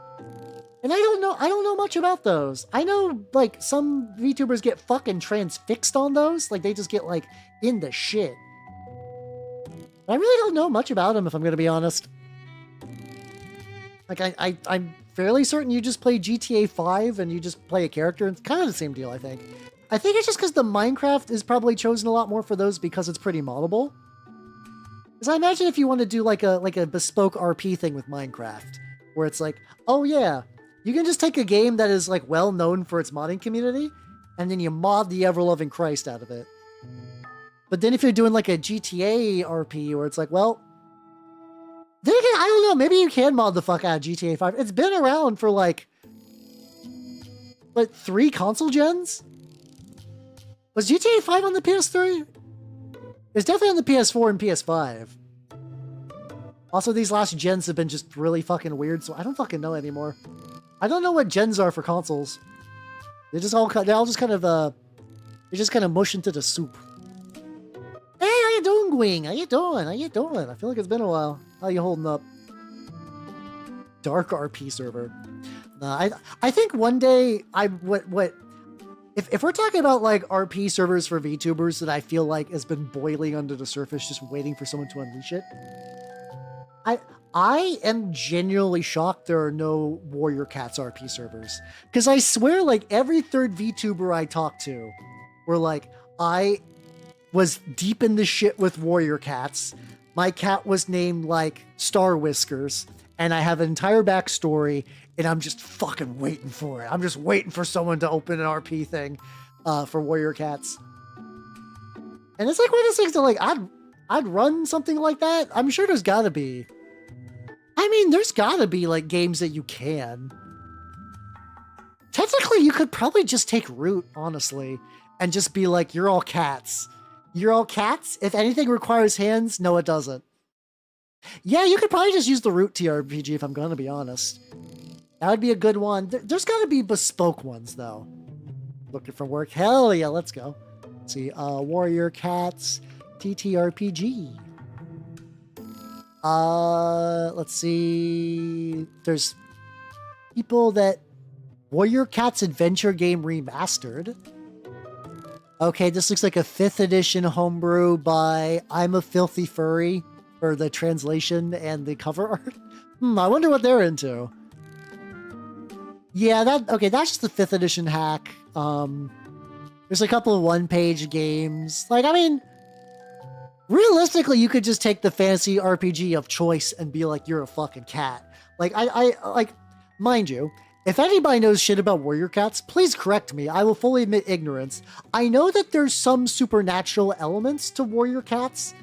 Speaker 1: And I don't know much about those. I know like some VTubers get fucking transfixed on those. Like they just get like in the shit. I really don't know much about them, if I'm going to be honest. Like, I'm fairly certain you just play GTA 5 and you just play a character. It's kind of the same deal, I think. I think it's just because the Minecraft is probably chosen a lot more for those because it's pretty moddable. Because I imagine if you want to do like a bespoke RP thing with Minecraft, where it's like, oh yeah, you can just take a game that is like well known for its modding community, and then you mod the ever-loving Christ out of it. But then if you're doing like a GTA RP where it's like, well, then again, I don't know, maybe you can mod the fuck out of GTA 5. It's been around for like 3 console gens? Was GTA 5 on the PS3? It's definitely on the PS4 and PS5. Also, these last gens have been just really fucking weird, so I don't fucking know anymore. I don't know what gens are for consoles. They all just kind of mush into the soup. Hey, how you doing, Gwing? How you doing? I feel like it's been a while. How you holding up? Dark RP server. I think one day if we're talking about like RP servers for VTubers that I feel like has been boiling under the surface, just waiting for someone to unleash it. I am genuinely shocked there are no Warrior Cats RP servers. Because I swear like every third VTuber I talk to were like, I was deep in the shit with Warrior Cats. My cat was named like Star Whiskers, and I have an entire backstory, and I'm just fucking waiting for it. I'm just waiting for someone to open an RP thing. for warrior cats. And it's like one of those things that like I'd run something like that. I'm sure there's gotta be. I mean, there's gotta be like games that you can. Technically, you could probably just take root, honestly, and just be like, you're all cats. You're all cats? If anything requires hands, no, it doesn't. Yeah, you could probably just use the root TRPG if I'm gonna be honest. That would be a good one. There's gotta be bespoke ones, though. Looking for work? Hell yeah, let's go. Let's see, Warrior Cats, TTRPG. Let's see. There's people that Warrior Cats Adventure Game Remastered. Okay, this looks like a 5th edition homebrew by I'm a Filthy Furry for the translation and the cover art. I wonder what they're into. Yeah, that's just the 5th edition hack. There's a couple of one-page games. Like, I mean, realistically, you could just take the fantasy RPG of choice and be like, you're a fucking cat. Like, I like, mind you, if anybody knows shit about warrior cats, please correct me. I will fully admit ignorance. I know that there's some supernatural elements to warrior cats,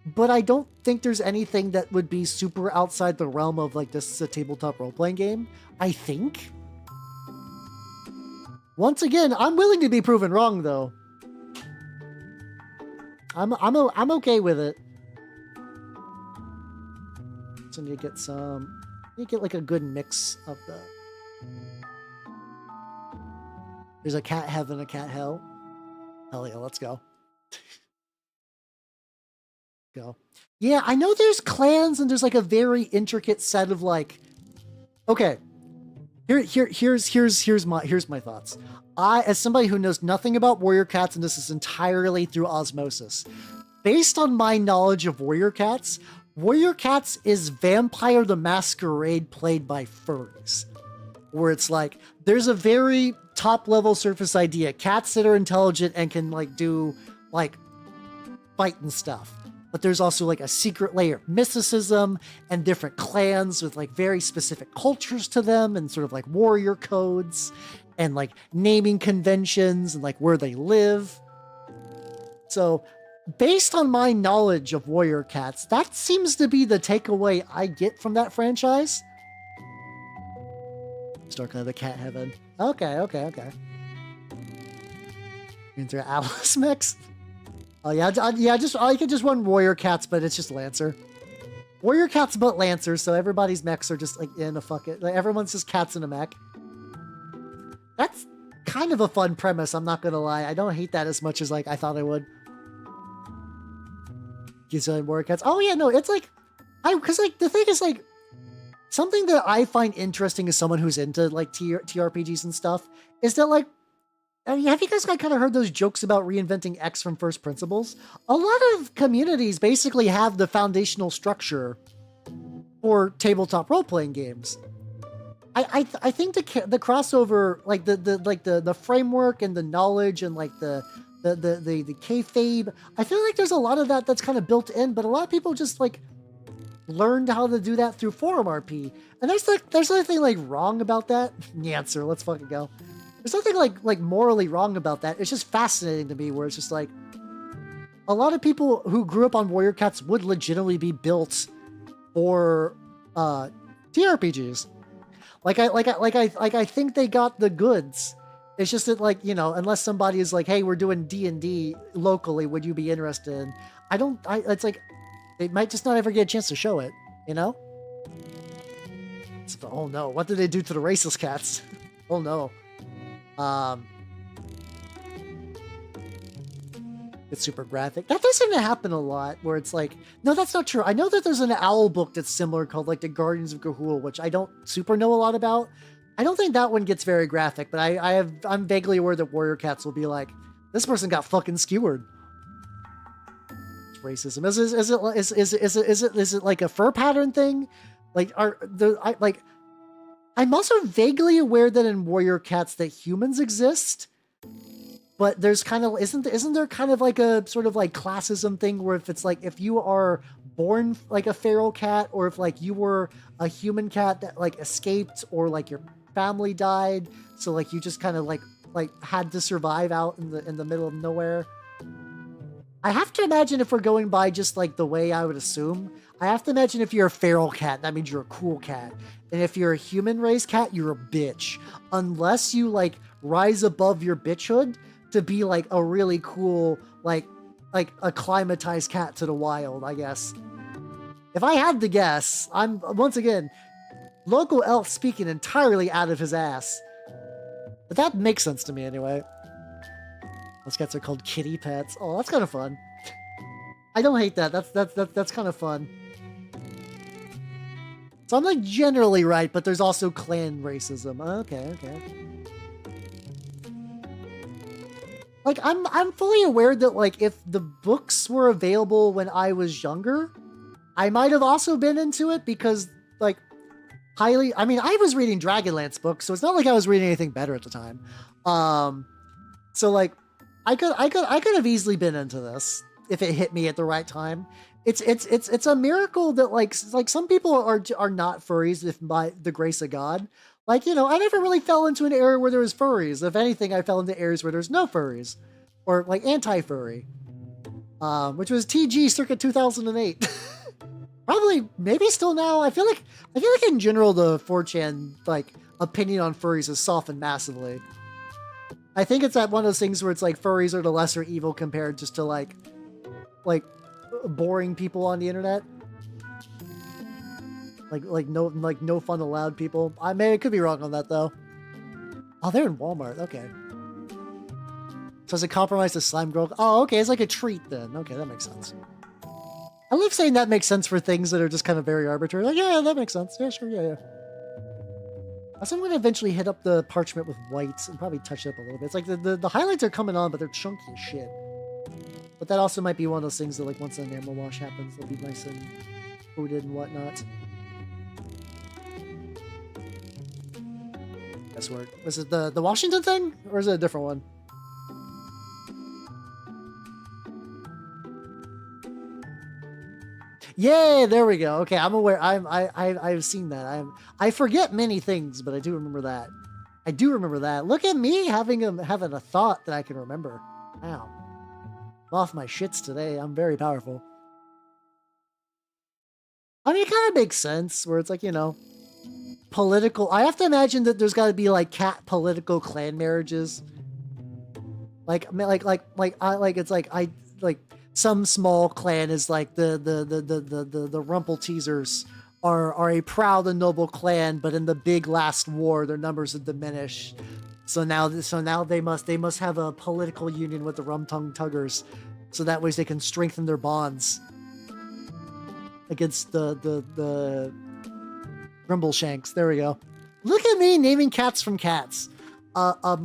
Speaker 1: but I don't think there's anything that would be super outside the realm of like this is a tabletop role-playing game. I think. Once again, I'm willing to be proven wrong though. I'm okay with it. So I need to get some. I need to get like a good mix of the. There's a cat heaven, a cat hell. Hell yeah, let's go. Go. Yeah, I know there's clans and there's like a very intricate set of like. Okay, here's my thoughts. I, as somebody who knows nothing about warrior cats, and this is entirely through osmosis, based on my knowledge of warrior cats is Vampire the Masquerade played by furries. Where it's like, there's a very top level surface idea. Cats that are intelligent and can like do like fight and stuff. But there's also like a secret layer of mysticism and different clans with like very specific cultures to them and sort of like warrior codes and like naming conventions and like where they live. So based on my knowledge of warrior cats, that seems to be the takeaway I get from that franchise. Start kind of the cat heaven. Okay. Into Alice mix. Oh yeah, I could just run warrior cats, but it's just Lancer. Warrior cats, but Lancers, so everybody's mechs are just like in a fucking. Like everyone's just cats in a mech. That's kind of a fun premise. I'm not gonna lie. I don't hate that as much as like I thought I would. Gazillion warrior cats. Oh yeah, no, it's like, because like the thing is like. Something that I find interesting as someone who's into like TRPGs and stuff is that like, I mean, have you guys kind of heard those jokes about reinventing X from first principles? A lot of communities basically have the foundational structure for tabletop role-playing games. I think the crossover, like the framework and the knowledge and like the kayfabe, I feel like there's a lot of that that's kind of built in, but a lot of people just like learned how to do that through forum RP. And there's nothing like wrong about that. The answer, let's fucking go. There's nothing like morally wrong about that. It's just fascinating to me where it's just like a lot of people who grew up on warrior cats would legitimately be built for TRPGs. I think they got the goods. It's just that like, you know, unless somebody is like, hey, we're doing D&D locally, would you be interested? It's like they might just not ever get a chance to show it, you know? Oh no, what did they do to the racist cats? Oh no. It's super graphic. That doesn't happen a lot where it's like, no, that's not true. I know that there's an owl book that's similar called like the Guardians of Ga'Hoole, which I don't super know a lot about. I don't think that one gets very graphic, but I'm vaguely aware that warrior cats will be like, this person got fucking skewered. Racism is it like a fur pattern thing? Like I'm also vaguely aware that in warrior cats that humans exist, but there's kind of isn't there kind of like a sort of like classism thing where if it's like if you are born like a feral cat or if like you were a human cat that like escaped or like your family died, so like you just kind of like like had to survive out in the middle of nowhere. I have to imagine if we're going by just like the way I would assume, I have to imagine if you're a feral cat, that means you're a cool cat. And if you're a human raised cat, you're a bitch. Unless you like rise above your bitchhood to be like a really cool, like acclimatized cat to the wild, I guess. If I had to guess, I'm once again, local elf speaking entirely out of his ass. But that makes sense to me anyway. Those cats are called kitty pets. Oh, that's kind of fun. I don't hate that. That's kind of fun. So I'm like generally right, but there's also clan racism. Okay. Like I'm fully aware that like if the books were available when I was younger, I might have also been into it because like I was reading Dragonlance books, so it's not like I was reading anything better at the time. So like I could have easily been into this if it hit me at the right time. It's a miracle that like some people are not furries if by the grace of God. Like, you know, I never really fell into an area where there was furries. If anything, I fell into areas where there's no furries or like anti-furry, which was TG circa 2008. Probably, maybe still now. I feel like in general the 4chan like opinion on furries has softened massively. I think it's that one of those things where it's like furries are the lesser evil compared just to like boring people on the internet. Like no fun allowed people. I could be wrong on that though. Oh, they're in Walmart. Okay. So is it compromise the slime girl? Oh, okay. It's like a treat then. Okay, that makes sense. I love saying that makes sense for things that are just kind of very arbitrary. Like, yeah, that makes sense. Yeah, sure, yeah. I'm going to eventually hit up the parchment with whites and probably touch it up a little bit. It's like the highlights are coming on, but they're chunky as shit. But that also might be one of those things that like once an enamel wash happens, they'll be nice and coated and whatnot. Guess word. Was it the Washington thing? Or is it a different one? Yeah, there we go. Okay, I'm aware. I've seen that. I forget many things, but I do remember that. I do remember that. Look at me having a thought that I can remember. Wow. I'm off my shits today. I'm very powerful. I mean, it kind of makes sense where it's like, you know, political. I have to imagine that there's got to be like cat political clan marriages. Some small clan is like the Rumple Teasers are a proud and noble clan, but in the big last war, their numbers have diminished. So now they must have a political union with the Rumtung Tuggers, so that way they can strengthen their bonds against the Grimbleshanks. There we go. Look at me naming cats from cats. A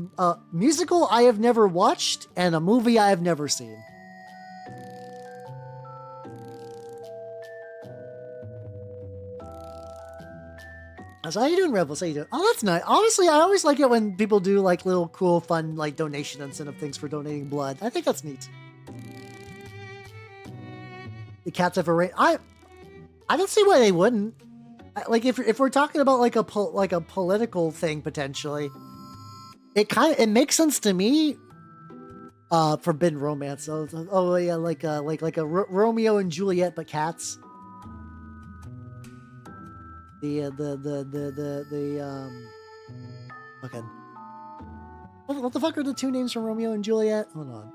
Speaker 1: musical I have never watched and a movie I have never seen. So how you doing, Rebels? How you doing? Oh, that's nice. Honestly, I always like it when people do like little cool, fun, like donation incentive things for donating blood. I think that's neat. The cats have a rate. I don't see why they wouldn't. Like if we're talking about like a political thing potentially, it makes sense to me. Forbidden romance. Oh yeah, like a Romeo and Juliet, but cats. Okay. What the fuck are the two names from Romeo and Juliet? Hold on.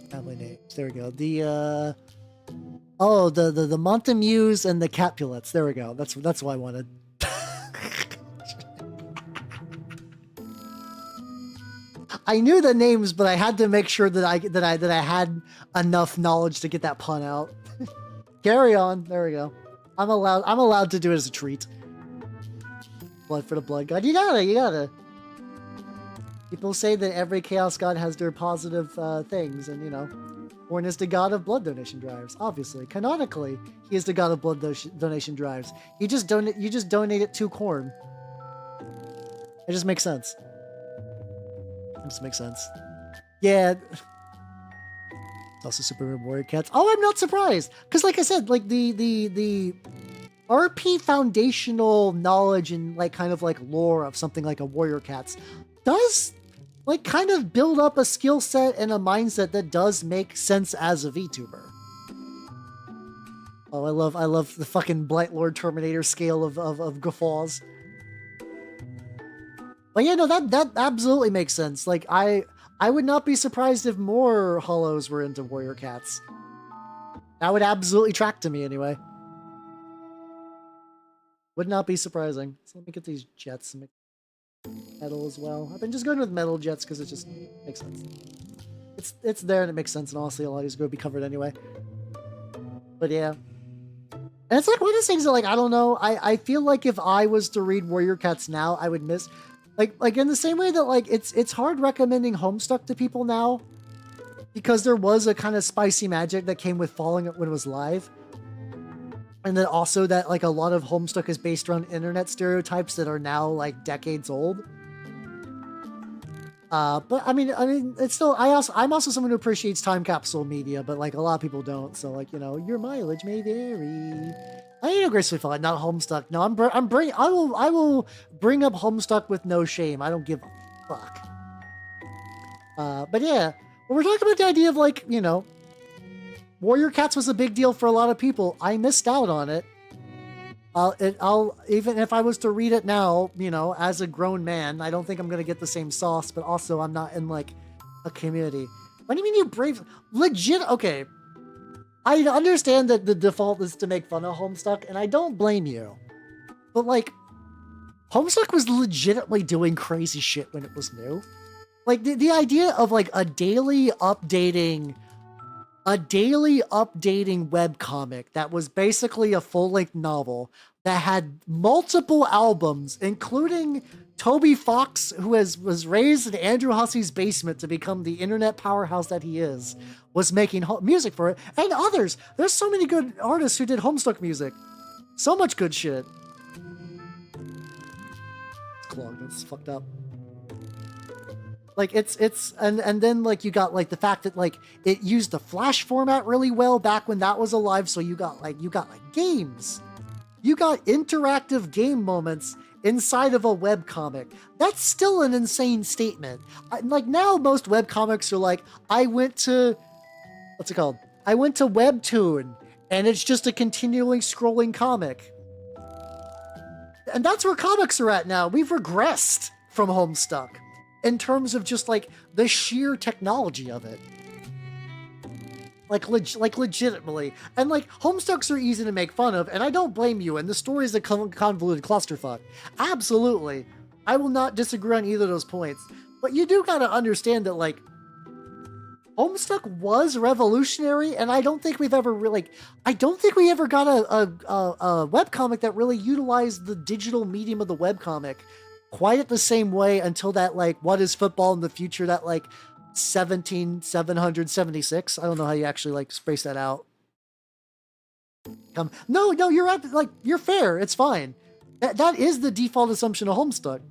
Speaker 1: Family names. There we go. The Montamues and the Capulets. There we go. That's what I wanted. I knew the names, but I had to make sure that I had enough knowledge to get that pun out. Carry on. There we go. I'm allowed to do it as a treat. Blood for the blood god. You gotta. People say that every chaos god has their positive things, and you know, Horn is the god of blood donation drives. Obviously, canonically, he is the god of blood donation drives. You just donate it to Korn. It just makes sense. It just makes sense. Yeah. It's also Super Warrior Cats. Oh, I'm not surprised. Because like I said, like the RP foundational knowledge and like kind of like lore of something like a Warrior Cats does like kind of build up a skill set and a mindset that does make sense as a VTuber. Oh, I love the fucking Blight Lord Terminator scale of guffaws. But yeah, no, that absolutely makes sense. Like I would not be surprised if more Hollows were into Warrior Cats. That would absolutely track to me anyway. Would not be surprising. So let me get these jets and make metal as well. I've been just going with metal jets because it just makes sense. It's there and it makes sense, and honestly a lot of these are going to be covered anyway. But yeah. And it's like one of those things that like, I don't know, I feel like if I was to read Warrior Cats now, I would miss like in the same way that like it's hard recommending Homestuck to people now because there was a kind of spicy magic that came with Falling when it was live. And then also that like a lot of Homestuck is based around internet stereotypes that are now like decades old. But I mean, it's still, I'm also someone who appreciates time capsule media, but like a lot of people don't. So like, you know, your mileage may vary. I know Gracefully Fallen, not Homestuck. No, I will bring up Homestuck with no shame. I don't give a fuck. But yeah, when we're talking about the idea of like, you know, Warrior Cats was a big deal for a lot of people. I missed out on it. I'll even if I was to read it now, you know, as a grown man, I don't think I'm gonna get the same sauce. But also, I'm not in like a community. What do you mean you brave? Legit? Okay, I understand that the default is to make fun of Homestuck, and I don't blame you. But like, Homestuck was legitimately doing crazy shit when it was new. Like the idea of like a daily updating webcomic that was basically a full-length novel that had multiple albums, including Toby Fox, who was raised in Andrew Hussy's basement to become the internet powerhouse that he is, was making music for it, and others. There's so many good artists who did Homestuck music. So much good shit. It's clogged. It's fucked up. Like and then like you got like the fact that like it used the Flash format really well back when that was alive. So you got like games, you got interactive game moments inside of a webcomic. That's still an insane statement. Like now most webcomics are like, I went to Webtoon and it's just a continually scrolling comic. And that's where comics are at now. We've regressed from Homestuck in terms of just like the sheer technology of it. Like legitimately. And like Homestucks are easy to make fun of, and I don't blame you, and the story is a convoluted clusterfuck. Absolutely. I will not disagree on either of those points. But you do gotta understand that like Homestuck was revolutionary, and I don't think we've ever really I don't think we ever got a webcomic that really utilized the digital medium of the webcomic quite at the same way until that like What is Football in the Future, that like 1776. I don't know how you actually like space that out. No, you're fair. It's fine. That is the default assumption of Homestuck.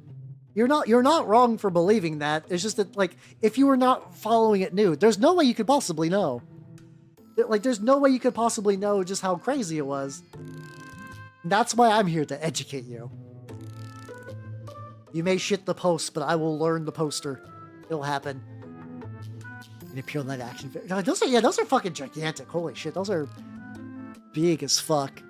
Speaker 1: You're not wrong for believing that. It's just that like if you were not following it new, there's no way you could possibly know. Like there's no way you could possibly know just how crazy it was. That's why I'm here to educate you. You may shit the post, but I will learn the poster. It'll happen. An Imperial Knight action figure. Those are fucking gigantic. Holy shit, those are big as fuck.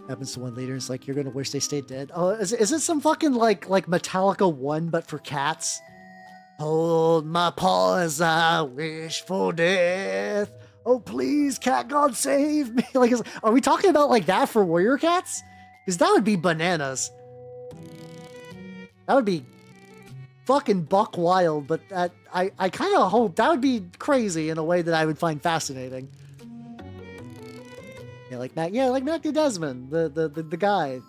Speaker 1: Happens to one leader, it's like, you're gonna wish they stayed dead. Oh, is it some fucking like Metallica 1, but for cats? Hold my paws, I wish for death. Oh, please, cat god, save me. Like, are we talking about like that for Warrior Cats? Because that would be bananas. That would be fucking buck wild, but I kind of hope that would be crazy in a way that I would find fascinating. Like Matthew Desmond, the guy,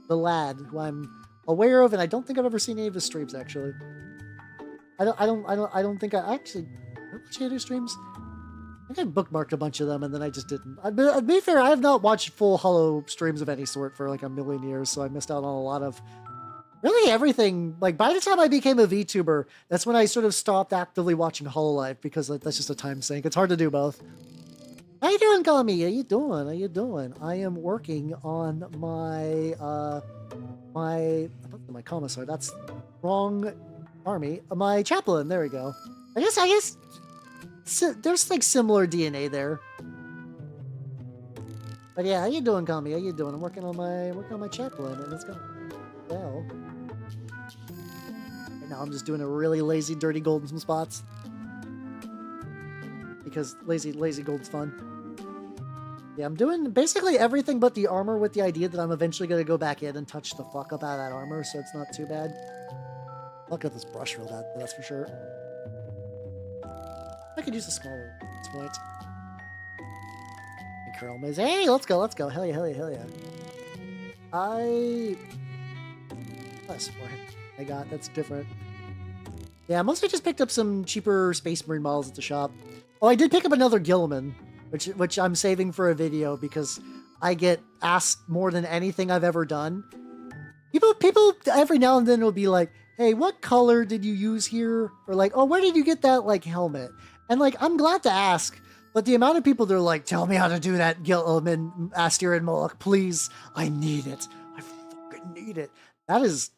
Speaker 1: the lad who I'm aware of, and I don't think I've ever seen any of his streams actually. I don't think I actually watch any of his streams. I think I bookmarked a bunch of them and then I just didn't. To be fair, I have not watched full Hollow streams of any sort for like a million years, so I missed out on a lot of really everything. Like by the time I became a VTuber, that's when I sort of stopped actively watching Hololive because that's just a time sink. It's hard to do both. How you doing, Gummy? How you doing? How you doing? I am working on my my commissar. That's wrong army. My chaplain. There we go. I guess there's like similar DNA there. But yeah, how you doing, Gummy? How you doing? I'm working on my chaplain, and it's going well. Right now I'm just doing a really lazy, dirty gold in some spots. Because lazy gold's fun. Yeah, I'm doing basically everything but the armor with the idea that I'm eventually going to go back in and touch the fuck up out of that armor, so it's not too bad. Look at this brush real bad, that's for sure. I could use a smaller one at this point. And Carol Mays, hey, let's go. Hell yeah. That's what I got, that's different. Yeah, I mostly just picked up some cheaper Space Marine models at the shop. Oh, I did pick up another Gilliman, which I'm saving for a video because I get asked more than anything I've ever done. People every now and then will be like, hey, what color did you use here? Or like, oh, where did you get that like helmet? And like, I'm glad to ask, but the amount of people that are like, tell me how to do that Gilliman, Astir, and Moloch, please. I need it. I fucking need it. That is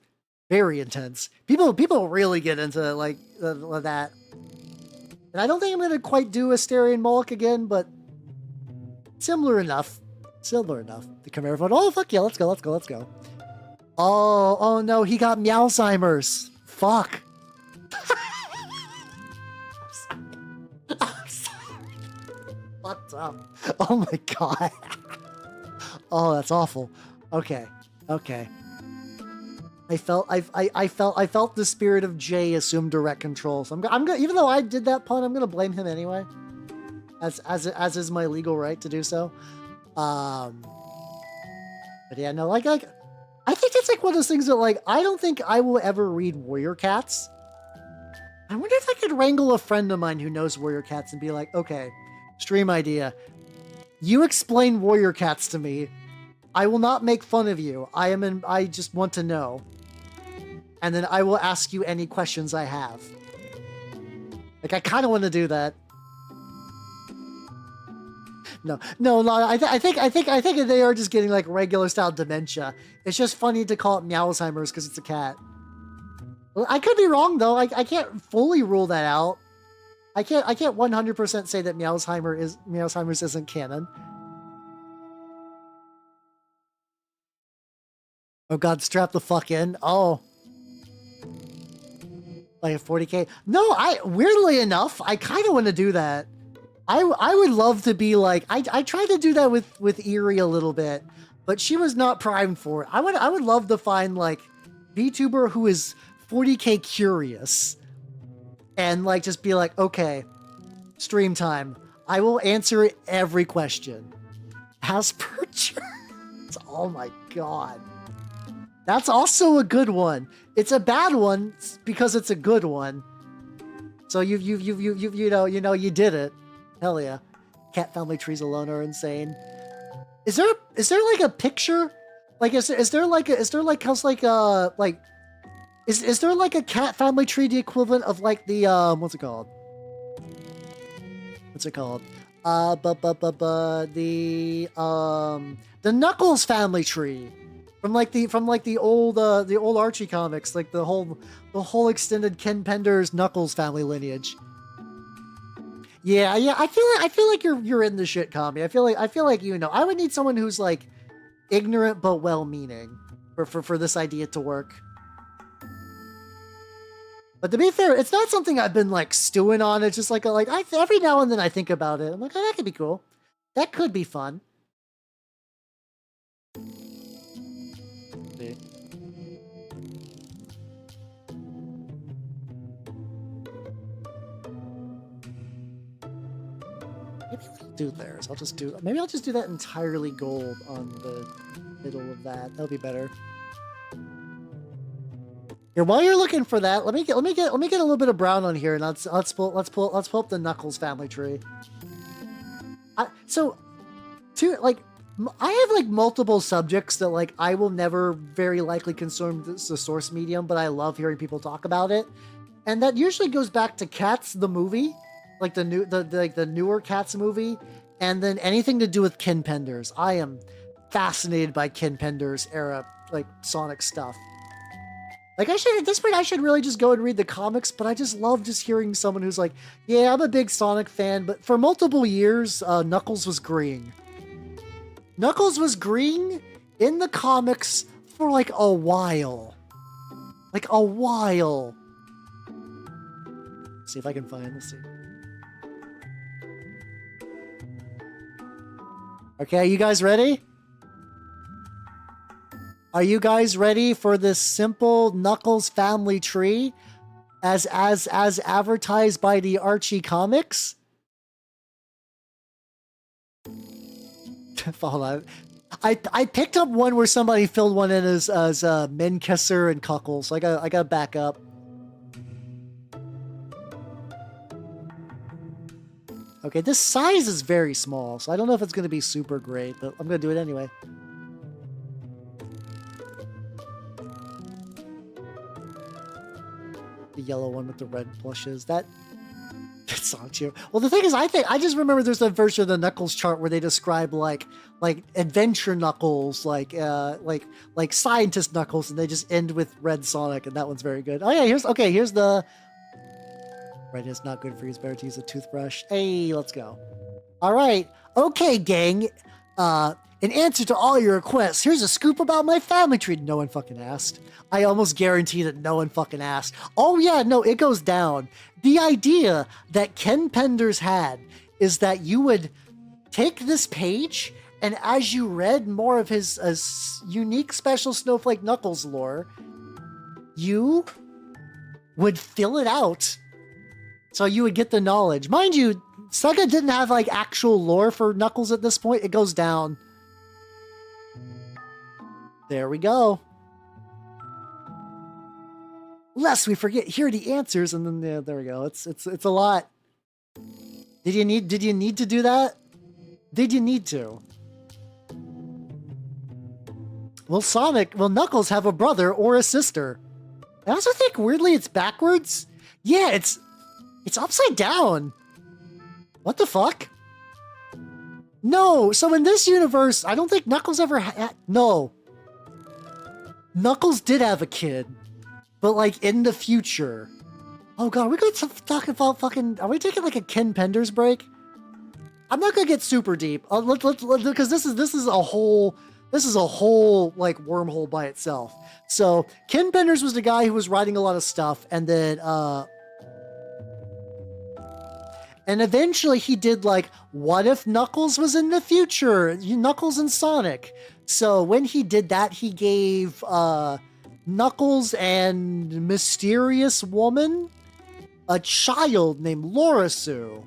Speaker 1: very intense. People really get into like that. And I don't think I'm going to quite do Asterian Moloch again, but similar enough. The Chimera phone. Oh, fuck yeah. Let's go. Oh no. He got Meowsheimer's. Fuck. I'm sorry. What's up? Oh my God. Oh, that's awful. Okay. I felt the spirit of Jay assume direct control. So I'm gonna, even though I did that pun, I'm gonna blame him anyway, as is my legal right to do so. But yeah, no, like I think it's like one of those things that like I don't think I will ever read Warrior Cats. I wonder if I could wrangle a friend of mine who knows Warrior Cats and be like, okay, stream idea. You explain Warrior Cats to me. I will not make fun of you. I just want to know. And then I will ask you any questions I have. Like, I kind of want to do that. No. I think they are just getting like regular style dementia. It's just funny to call it Meowsheimer's because it's a cat. Well, I could be wrong though. I can't fully rule that out. I can't 100% say that Meowsheimer's isn't canon. Oh God, strap the fuck in. Oh. Like a 40K. No, weirdly enough, I kind of want to do that. I would love to be like, I tried to do that with Eerie a little bit, but she was not primed for it. I would love to find like VTuber who is 40K curious and like just be like, okay, stream time. I will answer every question. Asperger. Oh my God. That's also a good one. It's a bad one because it's a good one. So you did it. Hell yeah. Cat family trees alone are insane. Is there like a picture? Like is there like a cat family tree the equivalent of like the what's it called? The Knuckles family tree. From the old Archie comics, like the whole extended Ken Pender's Knuckles family lineage. Yeah. I feel like you're in the shit, Kami. I feel like you know. I would need someone who's like ignorant but well-meaning for this idea to work. But to be fair, it's not something I've been like stewing on. It's just like every now and then I think about it. I'm like, oh, that could be cool. That could be fun. Maybe I'll do theirs. Maybe I'll just do that entirely gold on the middle of that. That'll be better. Here, while you're looking for that, let me get a little bit of brown on here, and let's pull up the Knuckles family tree. I have like multiple subjects that like I will never very likely consume the source medium, but I love hearing people talk about it, and that usually goes back to Cats the movie, like the newer Cats movie, and then anything to do with Ken Penders. I am fascinated by Ken Penders era, like Sonic stuff. Like at this point, I should really just go and read the comics, but I just love just hearing someone who's like, yeah, I'm a big Sonic fan, but for multiple years, Knuckles was green. Knuckles was green in the comics for like a while. Like a while. Let's see if I can find this. Okay, are you guys ready? Are you guys ready for this simple Knuckles family tree as advertised by the Archie comics? Hold on. I picked up one where somebody filled one in as Menkesser and Cuckle, so I got back up. Okay, this size is very small, so I don't know if it's going to be super great, but I'm going to do it anyway. The yellow one with the red blushes. That's not true. Well, the thing is, I just remember there's a version of the Knuckles chart where they describe like adventure Knuckles, like scientist Knuckles, and they just end with red Sonic, and that one's very good. Oh yeah, here's the red is not good for you. It's better to use a toothbrush. Hey, let's go. All right, okay, gang. In answer to all your requests, here's a scoop about my family tree. No one fucking asked. I almost guarantee that no one fucking asked. Oh yeah, no, it goes down. The idea that Ken Penders had is that you would take this page, and as you read more of his unique special Snowflake Knuckles lore, you would fill it out so you would get the knowledge. Mind you, Sega didn't have like actual lore for Knuckles at this point. It goes down. There we go. Lest we forget, here are the answers, and then there we go. It's a lot. Did you need to do that? Did you need to? Will Knuckles have a brother or a sister? I also think weirdly it's backwards. Yeah, it's upside down. What the fuck? No, so in this universe, I don't think Knuckles ever had... No. Knuckles did have a kid, but like in the future. Oh god, are we going to talk about fucking... Are we taking like a Ken Penders break? I'm not gonna get super deep. Because this is a whole like wormhole by itself. So Ken Penders was the guy who was writing a lot of stuff, and then and eventually he did like, what if Knuckles was in the future? Knuckles and Sonic. So when he did that, he gave Knuckles and Mysterious Woman a child named Laura Sue,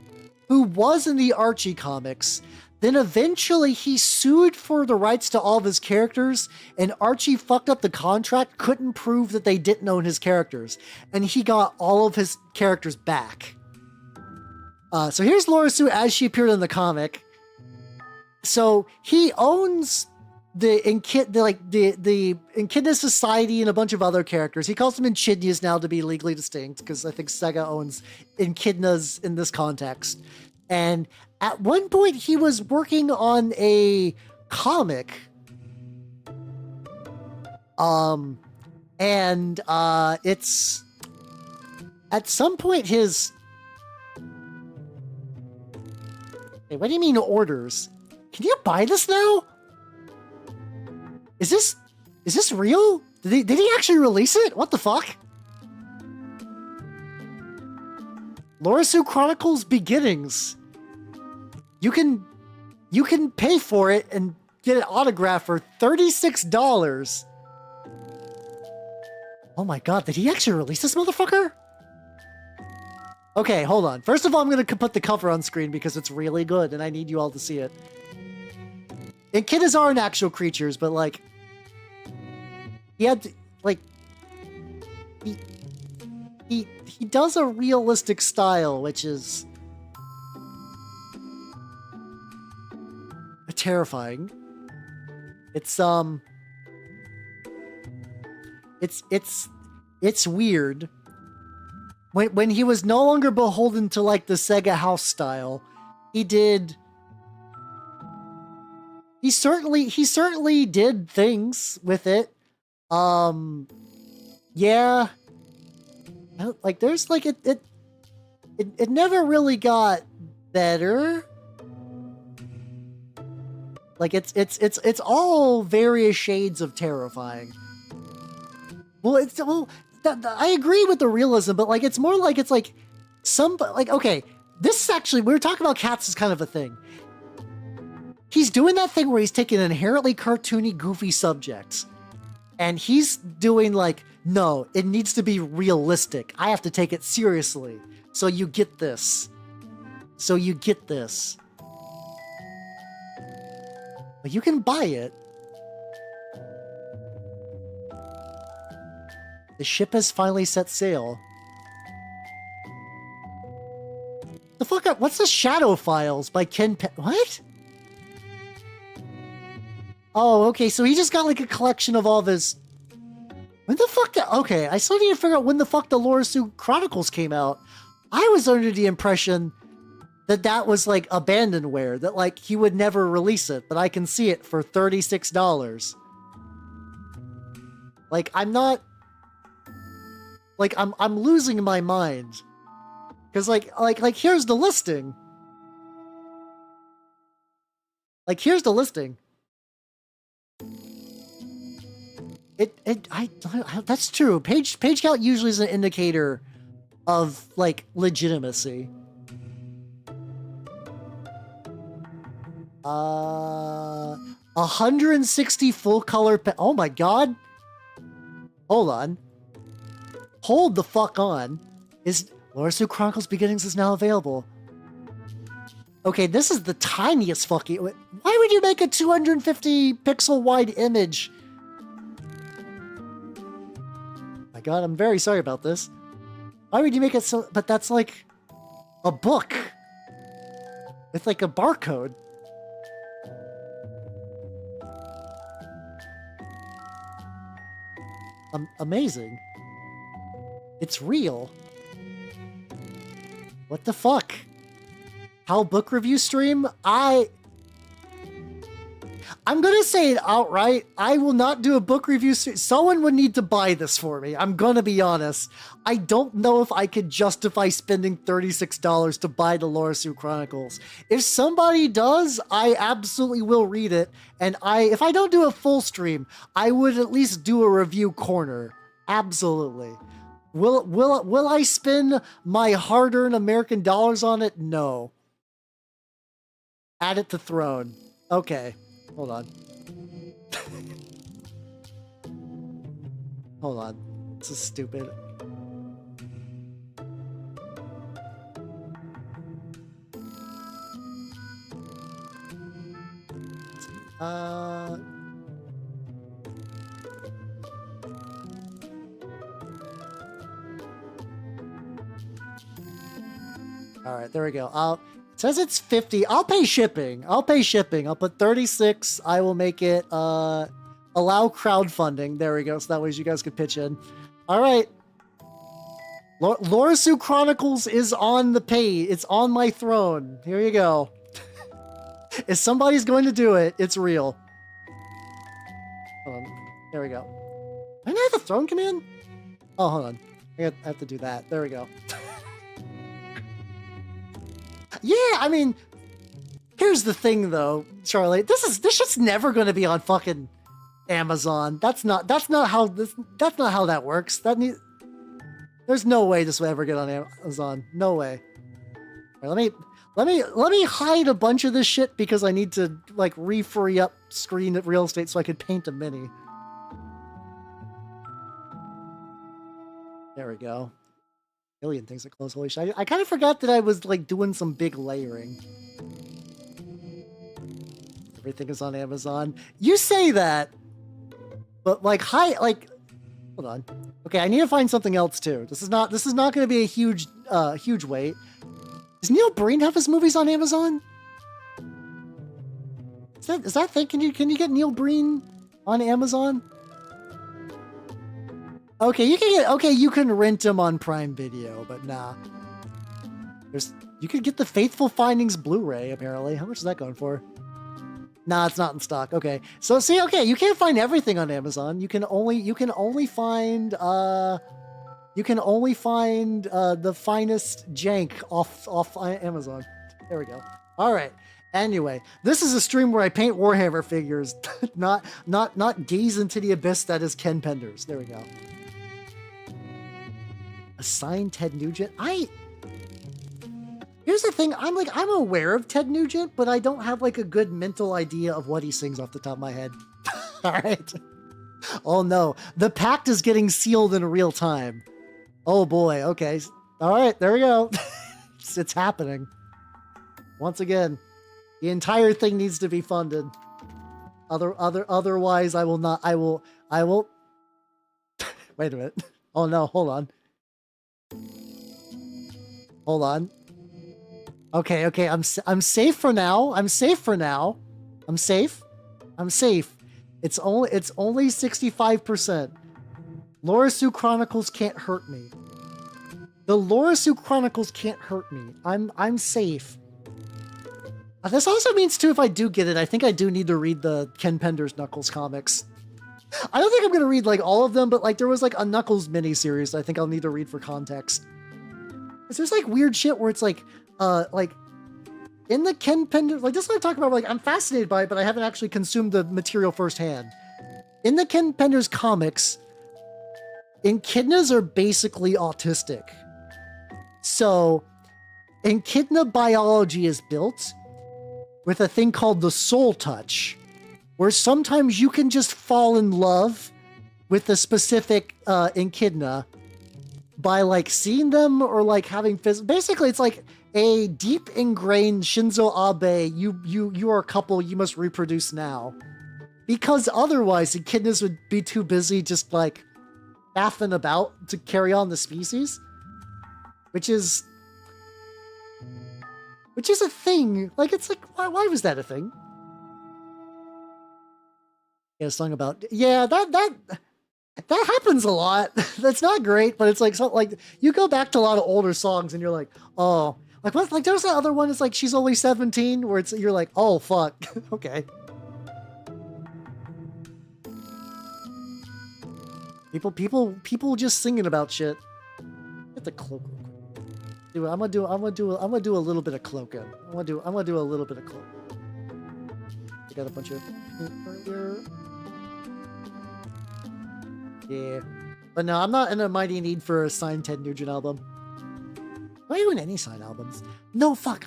Speaker 1: who was in the Archie comics. Then eventually he sued for the rights to all of his characters, and Archie fucked up the contract, couldn't prove that they didn't own his characters, and he got all of his characters back. So here's Laura Sue as she appeared in the comic. So he owns the Echidna Society and a bunch of other characters. He calls them Echidnas now to be legally distinct, because I think Sega owns Echidnas in this context. And at one point he was working on a comic. It's at some point his... Hey, what do you mean orders? Can you buy this now? Is this real? Did he actually release it? What the fuck? Laura Sue Chronicles Beginnings. You can pay for it and get an autograph for $36. Oh my god, did he actually release this motherfucker? Okay, hold on. First of all, I'm going to put the cover on screen because it's really good and I need you all to see it. Echidnas aren't actual creatures, but like... He had to, like... He does a realistic style, which is... terrifying. It's weird. When he was no longer beholden to like the Sega house style, he did he certainly did things with it. Yeah. Like there's like it never really got better. Like it's all various shades of terrifying. Well, I agree with the realism, but like it's more like it's like okay, this is actually, we were talking about cats as kind of a thing. He's doing that thing where he's taking inherently cartoony, goofy subjects, and he's doing like, no, it needs to be realistic. I have to take it seriously. So you get this. So you get this. But you can buy it. The ship has finally set sail. The fuck up? What's the Shadow Files by Ken what? Oh, okay, so he just got like a collection of all of his... When the fuck okay, I still need to figure out when the fuck the Lorisu Chronicles came out. I was under the impression that that was like abandonware, that like he would never release it, but I can see it for $36. Like, I'm not... Like, I'm losing my mind. Because like here's the listing. Like, here's the listing. That's true. Page count usually is an indicator of like legitimacy. 160 full color. Oh my god. Hold on. Hold the fuck on. Is Lorisu Chronicles Beginnings is now available. Okay, this is the tiniest fucking... Why would you make a 250 pixel wide image? My god, I'm very sorry about this. Why would you make it so... But that's like a book. With like a barcode. Amazing. It's real. What the fuck? How book review stream? I'm gonna say it outright. I will not do a book review stream. Someone would need to buy this for me. I'm gonna be honest. I don't know if I could justify spending $36 to buy the Lorisu Chronicles. If somebody does, I absolutely will read it. And if I don't do a full stream, I would at least do a review corner. Absolutely. Will I spend my hard-earned American dollars on it? No. Add it to throne. Okay. Hold on. Hold on. This is stupid. All right, there we go. It says it's 50. I'll pay shipping. I'll put 36. I will make it allow crowdfunding. There we go. So that way you guys could pitch in. All right. Lorisu Chronicles is on the page. It's on my throne. Here you go. If somebody's going to do it, it's real. Hold on. There we go. Did I have the throne command? Oh, hold on. I have to do that. There we go. Yeah, I mean, here's the thing though, Charlie. This shit's never going to be on fucking Amazon. That's not how that works. There's no way this will ever get on Amazon. No way. All right, let me hide a bunch of this shit because I need to like free up screen real estate so I could paint a mini. There we go. Million things that close. Holy shit. I kind of forgot that I was like doing some big layering. Everything is on Amazon. You say that, but like hold on. Okay, I need to find something else too. This is not going to be a huge wait. Does Neil Breen have his movies on Amazon? Is that thing? Can you get Neil Breen on Amazon? Okay, you can rent him on Prime Video, but nah. You could get the Faithful Findings Blu-ray, apparently. How much is that going for? Nah, it's not in stock. Okay. So see, okay, you can't find everything on Amazon. You can only find the finest jank off Amazon. There we go. All right. Anyway, this is a stream where I paint Warhammer figures, not gaze into the abyss that is Ken Penders. There we go. Assign Ted Nugent. Here's the thing. I'm aware of Ted Nugent, but I don't have like a good mental idea of what he sings off the top of my head. All right. Oh no, the pact is getting sealed in real time. Oh boy. Okay. All right. There we go. It's happening. Once again, the entire thing needs to be funded. Otherwise, I will not. I will. Wait a minute. Oh no. Hold on. Hold on. Okay. I'm safe for now. I'm safe. It's only 65%. Lorasu Chronicles can't hurt me. The Lorasu Chronicles can't hurt me. I'm safe. This also means too, if I do get it, I think I do need to read the Ken Penders Knuckles comics. I don't think I'm gonna read like all of them, but like there was like a Knuckles miniseries I think I'll need to read for context. There's like weird shit where it's like in the Ken Penders, like this is what I'm talking about, like I'm fascinated by it, but I haven't actually consumed the material firsthand. In the Ken Penders comics, echidnas are basically autistic. So echidna biology is built with a thing called the soul touch, where sometimes you can just fall in love with a specific echidna by like seeing them or like having basically it's like a deep ingrained Shinzo Abe, you are a couple, you must reproduce now. Because otherwise echidnas would be too busy just like faffing about to carry on the species. Which is a thing. Like, it's like, why was that a thing? Yeah, a song about, yeah, that happens a lot. That's not great, but it's like, so, like, you go back to a lot of older songs and you're like, oh, like, what? Like, there's that other one, it's like, she's only 17, where you're like, oh, fuck. Okay. People just singing about shit. Get the cloak real quick. I'm gonna do a little bit of cloaking. I'm gonna do a little bit of cloak. I got a bunch of earlier. Yeah. But no, I'm not in a mighty need for a signed Ted Nugent album. Not even any signed albums. No, fuck.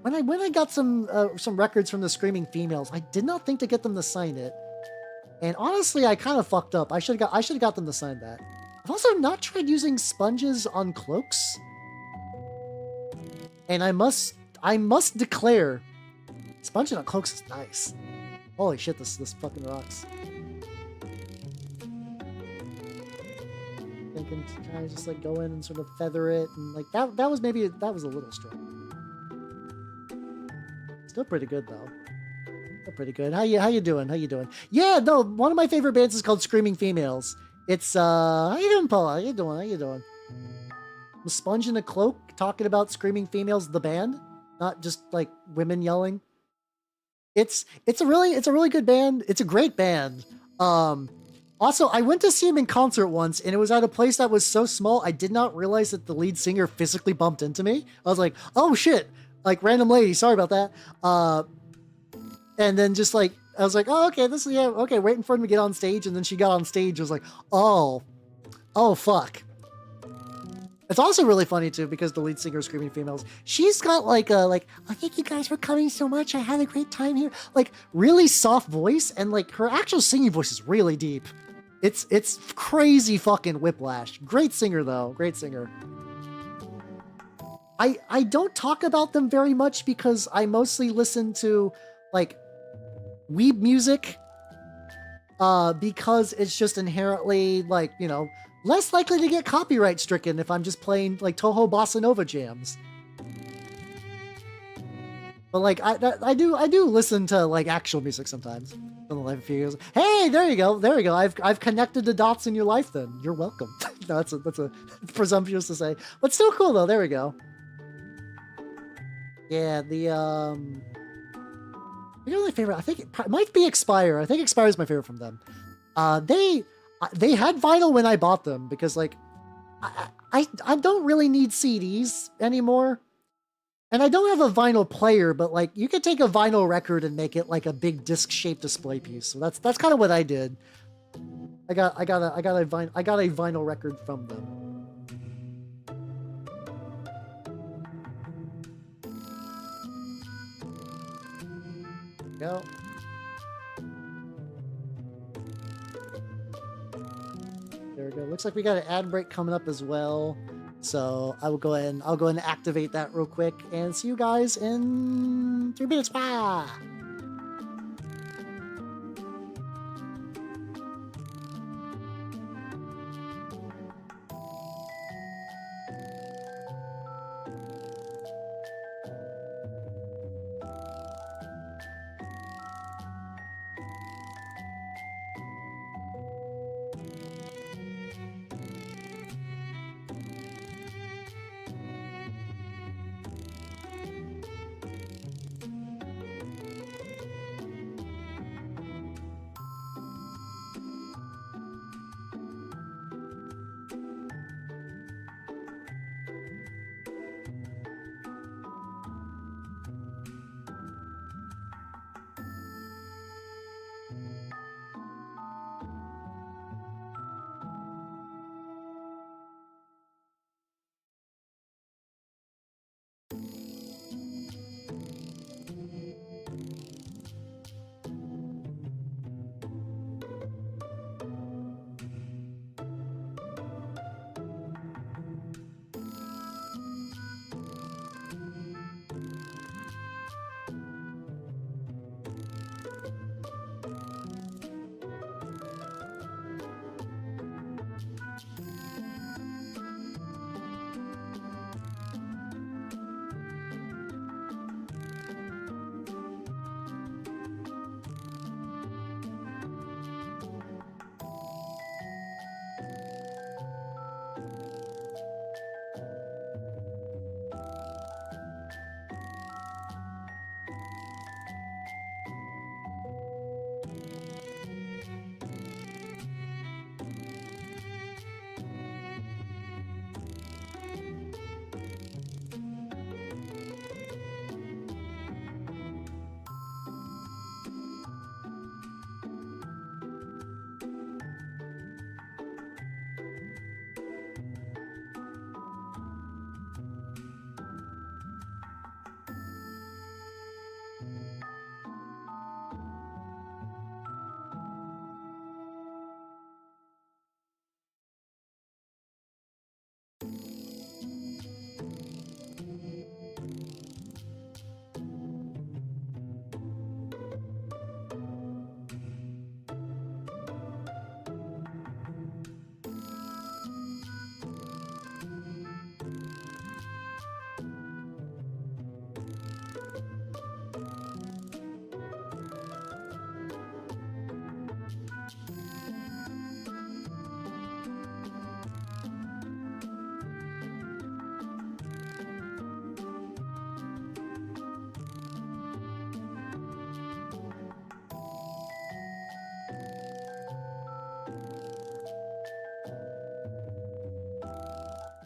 Speaker 1: When I got some records from the Screaming Females, I did not think to get them to sign it. And honestly, I kind of fucked up. I should have got them to sign that. I've also not tried using sponges on cloaks. And I must declare, sponging on cloaks is nice. Holy shit, this fucking rocks. Thinking to kind of just like go in and sort of feather it, and like that was a little strong. Still pretty good though. Still pretty good. How you doing? Yeah, no, one of my favorite bands is called Screaming Females. It's how you doing, Paula? How you doing? I'm sponging a cloak, talking about Screaming Females, the band, not just like women yelling. It's a really good band. It's a great band. Also, I went to see him in concert once, and it was at a place that was so small, I did not realize that the lead singer physically bumped into me. I was like, oh shit, like random lady, sorry about that. And then just like, I was like, oh, okay, okay, waiting for him to get on stage, and then she got on stage. I was like, oh fuck. It's also really funny too, because the lead singer of Screaming Females, she's got like oh, thank you guys for coming so much. I had a great time here. Like really soft voice, and like her actual singing voice is really deep. It's crazy fucking whiplash. Great singer though, great singer. I don't talk about them very much because I mostly listen to like weeb music, because it's just inherently like, you know, less likely to get copyright stricken if I'm just playing like Toho Bossa Nova jams. But like I do listen to like actual music sometimes. Hey, there you go. I've connected the dots in your life. Then you're welcome. No, that's a presumptuous to say, but still cool though. There we go. Yeah, You know my favorite? I think it might be Expire. I think Expire is my favorite from them. They had vinyl when I bought them because like I don't really need CDs anymore. And I don't have a vinyl player, but like you could take a vinyl record and make it like a big disc-shaped display piece. So that's kind of what I did. I got a vinyl record from them. Go. There we go. Looks like we got an ad break coming up as well. So I'll go ahead and activate that real quick and see you guys in 3 minutes. Bye.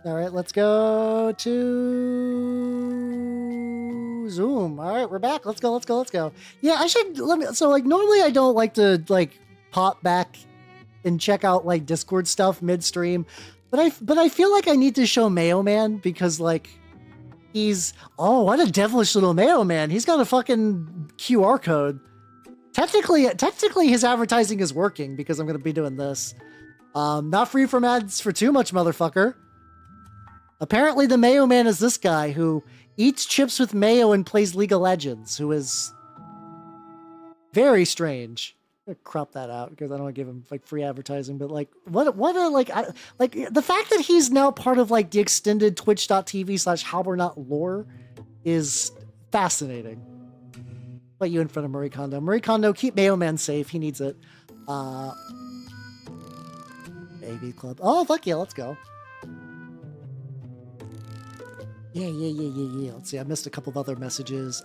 Speaker 1: All right, let's go to Zoom. All right, we're back. Let's go. Yeah, I should so like normally I don't like to like pop back and check out like Discord stuff midstream, but I feel like I need to show Mayo Man because like what a devilish little Mayo Man. He's got a fucking QR code. Technically his advertising is working because I'm going to be doing this. Not free from ads for too much, motherfucker. Apparently the Mayo Man is this guy who eats chips with mayo and plays League of Legends, who is very strange. I'm gonna crop that out because I don't want to give him like free advertising, but like what a like the fact that he's now part of like the extended twitch.tv/Halbernaut lore is fascinating. Put you in front of Marie Kondo. Marie Kondo, keep Mayo Man safe. He needs it. AV Club. Oh, fuck yeah, let's go. Yeah. Let's see, I missed a couple of other messages.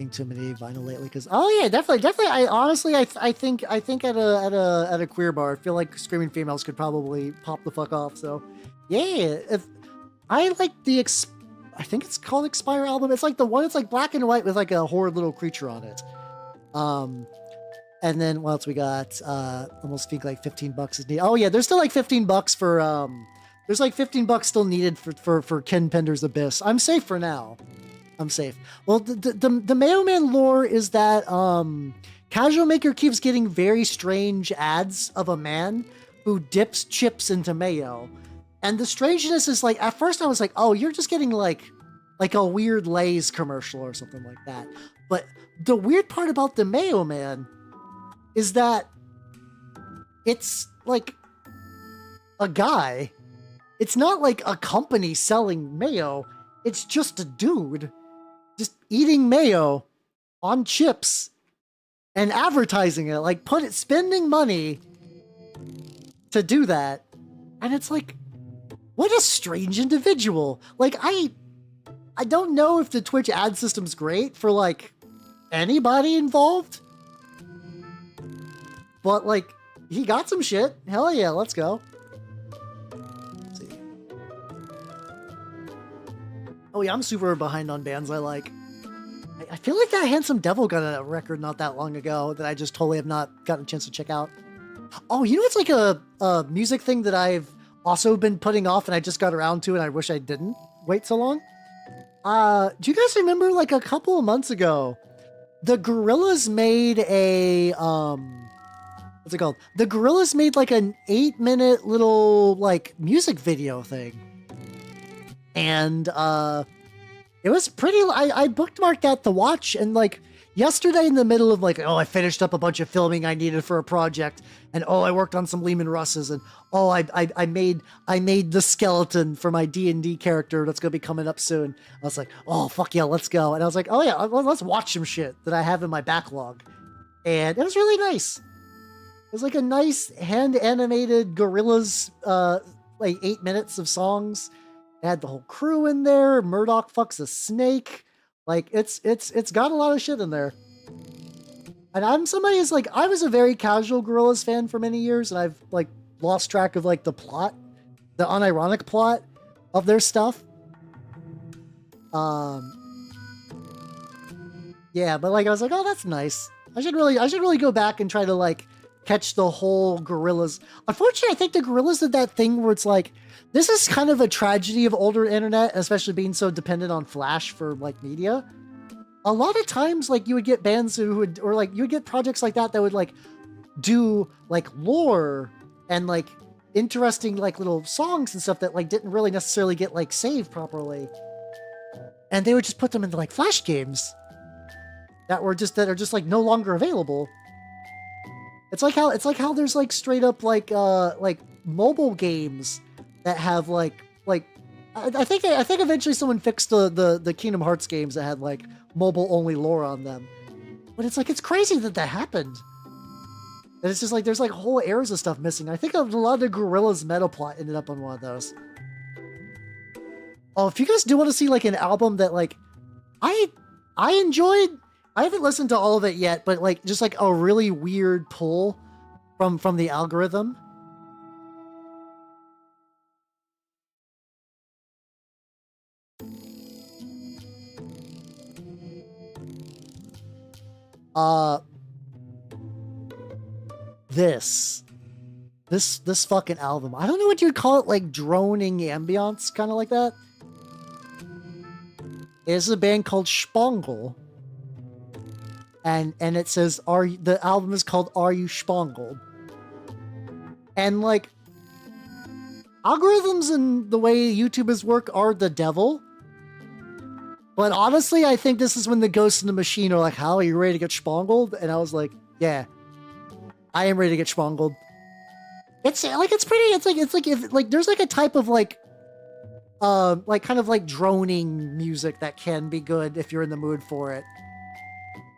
Speaker 1: too many vinyl lately because definitely. I honestly I think at a queer bar, I feel like screaming females could probably pop the fuck off. So yeah, if I like I think it's called Expire album. It's like the one. It's like black and white with like a horrid little creature on it. And then what else we got? Almost think like $15 is needed. Oh yeah, there's still like $15 for there's like $15 still needed for Ken Pender's Abyss. I'm safe for now. I'm safe. Well, the Mayo Man lore is that Casual Maker keeps getting very strange ads of a man who dips chips into mayo. And the strangeness is like, at first I was like, oh, you're just getting like a weird Lay's commercial or something like that. But the weird part about the Mayo Man is that it's like a guy. It's not like a company selling mayo. It's just a dude just eating mayo on chips and advertising it, like spending money to do that. And it's like, what a strange individual. Like, I don't know if the Twitch ad system's great for like anybody involved, but like, he got some shit. Hell yeah, let's go. Let's see. Oh yeah, I'm super behind on bands I like. I feel like that Handsome Devil got a record not that long ago that I just totally have not gotten a chance to check out. Oh, you know, it's like a music thing that I've also been putting off and I just got around to and I wish I didn't wait so long. Do you guys remember like a couple of months ago, the Gorillaz made a, what's it called? The Gorillaz made like an 8-minute little like music video thing. And, it was pretty, I bookmarked that to watch, and like yesterday in the middle of like, oh, I finished up a bunch of filming I needed for a project, and oh, I worked on some Lehman Russes, and oh, I made the skeleton for my D&D character that's gonna be coming up soon. I was like, oh, fuck yeah, let's go. And I was like, oh yeah, let's watch some shit that I have in my backlog. And it was really nice. It was like a nice hand-animated Gorillaz, like 8 minutes of songs. It had the whole crew in there. Murdoch fucks a snake. Like, it's got a lot of shit in there. And I'm somebody who's like, I was a very casual Gorillaz fan for many years, and I've like lost track of like the plot, the unironic plot of their stuff. Yeah, but like I was like, oh, that's nice. I should really go back and try to like catch the whole Gorillaz. Unfortunately, I think the Gorillaz did that thing where it's like, this is kind of a tragedy of older internet, especially being so dependent on Flash for like media. A lot of times, like you would get bands who would, or like you would get projects like that would like do like lore and like interesting like little songs and stuff that like didn't really necessarily get like saved properly, and they would just put them into like Flash games that are just like no longer available. It's like how there's like straight up like mobile games that have like I think eventually someone fixed the Kingdom Hearts games that had like mobile only lore on them, but it's like, it's crazy that happened. And it's just like there's like whole eras of stuff missing. I think a lot of the Gorillaz meta plot ended up on one of those. Oh, if you guys do want to see like an album that like I enjoyed, I haven't listened to all of it yet, but like just like a really weird pull from the algorithm. This fucking album. I don't know what you'd call it, like droning ambience, kind of like that. It's a band called Spangle. And it says, the album is called Are You Spangled? And like, algorithms and the way YouTubers work are the devil. But honestly, I think this is when the ghosts in the machine are like, how are you ready to get spangled? And I was like, yeah, I am ready to get spangled. It's like, it's like if like there's like a type of like kind of like droning music that can be good if you're in the mood for it.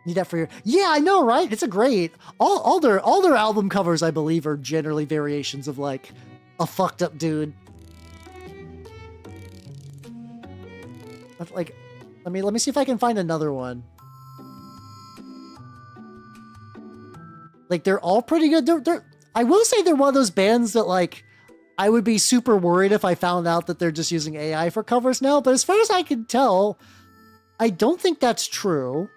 Speaker 1: Need that for your, yeah, I know, right? It's a great, all their album covers, I believe, are generally variations of like a fucked up dude. But like, let me see if I can find another one. Like they're all pretty good. I will say they're one of those bands that like I would be super worried if I found out that they're just using AI for covers now. But as far as I can tell, I don't think that's true.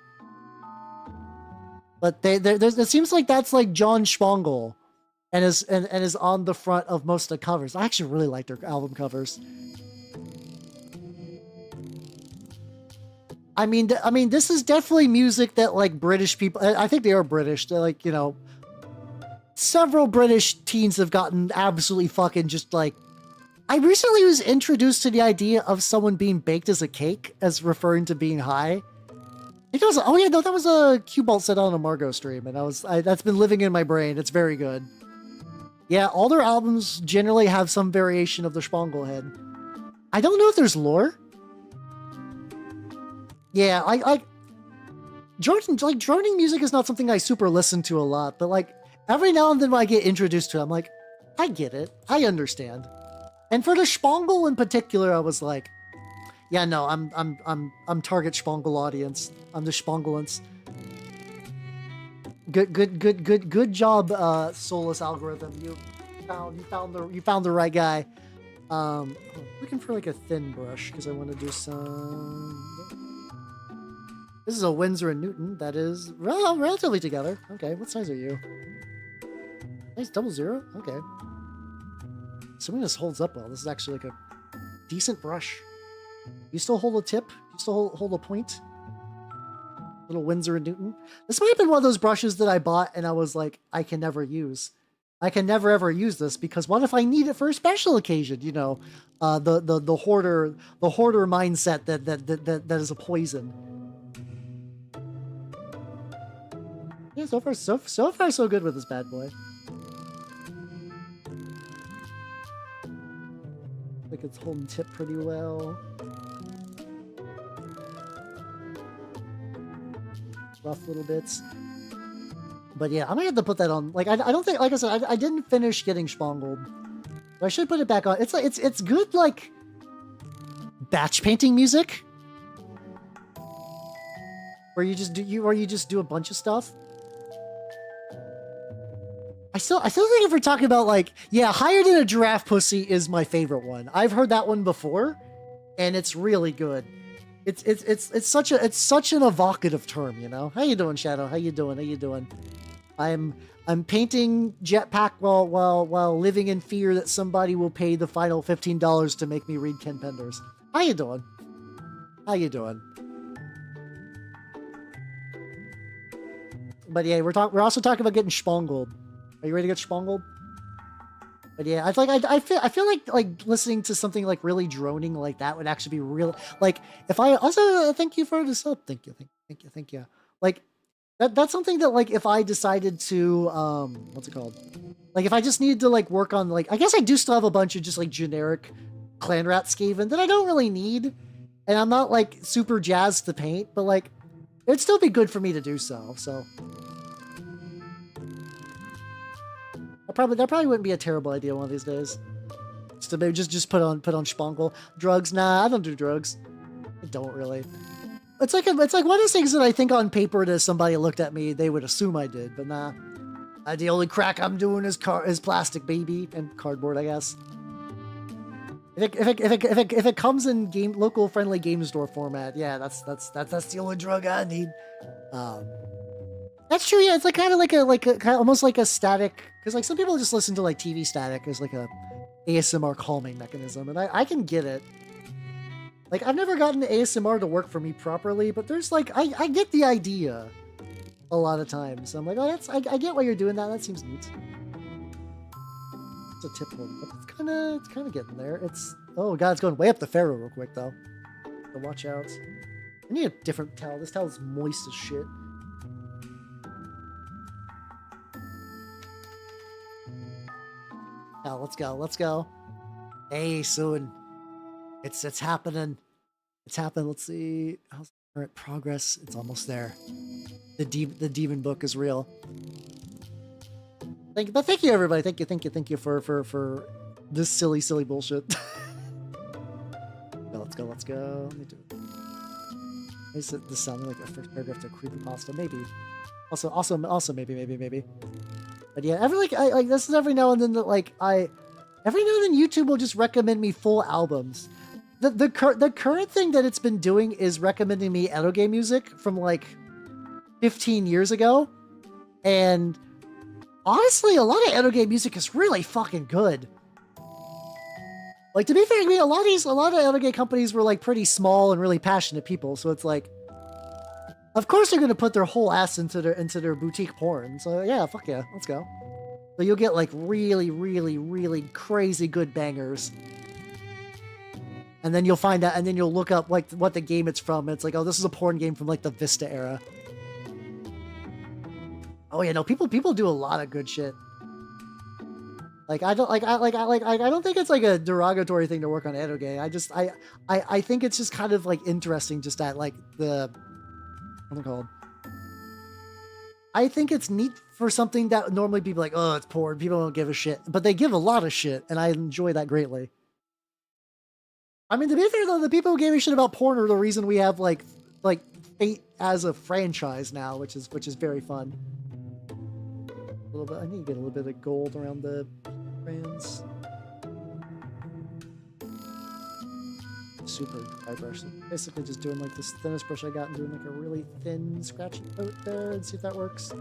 Speaker 1: But it seems like that's like John Schwangel and is on the front of most of the covers. I actually really like their album covers. I mean, this is definitely music that like British people. I think they are British. They're like, you know, several British teens have gotten absolutely fucking just like. I recently was introduced to the idea of someone being baked as a cake as referring to being high. It was, oh yeah, no, that was a Q-Bolt said on a Margot stream, and that's been living in my brain. It's very good. Yeah, all their albums generally have some variation of the Spongel head. I don't know if there's lore. Yeah, droning music is not something I super listen to a lot, but like every now and then when I get introduced to it, I'm like, I get it, I understand. And for the Spongel in particular, I was like, yeah, no, I'm target Spongel audience. I'm the Spongelance. Good job, Solus algorithm. You found the right guy. I'm looking for like a thin brush because I want to do some. This is a Windsor and Newton. That is relatively together. Okay, what size are you? Nice 00. Okay. Assuming this holds up well. This is actually like a decent brush. You still hold a tip? You still hold a point? Little Windsor and Newton. This might have been one of those brushes that I bought and I was like, I can never use. I can never ever use this because what if I need it for a special occasion? You know, the hoarder mindset that is a poison. Yeah, so far so good with this bad boy. Like it's holding tip pretty well. Rough little bits. But yeah, I'm gonna have to put that on. Like I don't think, like I said, I didn't finish getting Spongled. But I should put it back on. It's like it's good like batch painting music. Where you just do a bunch of stuff. I still think if we're talking about like, yeah, Higher Than a Giraffe Pussy is my favorite one. I've heard that one before, and it's really good. It's such an evocative term, you know. How you doing, Shadow? How you doing? I'm painting Jetpack while living in fear that somebody will pay the final $15 to make me read Ken Penders. How you doing? But yeah, we're also talking about getting Spongled. Are you ready to get Spongled? But yeah, I feel like listening to something like really droning like that would actually be real. Like if I also thank you for the sub. Thank you. Like that's something that like if I decided to what's it called? Like if I just needed to like work on like, I guess I do still have a bunch of just like generic Clan Rat Skaven that I don't really need, and I'm not like super jazzed to paint, but like it'd still be good for me to do so. So. That probably wouldn't be a terrible idea one of these days. Just to maybe just put on Spongel. Drugs? Nah, I don't do drugs. I don't really. It's like one of those things that I think on paper that if somebody looked at me, they would assume I did, but nah. The only crack I'm doing is plastic, baby, and cardboard, I guess. If it comes in local friendly game store format, yeah, that's the only drug I need. That's true. Yeah, it's like kind of almost like a static, because like some people just listen to like TV static as like a ASMR calming mechanism, and I can get it. Like I've never gotten the ASMR to work for me properly, but there's like I get the idea a lot of times. So I'm like, oh, I get why you're doing that. That seems neat. It's a tip holder, but it's kind of getting there. Oh god, it's going way up the Pharaoh real quick though. So watch out. I need a different towel. This towel's moist as shit. Now let's go. Hey, soon. It's happening. It's happening. Let's see. How's current progress? It's almost there. The demon book is real. Thank you everybody. Thank you for this silly bullshit. Let's go. Let me do it. Is this sounding like a first paragraph to creepypasta? Maybe. Also maybe. But yeah, this is every now and then that every now and then YouTube will just recommend me full albums. The current thing that it's been doing is recommending me edo game music from like 15 years ago, and honestly, a lot of edo game music is really fucking good. Like, to be fair, I mean, a lot of edo game companies were like pretty small and really passionate people, so it's like, of course they're gonna put their whole ass into their boutique porn. So yeah, fuck yeah, let's go. So you'll get like really, really, really crazy good bangers. And then you'll find out, and then you'll look up like what the game it's from. And it's like, oh, this is a porn game from like the Vista era. Oh yeah, no, people do a lot of good shit. Like I don't think it's like a derogatory thing to work on edo game. I think it's just kind of like interesting just at like the, what's it called? I think it's neat for something that normally people like, oh, it's porn. People don't give a shit, but they give a lot of shit, and I enjoy that greatly. I mean, to be fair though, the people who gave a shit about porn are the reason we have like Fate as a franchise now, which is very fun. A little bit. I need to get a little bit of gold around the brands. Super dry brush. So basically, just doing like this thinnest brush I got and doing like a really thin, scratchy coat there, and see if that works.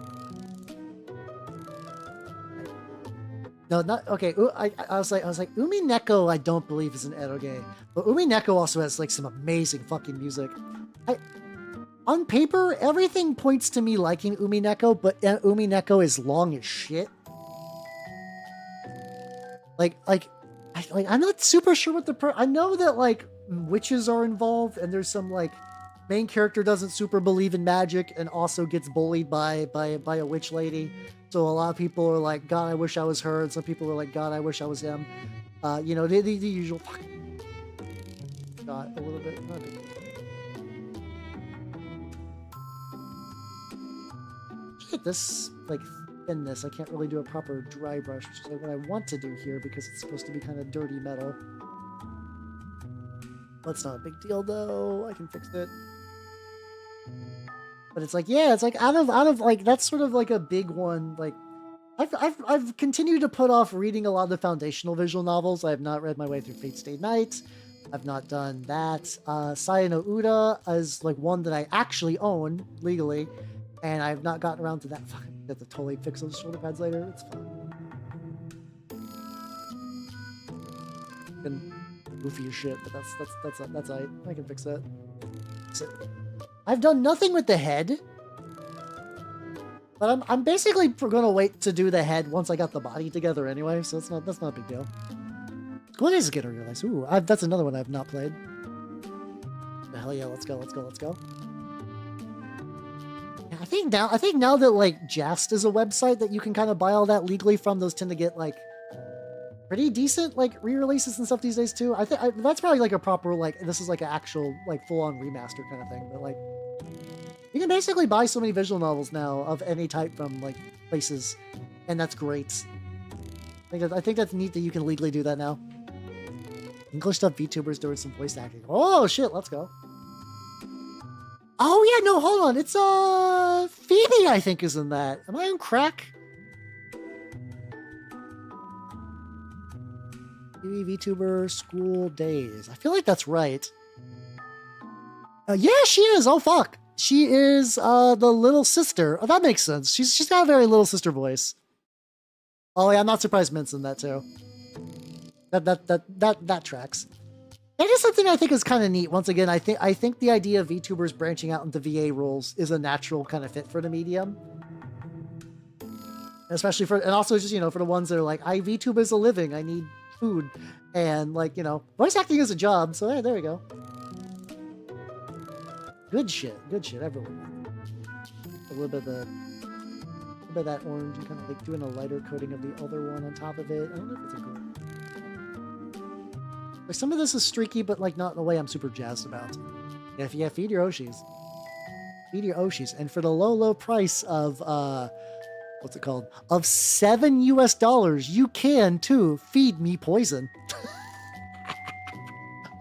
Speaker 1: No, not okay. I was like Umi Neko. I don't believe is an edo game, but Umi Neko also has like some amazing fucking music. On paper, everything points to me liking Umi Neko, but Umi Neko is long as shit. I'm not super sure what I know that like witches are involved, and there's some like main character doesn't super believe in magic and also gets bullied by a witch lady. So a lot of people are like, God, I wish I was her, and some people are like, God, I wish I was him. You know, the usual. Got a little bit. Not a big deal. This like thinness, I can't really do a proper dry brush, which is like what I want to do here because it's supposed to be kind of dirty metal. That's not a big deal though. I can fix it. But it's like, yeah, it's like out of like that's sort of like a big one. Like I've continued to put off reading a lot of the foundational visual novels. I have not read my way through Fate Stay Night. I've not done that. Saya no Uda is like one that I actually own legally. And I've not gotten around to that. Fuck, I have to totally fix those shoulder pads later. It's fine. Been goofy as shit, but that's alright. I can fix that. I've done nothing with the head, but I'm basically gonna wait to do the head once I got the body together anyway. So that's not a big deal. What is gonna realize? Ooh, that's another one I've not played. Hell yeah, let's go. I think now that like Jest is a website that you can kind of buy all that legally from, those tend to get like pretty decent like re-releases and stuff these days too. I think that's probably like a proper like this is like an actual like full-on remaster kind of thing. But like you can basically buy so many visual novels now of any type from like places, and that's great. I think that's neat that you can legally do that now. English stuff VTubers doing some voice acting. Oh shit, let's go. Oh yeah, no, hold on. It's Phoebe, I think, is in that. Am I on crack? Phoebe VTuber School Days. I feel like that's right. Yeah, she is. Oh fuck. She is the little sister. Oh, that makes sense. She's got a very little sister voice. Oh yeah, I'm not surprised Mint's in that too. That tracks. That is something I think is kind of neat. Once again, I think the idea of VTubers branching out into VA roles is a natural kind of fit for the medium. Especially and also just, you know, for the ones that are like, I VTube as a living, I need food. And like, you know, voice acting is a job. So there we go. Good shit everyone. A little bit of that orange and kind of like doing a lighter coating of the other one on top of it. I don't know if it's a good. Like some of this is streaky, but like not in a way I'm super jazzed about. Yeah, feed your Oshis. Feed your Oshis. And for the low price of, what's it called? Of $7 US, you can too feed me poison.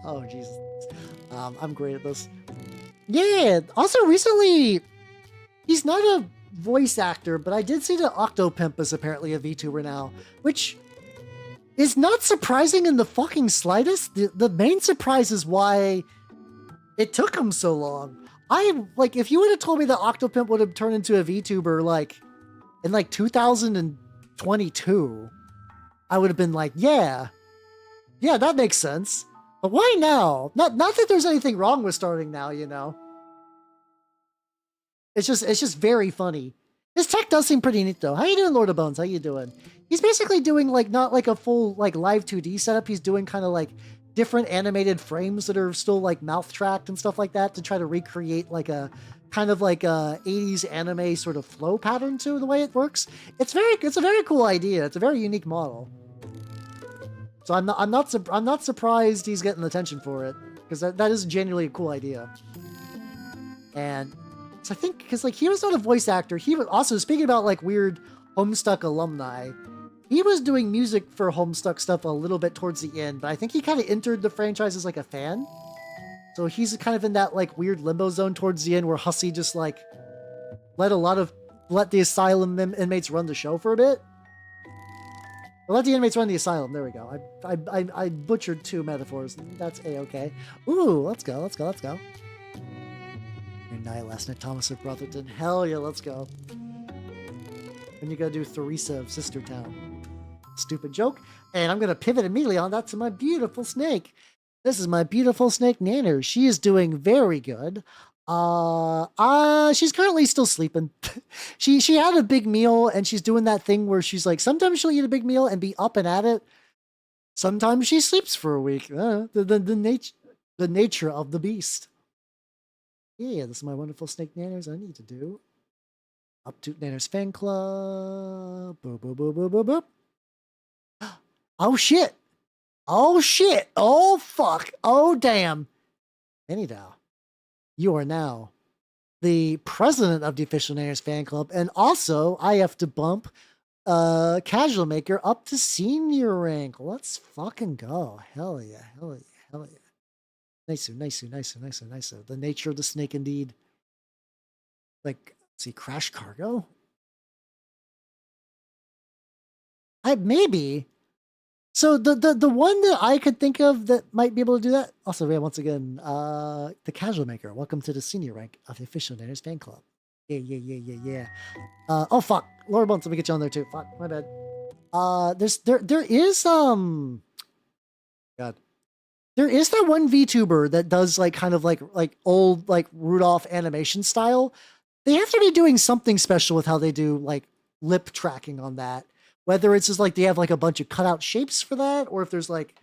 Speaker 1: Oh, Jesus. I'm great at this. Yeah, also recently, he's not a voice actor, but I did see that Octopimp is apparently a VTuber now, which is not surprising in the fucking slightest. The main surprise is why it took him so long. If you would have told me that Octopimp would have turned into a VTuber, like, in, like, 2022, I would have been like, yeah, that makes sense. But why now? Not that there's anything wrong with starting now, you know? It's just very funny. His tech does seem pretty neat, though. How you doing, Lord of Bones? How you doing? He's basically doing, like, not like a full, like, live 2D setup. He's doing kind of, like, different animated frames that are still, like, mouth tracked and stuff like that to try to recreate, like, a kind of like a 80s anime sort of flow pattern to the way it works. It's a very cool idea. It's a very unique model. So I'm not surprised he's getting attention for it, because that is genuinely a cool idea. And so I think, because like he was not a voice actor, he was also, speaking about like weird Homestuck alumni, he was doing music for Homestuck stuff a little bit towards the end, but I think he kind of entered the franchise as like a fan. So he's kind of in that like weird limbo zone towards the end where Hussey just like let the asylum inmates run the show for a bit. Or let the inmates run the asylum. There we go. I butchered two metaphors. That's a-okay. Ooh, let's go. Your night last night, Thomas of Brotherton. Hell yeah, let's go. And you gotta do Theresa of Sistertown. Stupid joke. And I'm gonna pivot immediately on that to my beautiful snake. This is my beautiful snake Nanner. She is doing very good. She's currently still sleeping. she had a big meal and she's doing that thing where she's like, sometimes she'll eat a big meal and be up and at it. Sometimes she sleeps for a week. The nature of the beast. Yeah, this is my wonderful snake Nanners. I need to do Up to Nanners fan club. Boop, boop, boop, boop, boop, boop. Oh shit. Oh shit. Oh fuck. Oh damn. Anyhow. You are now the president of the official Nanners fan club, and also I have to bump Casual Maker up to senior rank. Let's fucking go. Hell yeah, hell yeah, hell yeah. Nicer. The nature of the snake indeed. Like, let's see, Crash Cargo? Maybe. So the one that I could think of that might be able to do that. Also, yeah, once again, the Casual Maker. Welcome to the senior rank of the official Nanners fan club. Yeah. Oh fuck, Lord Bones, let me get you on there too. Fuck, my bad. There is God, there is that one VTuber that does like kind of like old like Rudolph animation style. They have to be doing something special with how they do like lip tracking on that. Whether it's just like they have like a bunch of cutout shapes for that, or if there's like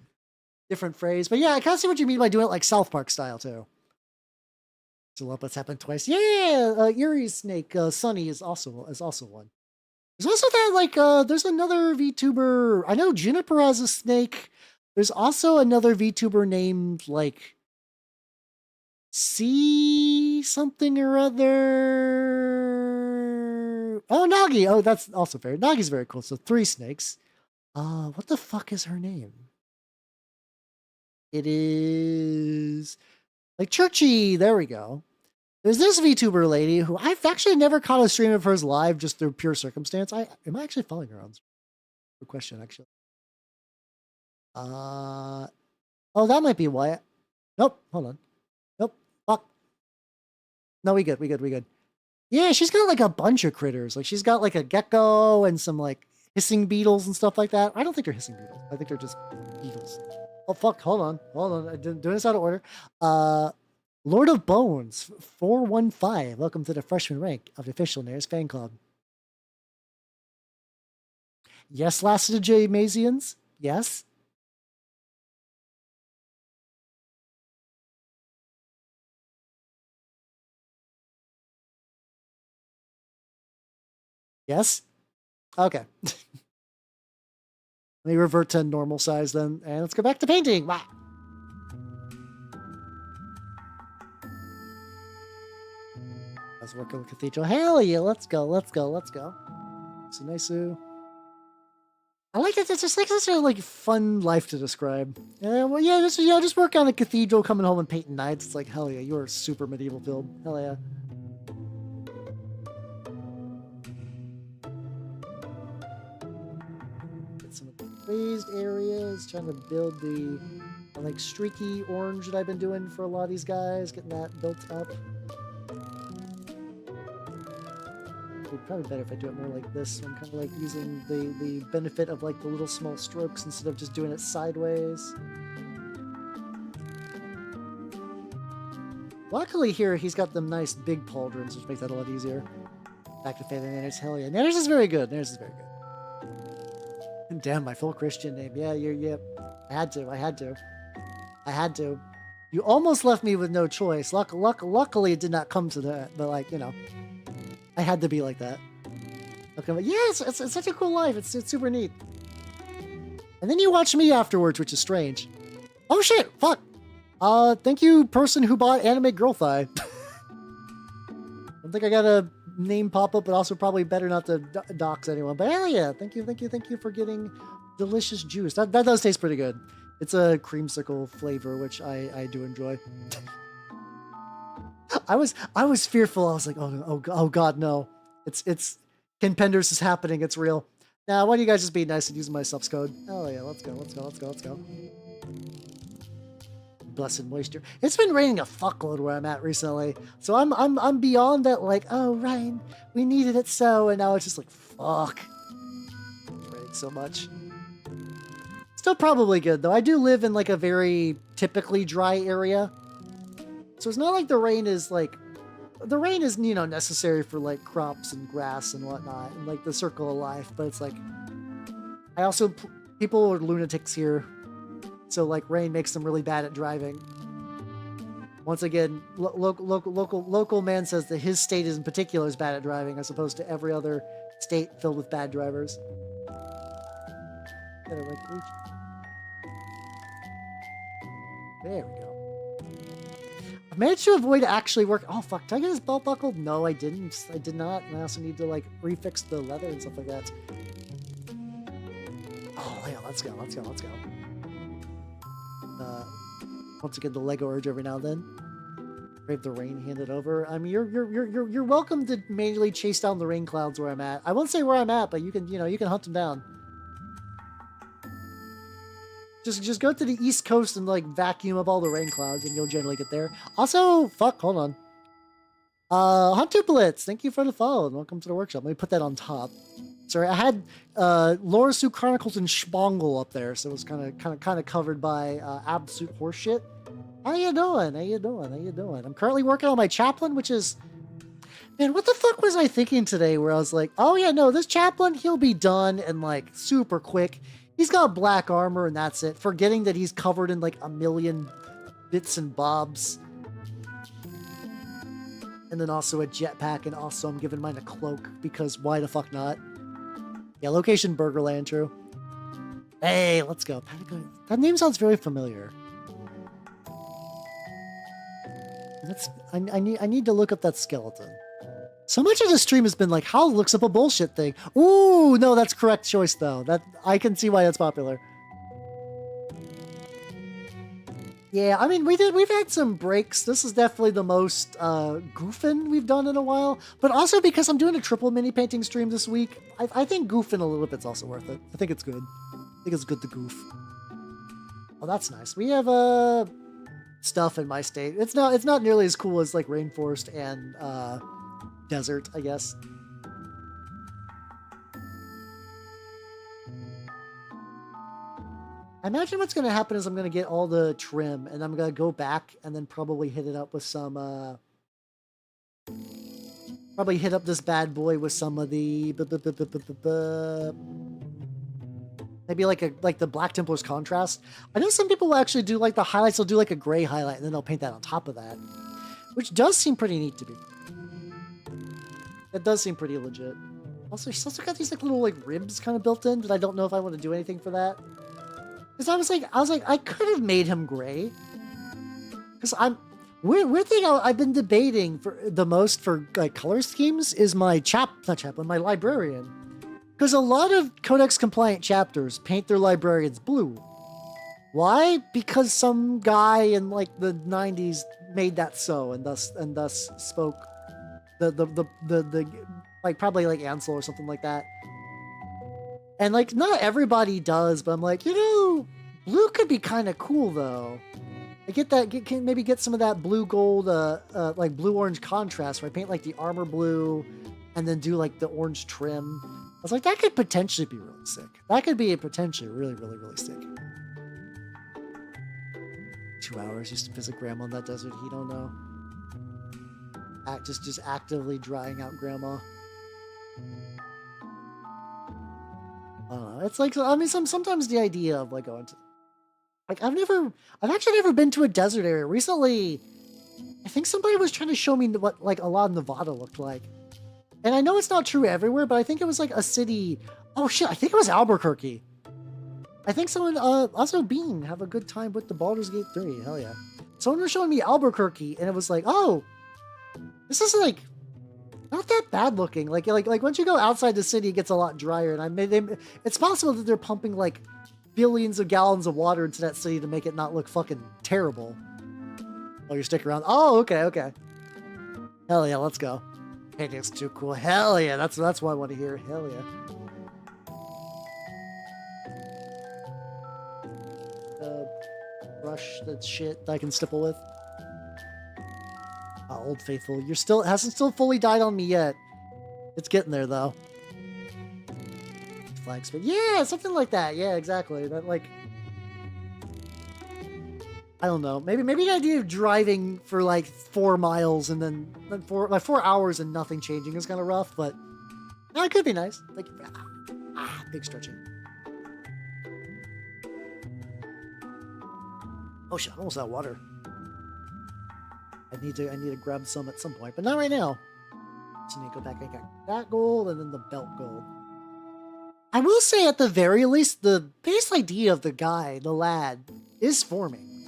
Speaker 1: different phrase. But yeah, I kind of see what you mean by doing it like South Park style too. So what's happened twice? Yeah, Eerie's snake, Sunny is also one. There's also that like there's another VTuber. I know Juniper has a snake. There's also another VTuber named like C something or other. Oh, Nagi. Oh, that's also fair. Nagi's very cool. So 3 snakes. What the fuck is her name? It is like Churchy. There we go. There's this VTuber lady who I've actually never caught a stream of hers live just through pure circumstance. Am I actually following her on? Good question, actually. Oh, that might be why. Nope. Hold on. Nope. Fuck. No, we good. Yeah, she's got like a bunch of critters. Like she's got like a gecko and some like hissing beetles and stuff like that. I don't think they're hissing beetles. I think they're just beetles. Oh fuck, hold on. I'm doing this out of order. Lord of Bones 415. Welcome to the freshman rank of the official Nanners fan club. Yes, last of the J Mazians. Yes. Yes? Okay. Let me revert to normal size then, and let's go back to painting. Wow. Let's work on the cathedral. Hell yeah, let's go. So nice. I like it. It's just like such a like fun life to describe. Well, yeah, just work on a cathedral, coming home and painting knights. It's like hell yeah, you're super medieval build. Hell yeah. get some of the raised areas, trying to build the like streaky orange that I've been doing for a lot of these guys, getting that built up. It'd be probably better if I do it more like this. So I'm kind of like using the benefit of like the little small strokes instead of just doing it sideways. Luckily here, he's got them nice big pauldrons, which makes that a lot easier. Back to Faith and Nanners, hell yeah. Nanners is very good. Nanners is very good. And damn, my full Christian name. Yeah, yeah. I had to. You almost left me with no choice. Luckily, it did not come to that. But like, you know, I had to be like that. Okay, but yeah, it's such a cool life. It's super neat. And then you watch me afterwards, which is strange. Oh shit, fuck. Thank you, person who bought Anime Girl Thigh. I don't think I got a name pop up, but also probably better not to dox anyone. But hell yeah, thank you for getting delicious juice. That does taste pretty good. It's a creamsicle flavor, which I do enjoy. I was fearful. I was like, oh god, no. It's Ken Penders is happening. It's real. Now, why don't you guys just be nice and use my subs code? Oh yeah, let's go. Blessed moisture. It's been raining a fuckload where I'm at recently, so I'm beyond that. Like, oh rain, we needed it so, and now it's just like fuck. It's raining so much. Still probably good though. I do live in like a very typically dry area, so it's not like the rain is you know necessary for like crops and grass and whatnot and like the circle of life. But it's like I also people are lunatics here. So, like, rain makes them really bad at driving. Once again, local man says that his state in particular is bad at driving, as opposed to every other state filled with bad drivers. There we go. I managed to avoid actually work. Oh, fuck. Did I get his belt buckled? No, I didn't. I did not. And I also need to, like, refix the leather and stuff like that. Oh, yeah. Let's go. Once again, the Lego urge every now and then. Brave the rain, hand it over. I mean, you're welcome to manually chase down the rain clouds where I'm at. I won't say where I'm at, but you can hunt them down. Just go to the East Coast and like vacuum up all the rain clouds, and you'll generally get there. Also, fuck, hold on. Hunter Blitz, thank you for the follow and welcome to the workshop. Let me put that on top. Sorry, I had Laura Sue Chronicles and Schbongle up there, so it was kind of covered by absolute horseshit. How you doing? I'm currently working on my Chaplain, which is, man, what the fuck was I thinking today? Where I was like, oh yeah, no, this Chaplain, he'll be done in like super quick. He's got black armor and that's it. Forgetting that he's covered in like a million bits and bobs. And then also a jetpack, and also I'm giving mine a cloak because why the fuck not? Yeah, location Burgerland, true. Hey, let's go. That name sounds very familiar. I need to look up that skeleton. So much of the stream has been like, Hal looks up a bullshit thing. Ooh, no, that's correct choice though. That I can see why that's popular. Yeah, I mean, we've had some breaks. This is definitely the most goofing we've done in a while, but also because I'm doing a triple mini painting stream this week, I think goofing a little bit's also worth it. I think it's good. I think it's good to goof. Oh, that's nice. We have stuff in my state. It's not nearly as cool as like rainforest and desert, I guess. I imagine what's going to happen is I'm going to get all the trim, and I'm going to go back and then probably hit it up with some, probably hit up this bad boy with some of the, maybe like the Black Templar's contrast. I know some people will actually do like the highlights, they'll do like a gray highlight, and then they'll paint that on top of that, which does seem pretty neat to me. That does seem pretty legit. Also, she's also got these like little like ribs kind of built in, but I don't know if I want to do anything for that. Because I was like, I could have made him gray. Because weird thing I've been debating for the most for like color schemes is my my librarian. Because a lot of Codex compliant chapters paint their librarians blue. Why? Because some guy in like the 90s made that so, and thus spoke the like probably like Ansel or something like that. And like, not everybody does, but I'm like, you know, blue could be kind of cool though. I get that. Can maybe get some of that blue gold, like blue orange contrast. Where I paint like the armor blue, and then do like the orange trim. I was like, that could potentially be really sick. That could be potentially really, really, really sick. 2 hours just to visit grandma in that desert heat. Oh no. Just actively drying out grandma. I don't know. It's like, I mean, sometimes the idea of like going to, like, I've actually never been to a desert area. Recently, I think somebody was trying to show me what like a lot of Nevada looked like. And I know it's not true everywhere, but I think it was like a city. Oh shit, I think it was Albuquerque. I think someone, also Bean, have a good time with the Baldur's Gate 3. Hell yeah. Someone was showing me Albuquerque, and it was like, oh, this is like not that bad looking. Like once you go outside the city, it gets a lot drier. And it's possible that they're pumping like billions of gallons of water into that city to make it not look fucking terrible. Oh, you're sticking around. Oh, okay. Hell yeah, let's go. Hey, that's too cool. Hell yeah, that's what I want to hear. Hell yeah. Brush that shit that I can stipple with. Old Faithful, hasn't still fully died on me yet. It's getting there though. Flags, but yeah, something like that. Yeah, exactly. That like, I don't know. Maybe the idea of driving for like 4 miles and then 4 hours and nothing changing is kind of rough, but no, it could be nice. Like, big stretching. Oh shit! I almost out of water. I need to grab some at some point, but not right now. So I need to go back. I got that gold and then the belt gold. I will say, at the very least, the base idea of the guy, the lad, is forming.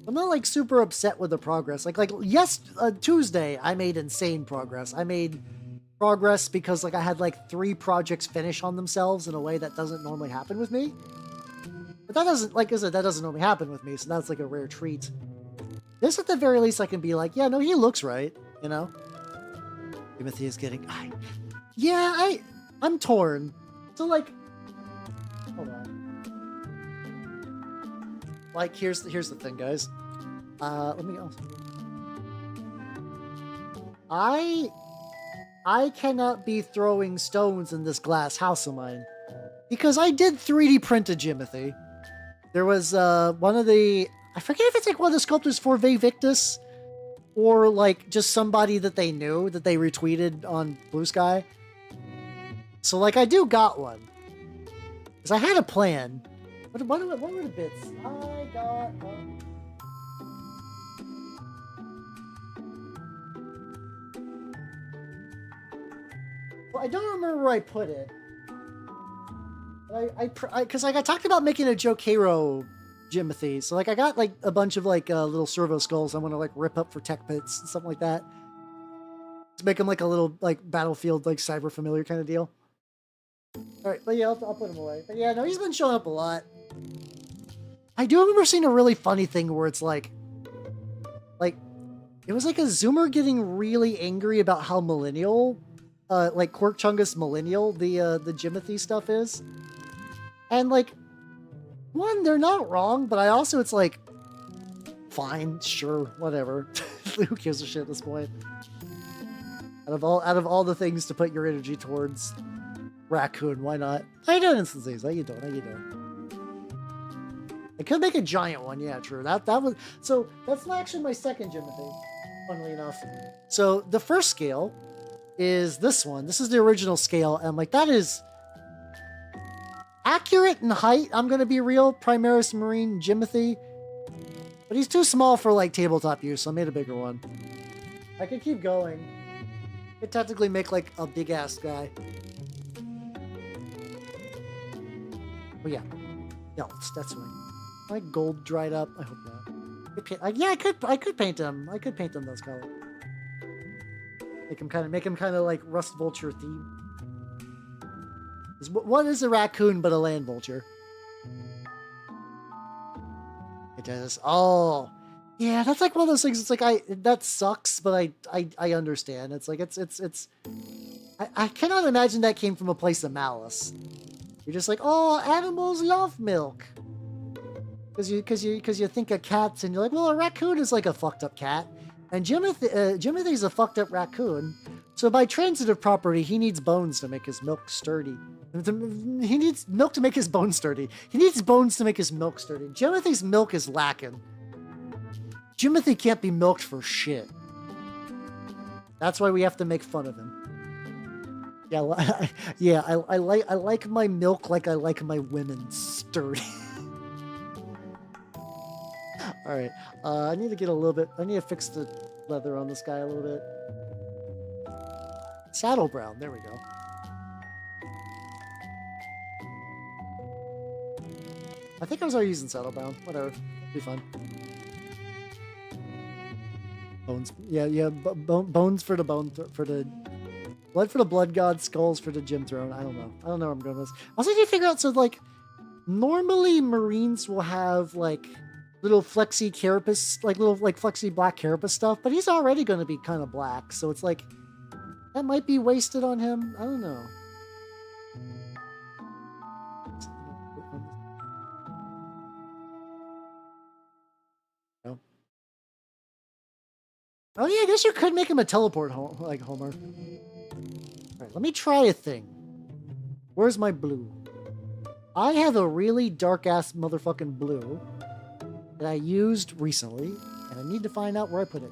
Speaker 1: I'm not like super upset with the progress. Like yes, Tuesday I made insane progress. I made progress because like I had like 3 projects finish on themselves in a way that doesn't normally happen with me. But that doesn't, like I said, that doesn't normally happen with me, so that's like a rare treat. This, at the very least, I can be like, yeah, no, he looks right, you know? Timothy is getting... I'm torn. So, like... Hold on. Like, here's the thing, guys. Let me go. I cannot be throwing stones in this glass house of mine. Because I did 3D print a Jimothy. There was one of the... I forget if it's like one of the sculptors for Victus, or like just somebody that they knew that they retweeted on Blue Sky. So like I do got one. Because I had a plan. What were the bits? I got... Well, I don't remember where I put it. Because like I talked about making a Joe Cairo Jimothy, so like I got like a bunch of like little servo skulls I want to like rip up for tech pits and something like that to make them like a little like battlefield like cyber familiar kind of deal. All right, but yeah, I'll put him away. But yeah, no, he's been showing up a lot. I do remember seeing a really funny thing where it's like it was like a Zoomer getting really angry about how millennial, like Quirk Chungus millennial the Jimothy stuff is. And like, one, they're not wrong, but it's like, fine, sure, whatever. Who gives a shit at this point? Out of all the things to put your energy towards, raccoon, why not? How you doing, Instances? How you doing? I could make a giant one, yeah, true. That was so. That's actually my second Jimothy, funnily enough. So the first scale is this one. This is the original scale, and like that is accurate in height. I'm gonna be real, Primaris Marine Jimothy, but he's too small for like tabletop use, so I made a bigger one. I could keep going. I could technically make like a big ass guy. Oh yeah, that's right. My gold dried up. I hope not. Yeah, I could paint him. I could paint him those colors. Make him kind of like Rust Vulture theme. What is a raccoon but a land vulture? It does. Oh, yeah. That's like one of those things. It's like that sucks, but I understand. It's like it's I cannot imagine that came from a place of malice. You're just like, oh, animals love milk. Because you think of cats and you're like, well, a raccoon is like a fucked up cat. And Jimothy's a fucked up raccoon. So by transitive property, he needs bones to make his milk sturdy. He needs milk to make his bones sturdy. He needs bones to make his milk sturdy. Jimothy's milk is lacking. Jimothy can't be milked for shit. That's why we have to make fun of him. Yeah, I like my milk like I like my women sturdy. All right, I need to get a little bit. I need to fix the leather on this guy a little bit. Saddle brown. There we go. I think I was already using saddle brown. Whatever, it'll be fun. Bones. Yeah. Bones for the blood for the blood god, skulls for the gym throne. I don't know where I'm going with this. Also, need to figure out. So like, normally Marines will have like little flexi carapace, like little like flexi black carapace stuff, but he's already going to be kind of black, so it's like that might be wasted on him. I don't know. No. Oh yeah, I guess you could make him a teleport like Homer. All right, let me try a thing. Where's my blue? I have a really dark ass motherfucking blue that I used recently, and I need to find out where I put it.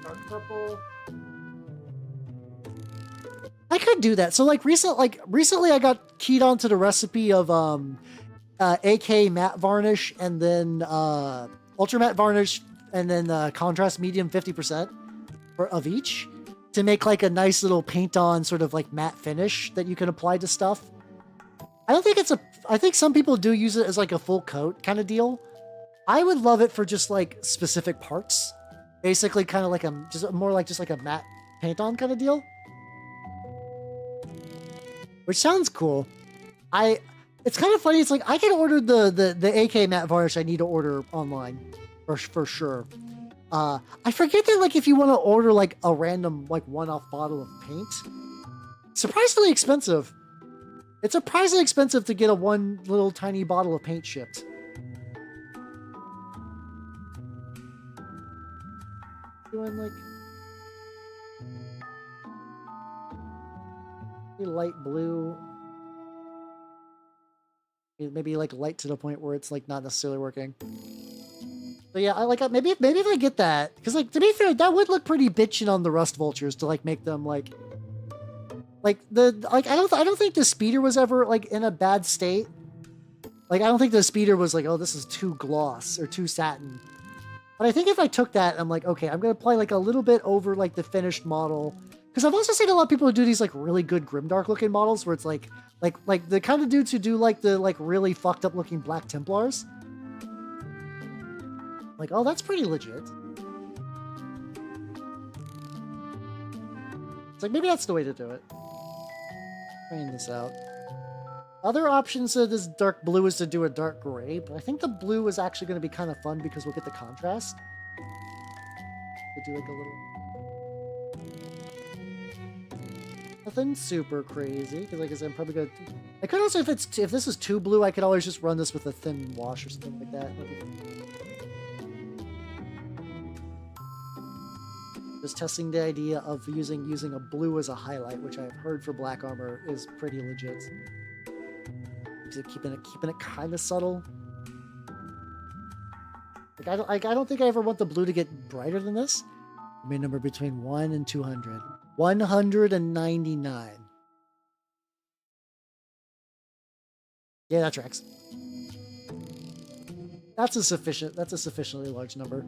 Speaker 1: Dark purple. I could do that. So like recently I got keyed onto the recipe of AK matte varnish and then ultra matte varnish and then contrast medium 50% of each to make like a nice little paint on sort of like matte finish that you can apply to stuff. I think some people do use it as like a full coat kind of deal. I would love it for just like specific parts. Basically kind of like just like a matte paint on kind of deal. Which sounds cool. It's kind of funny. It's like I can order the AK matte varnish I need to order online for sure. I forget that like if you want to order like a random like one-off bottle of paint, surprisingly expensive. It's surprisingly expensive to get a one little tiny bottle of paint shipped. Doing like light blue. Maybe like light to the point where it's like not necessarily working. So yeah, I like maybe if I get that, because like to be fair, that would look pretty bitchin' on the rust vultures to like make them like I don't think the speeder was ever like in a bad state. Like I don't think the speeder was like, oh, this is too gloss or too satin. But I think if I took that, I'm like, okay, I'm gonna apply like a little bit over like the finished model. Because I've also seen a lot of people who do these like really good grimdark looking models where it's like the kind of dudes who do like the like really fucked up looking Black Templars. Like, oh, that's pretty legit. It's like maybe that's the way to do it. Trying this out. Other options of this dark blue is to do a dark gray, but I think the blue is actually going to be kind of fun because we'll get the contrast. We'll do like a little... Nothing super crazy, because like I said, I'm probably gonna... I could also, if this is too blue, I could always just run this with a thin wash or something like that. Just testing the idea of using a blue as a highlight, which I've heard for black armor is pretty legit. Keeping it kind of subtle. Like I don't think I ever want the blue to get brighter than this. I mean, number between 1 and 200. 199. Yeah, that tracks. That's a sufficiently large number.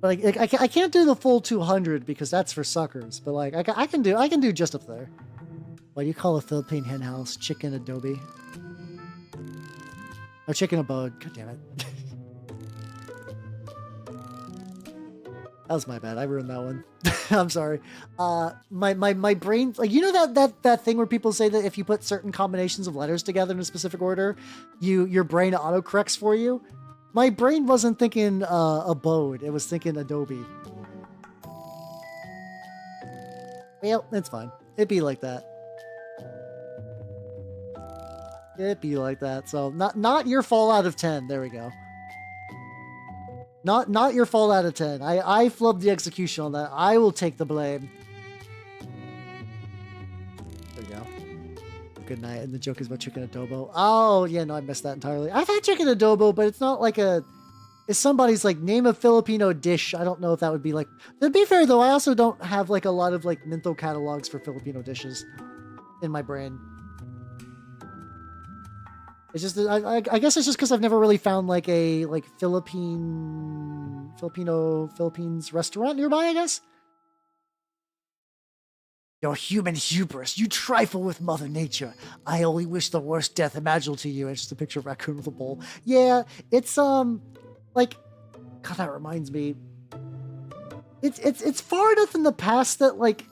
Speaker 1: But like I can't do the full 200 because that's for suckers. But like I can do just up there. What do you call a Philippine hen house? Chicken adobe. Or chicken abode. God damn it. That was my bad. I ruined that one. I'm sorry. My brain, like, you know that thing where people say that if you put certain combinations of letters together in a specific order, your brain autocorrects for you. My brain wasn't thinking abode. It was thinking adobe. Well, it's fine. It'd be like that. It'd be like that. So not your fall out of 10. There we go. Not your fault out of 10. I flubbed the execution on that. I will take the blame. There we go. Good night. And the joke is about chicken adobo. Oh, yeah, no, I missed that entirely. I've had chicken adobo, but it's not like a... It's somebody's, like, name a Filipino dish. I don't know if that would be, like... To be fair, though, I also don't have, like, a lot of, like, mental catalogs for Filipino dishes in my brain. It's just, I guess it's just because I've never really found, like, a, like, Philippines restaurant nearby, I guess? Your human hubris. You trifle with Mother Nature. I only wish the worst death imaginable to you. It's just a picture of a raccoon with a bowl. Yeah, it's, like, God, that reminds me. It's far enough in the past that, like,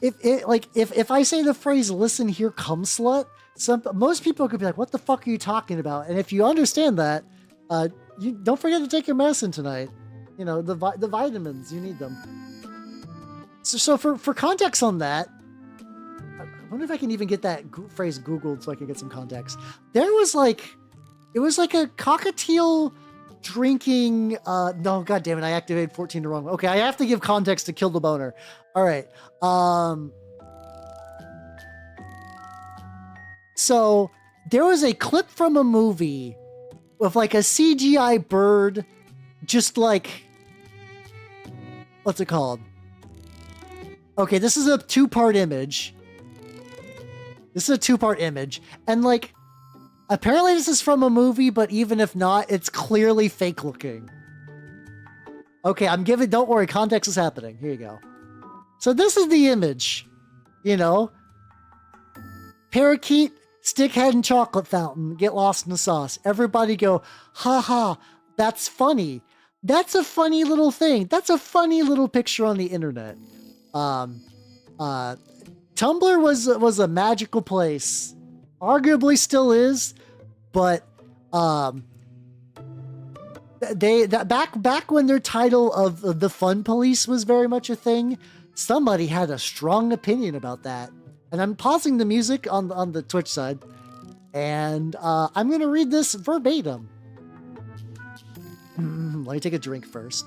Speaker 1: if I say the phrase, listen here, cum slut, most people could be like, what the fuck are you talking about? And if you understand that, you don't forget to take your medicine tonight. You know, the vitamins, you need them. So for context on that, I wonder if I can even get that phrase Googled so I can get some context. There was like, it was like a cockatiel drinking, no, god damn it, I activated 14 the wrong way. Okay, I have to give context to kill the boner. All right. So there was a clip from a movie with like a CGI bird, just like, what's it called? Okay, this is a two-part image. And like, apparently this is from a movie, but even if not, it's clearly fake looking. Okay, don't worry, context is happening. Here you go. So this is the image, you know, parakeet, stickhead, and chocolate fountain get lost in the sauce. Everybody go, ha ha, that's funny. That's a funny little thing. That's a funny little picture on the internet. Tumblr was a magical place. Arguably still is, but back when their title of the Fun Police was very much a thing, somebody had a strong opinion about that. And I'm pausing the music on the Twitch side, and I'm going to read this verbatim. Let me take a drink first.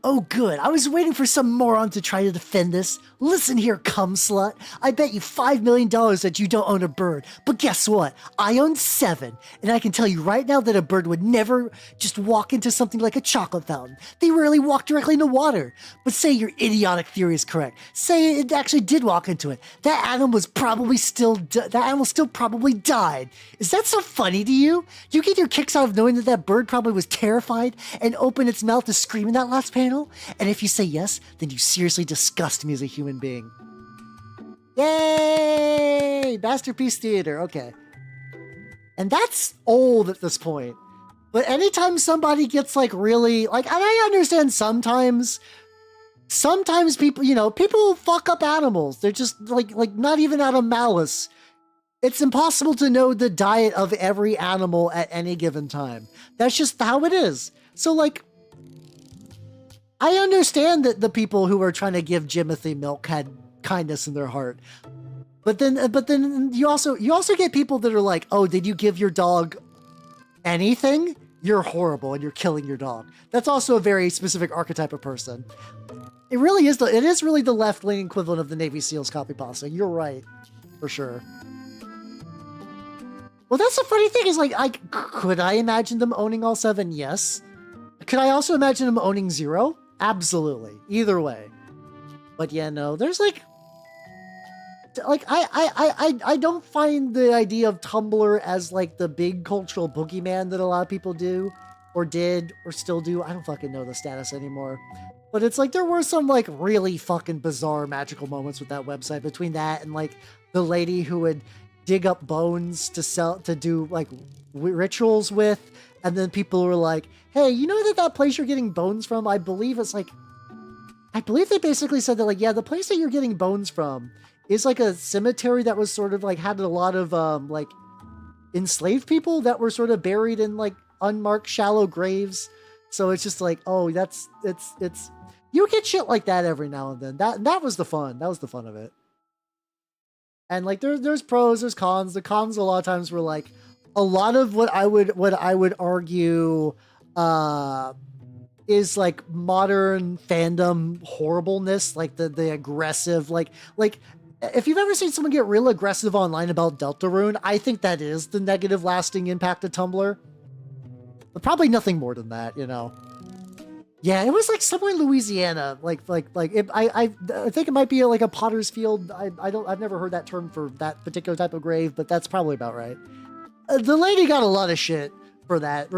Speaker 1: Oh, good. I was waiting for some moron to try to defend this. Listen here, cum slut. I bet you $5 million that you don't own a bird. But guess what? I own 7. And I can tell you right now that a bird would never just walk into something like a chocolate fountain. They rarely walk directly into water. But say your idiotic theory is correct. Say it actually did walk into it. That animal still probably died. Is that so funny to you? You get your kicks out of knowing that bird probably was terrified and opened its mouth to scream in that last panel? And if you say yes, then you seriously disgust me as a human being. Yay! Masterpiece Theater, okay. And that's old at this point. But anytime somebody gets like really, like, and I understand sometimes people, you know, people fuck up animals. They're just like not even out of malice. It's impossible to know the diet of every animal at any given time. That's just how it is. So like, I understand that the people who are trying to give Jimothy milk had kindness in their heart. But then you also get people that are like, oh, did you give your dog anything? You're horrible and you're killing your dog. That's also a very specific archetype of person. It is really the left-leaning equivalent of the Navy SEALs copy pasta. You're right, for sure. Well, that's the funny thing is like, could I imagine them owning all 7? Yes. Could I also imagine them owning 0? Absolutely. Either way. But yeah, no, there's like I don't find the idea of Tumblr as like the big cultural boogeyman that a lot of people do or did or still do. I don't fucking know the status anymore. But it's like there were some like really fucking bizarre magical moments with that website, between that and like the lady who would dig up bones to do like rituals with. And then people were like, hey, you know that place you're getting bones from? I believe they basically said that like, yeah, the place that you're getting bones from is like a cemetery that was sort of like had a lot of like enslaved people that were sort of buried in like unmarked shallow graves. So it's just like, oh, it's you get shit like that every now and then. That was the fun. That was the fun of it. And like there's pros, there's cons. The cons a lot of times were like a lot of what I would argue is like modern fandom horribleness, like the aggressive, like if you've ever seen someone get real aggressive online about Deltarune, I think that is the negative lasting impact of Tumblr. But probably nothing more than that, you know. Yeah, it was like somewhere in Louisiana, I think it might be like a Potter's Field. I've never heard that term for that particular type of grave, but that's probably about right. The lady got a lot of shit for that.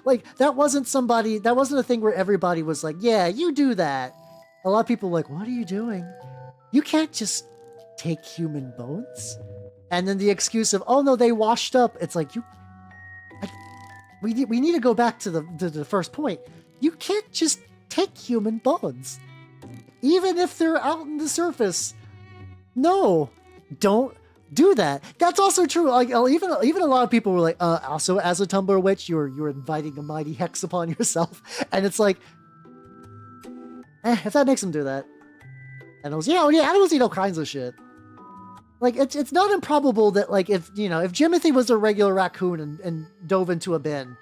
Speaker 1: Like that wasn't a thing where everybody was like, yeah, you do that. A lot of people were like, what are you doing? You can't just take human bones. And then the excuse of, oh no, they washed up. It's like we need to go back to the first point. You can't just take human bones. Even if they're out in the surface. No, don't do that. That's also true. Like even a lot of people were like, also as a Tumblr witch, you're inviting a mighty hex upon yourself. And it's like, if that makes them do that. Animals, animals eat all kinds of shit. Like it's not improbable that like if Jimothy was a regular raccoon and dove into a bin,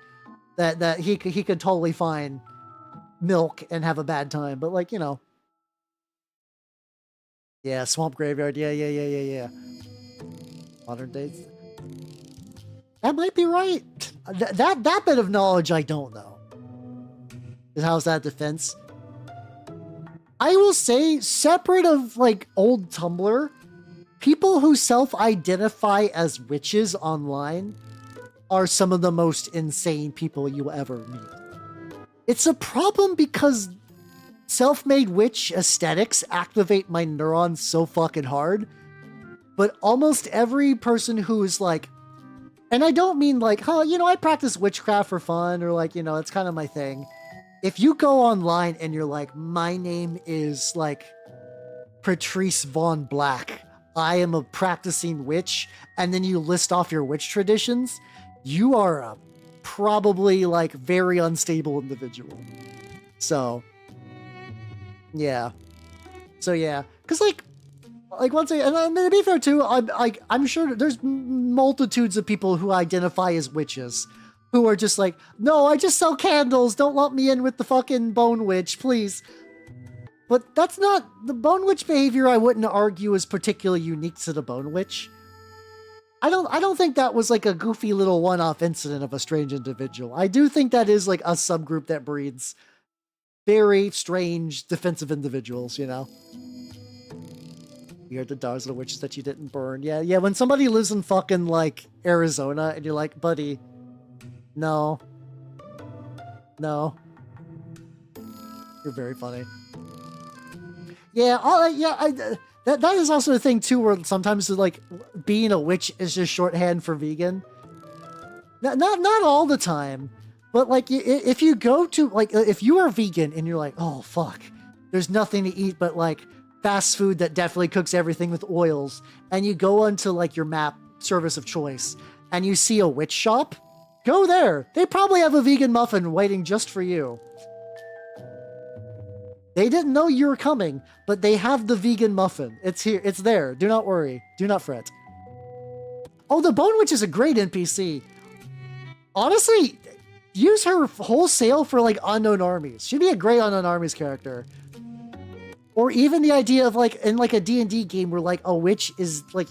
Speaker 1: that he could totally find milk and have a bad time. But like, yeah, swamp graveyard. Yeah. Modern days. That might be right. That bit of knowledge I don't know. How's that defense? I will say, separate of like old Tumblr, people who self-identify as witches online are some of the most insane people you ever meet. It's a problem because self-made witch aesthetics activate my neurons so fucking hard. But almost every person who is like, and I don't mean like, I practice witchcraft for fun or like, it's kind of my thing. If you go online and you're like, my name is like Patrice Von Black, I am a practicing witch, and then you list off your witch traditions, you are a probably like very unstable individual. So, yeah. Because like once again, and to be fair too, I'm sure there's multitudes of people who identify as witches who are just like, no, I just sell candles. Don't lump me in with the fucking bone witch, please. But that's not the bone witch behavior. I wouldn't argue is particularly unique to the bone witch. I don't think that was like a goofy little one-off incident of a strange individual. I do think that is like a subgroup that breeds very strange defensive individuals, You're the daughters of the witches that you didn't burn. Yeah. When somebody lives in fucking like Arizona and you're like, buddy, no. You're very funny. Yeah. That is also a thing too, where sometimes like being a witch is just shorthand for vegan. Not all the time, but like if you go to like if you are vegan and you're like, oh fuck, there's nothing to eat but like fast food that definitely cooks everything with oils, and you go onto like your map service of choice and you see a witch shop, go there. They probably have a vegan muffin waiting just for you. They didn't know you were coming, but they have the vegan muffin. It's here. It's there. Do not worry. Do not fret. Oh, the Bone Witch is a great NPC. Honestly, use her wholesale for like unknown armies. She'd be a great unknown armies character. Or even the idea of like in like a D&D game where like a witch is like,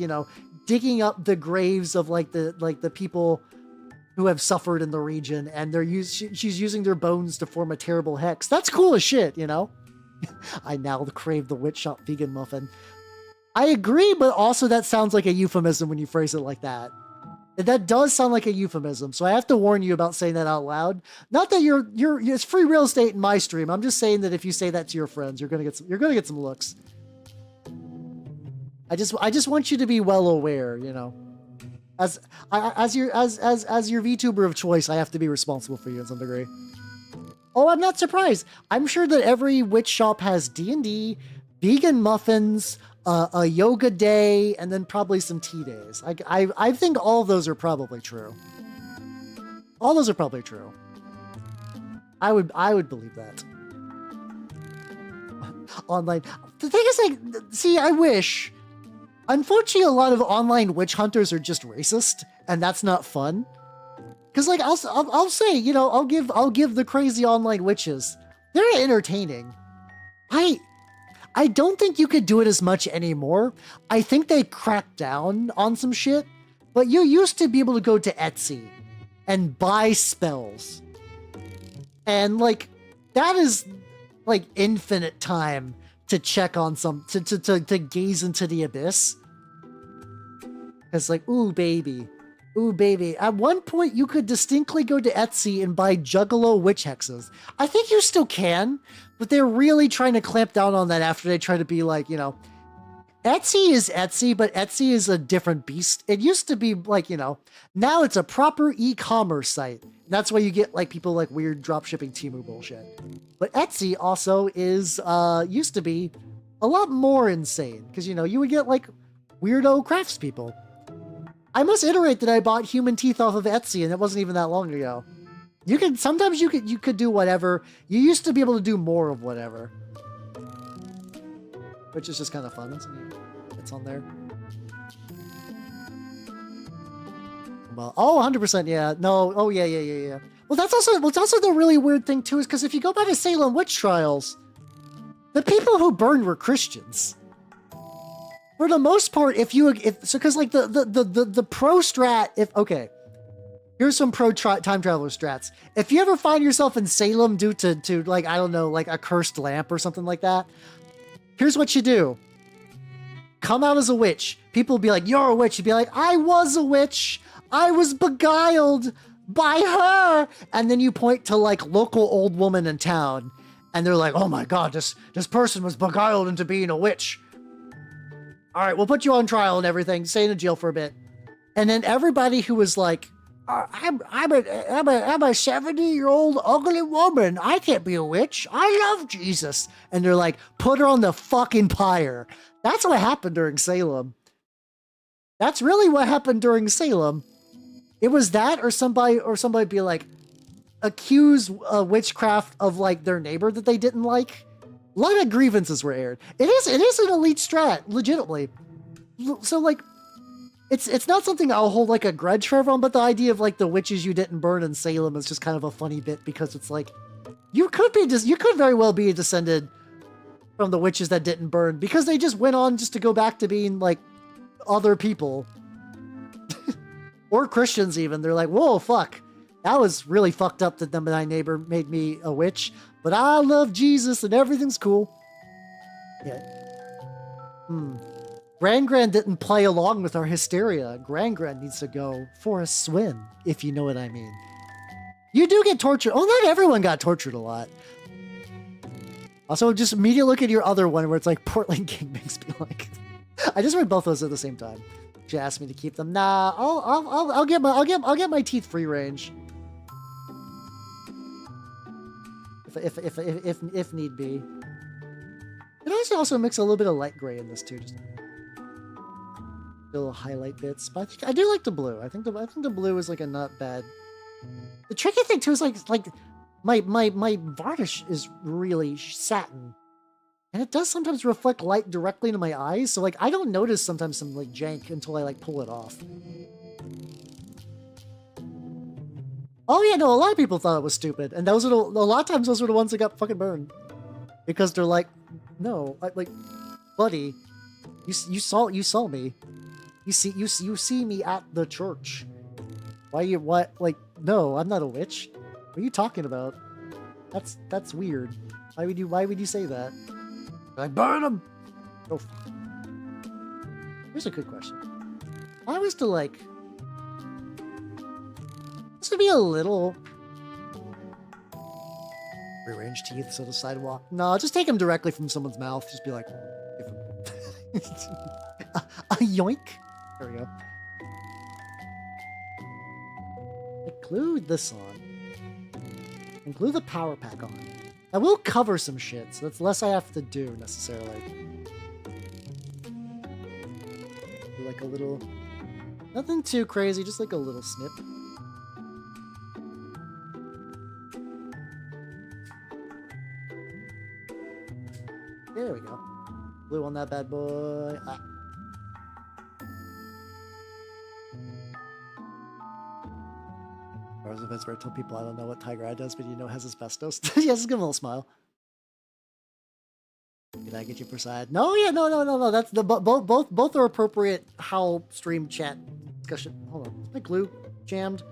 Speaker 1: digging up the graves of like the people who have suffered in the region, and she's using their bones to form a terrible hex. That's cool as shit, I now crave the witch shop vegan muffin. I agree, but also that sounds like a euphemism when you phrase it like that. That does sound like a euphemism, so I have to warn you about saying that out loud. Not that it's free real estate in my stream. I'm just saying that if you say that to your friends, you're gonna get some looks. I just want you to be well aware, As your VTuber of choice, I have to be responsible for you in some degree. Oh, I'm not surprised. I'm sure that every witch shop has D&D, vegan muffins, a yoga day, and then probably some tea days. I think all of those are probably true. All those are probably true. I would believe that. Online. The thing is, like, see, I wish. Unfortunately, a lot of online witch hunters are just racist, and that's not fun. Because, like, I'll say, you know, I'll give the crazy online witches. They're entertaining. I don't think you could do it as much anymore. I think they cracked down on some shit, but you used to be able to go to Etsy and buy spells. And, like, that is, like, infinite time to check on to gaze into the abyss. It's like, ooh, baby. Ooh, baby. At one point, you could distinctly go to Etsy and buy Juggalo witch hexes. I think you still can, but they're really trying to clamp down on that after they try to be like, you know, Etsy is Etsy, but Etsy is a different beast. It used to be like, you know, now it's a proper e-commerce site. That's why you get like people like weird dropshipping Temu bullshit. But Etsy also is, used to be a lot more insane because, you know, you would get like weirdo craftspeople. I must iterate that I bought human teeth off of Etsy, and it wasn't even that long ago. Sometimes you could do whatever. You used to be able to do more of whatever, which is just kind of fun. It's on there. Well, oh, 100%, yeah. No, oh yeah. Well, that's also the really weird thing too, is because if you go back to Salem witch trials, the people who burned were Christians. For the most part, because like the pro strat, here's some pro time traveler strats. If you ever find yourself in Salem due to like, I don't know, like a cursed lamp or something like that, here's what you do. Come out as a witch. People will be like, you're a witch. You'd be like, I was a witch. I was beguiled by her. And then you point to like local old woman in town. And they're like, oh my God, this person was beguiled into being a witch. All right, we'll put you on trial and everything. Stay in jail for a bit. And then everybody who was like, I'm a 70-year-old ugly woman. I can't be a witch. I love Jesus. And they're like, put her on the fucking pyre. That's what happened during Salem. That's really what happened during Salem. It was that or somebody be like, accuse witchcraft of like their neighbor that they didn't like. A lot of grievances were aired. It is an elite strat, legitimately. So like, it's not something I'll hold like a grudge for everyone, but the idea of like the witches you didn't burn in Salem is just kind of a funny bit because it's like, you could very well be descended from the witches that didn't burn because they just went on just to go back to being like other people. Or Christians even. They're like, whoa, fuck. That was really fucked up that my neighbor made me a witch, but I love Jesus and everything's cool. Yeah. Gran didn't play along with our hysteria. Gran needs to go for a swim, if you know what I mean. You do get tortured. Oh, not everyone got tortured a lot. Also, just immediately look at your other one where it's like Portland King makes me like. I just read both those at the same time. She asked me to keep them. Nah, I'll get my teeth free range. If need be. It also mix a little bit of light gray in this too, just little highlight bits. But I do like the blue. I think the blue is like a not bad. The tricky thing too is like my varnish is really satin, and it does sometimes reflect light directly into my eyes. So like I don't notice sometimes some like jank until I like pull it off. Oh yeah, no, a lot of people thought it was stupid, and a lot of times those were the ones that got fucking burned because they're like, no, like, buddy, you saw me, you see me at the church. Like, no, I'm not a witch. What are you talking about? That's weird. Why would you say that? Like, burn them. Oh, fuck. Here's a good question. If I was to like. This would be a little rearrange teeth so the sidewalk. No, just take them directly from someone's mouth. Just be like, a yoink. There we go. Include this on. Include the power pack on. I will cover some shit, so that's less I have to do necessarily. Do like a little, nothing too crazy, just like a little snip. on that bad boy. Or as if I told people I don't know what Tiger Eye does, but you know it has asbestos. Yes, just give him a little smile. Did I get you preside? No, yeah, no. That's the both are appropriate. How stream chat discussion. Hold on, is my glue jammed?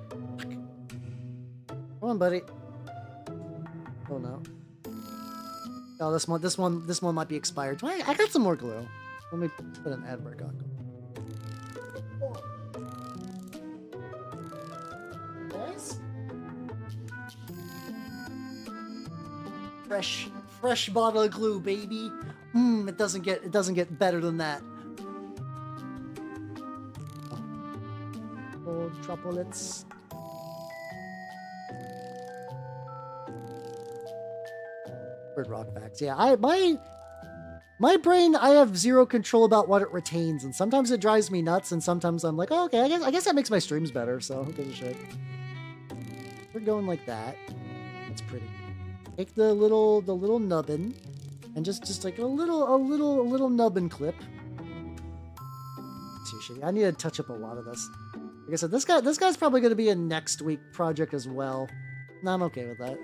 Speaker 1: Come on, buddy. Oh no. Oh, this one might be expired. I got some more glue. Let me put an ad break on. Guys, fresh bottle of glue, baby. It doesn't get better than that. Oh, chocolates. Rock facts. Yeah, my brain, I have zero control about what it retains, and sometimes it drives me nuts, and sometimes I'm like, oh, okay, I guess that makes my streams better. So who gives a shit? We're going like that. That's pretty. Take the little nubbin, and just like a little nubbin clip. Seriously, I need to touch up a lot of this. Like I said, this guy's probably going to be a next week project as well. No, I'm okay with that.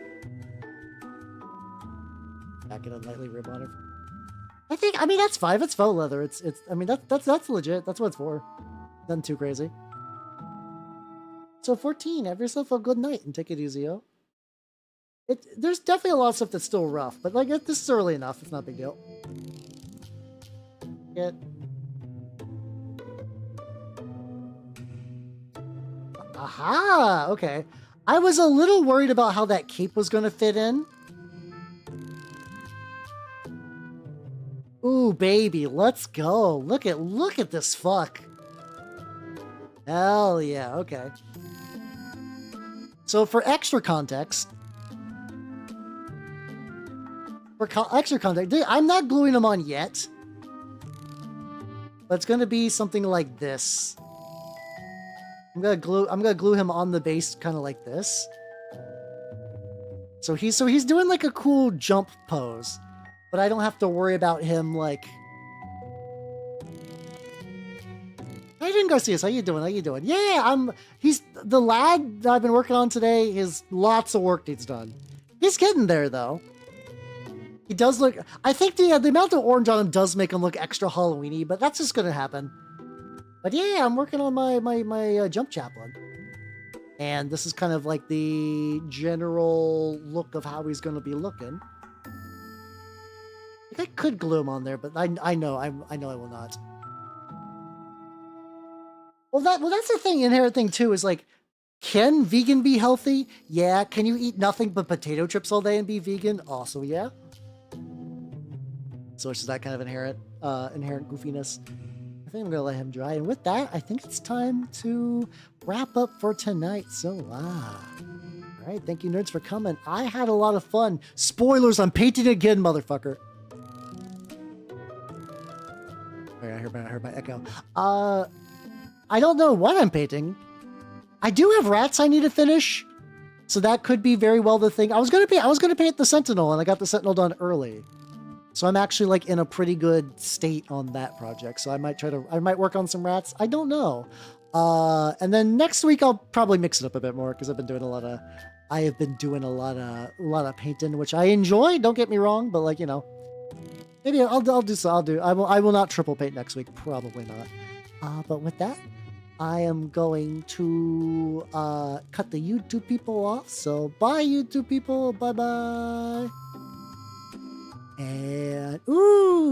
Speaker 1: Back it a lightly rib on it. I mean that's fine. It's faux leather. I mean that's legit. That's what it's for. Nothing too crazy. So 14. Have yourself a good night and take it easy, yo. There's definitely a lot of stuff that's still rough, but like this is early enough. It's not a big deal. Aha. Okay. I was a little worried about how that cape was going to fit in. Ooh, baby, let's go. Look at this fuck. Hell yeah, okay. So for extra context, I'm not gluing them on yet. But it's gonna be something like this. I'm gonna glue him on the base kind of like this. So he's doing like a cool jump pose. But I don't have to worry about him, like... Hey, Jim Garcia, how you doing? Yeah, he's... The lad that I've been working on today is lots of work needs done. He's getting there, though. He does look... I think the amount of orange on him does make him look extra Halloween-y, but that's just gonna happen. But yeah, I'm working on my jump chaplain. And this is kind of like the general look of how he's gonna be looking. I could glue him on there, but I know I will not. Well, that's the thing. Inherent thing too is like, can vegan be healthy? Yeah. Can you eat nothing but potato chips all day and be vegan? Also, yeah. So it's just that kind of inherent goofiness. I think I'm gonna let him dry. And with that, I think it's time to wrap up for tonight. So all right. Thank you, nerds, for coming. I had a lot of fun. Spoilers. I'm painting again, motherfucker. I heard my echo. I don't know what I'm painting. I do have rats I need to finish, so that could be very well the thing. I was gonna paint the Sentinel, and I got the Sentinel done early, so I'm actually like in a pretty good state on that project. So I might work on some rats. I don't know. And then next week I'll probably mix it up a bit more because I have been doing a lot of painting, which I enjoy. Don't get me wrong, but like, you know. Maybe I'll do so. I will not triple paint next week. Probably not. But with that, I am going to cut the YouTube people off. So bye, YouTube people. Bye bye. And ooh.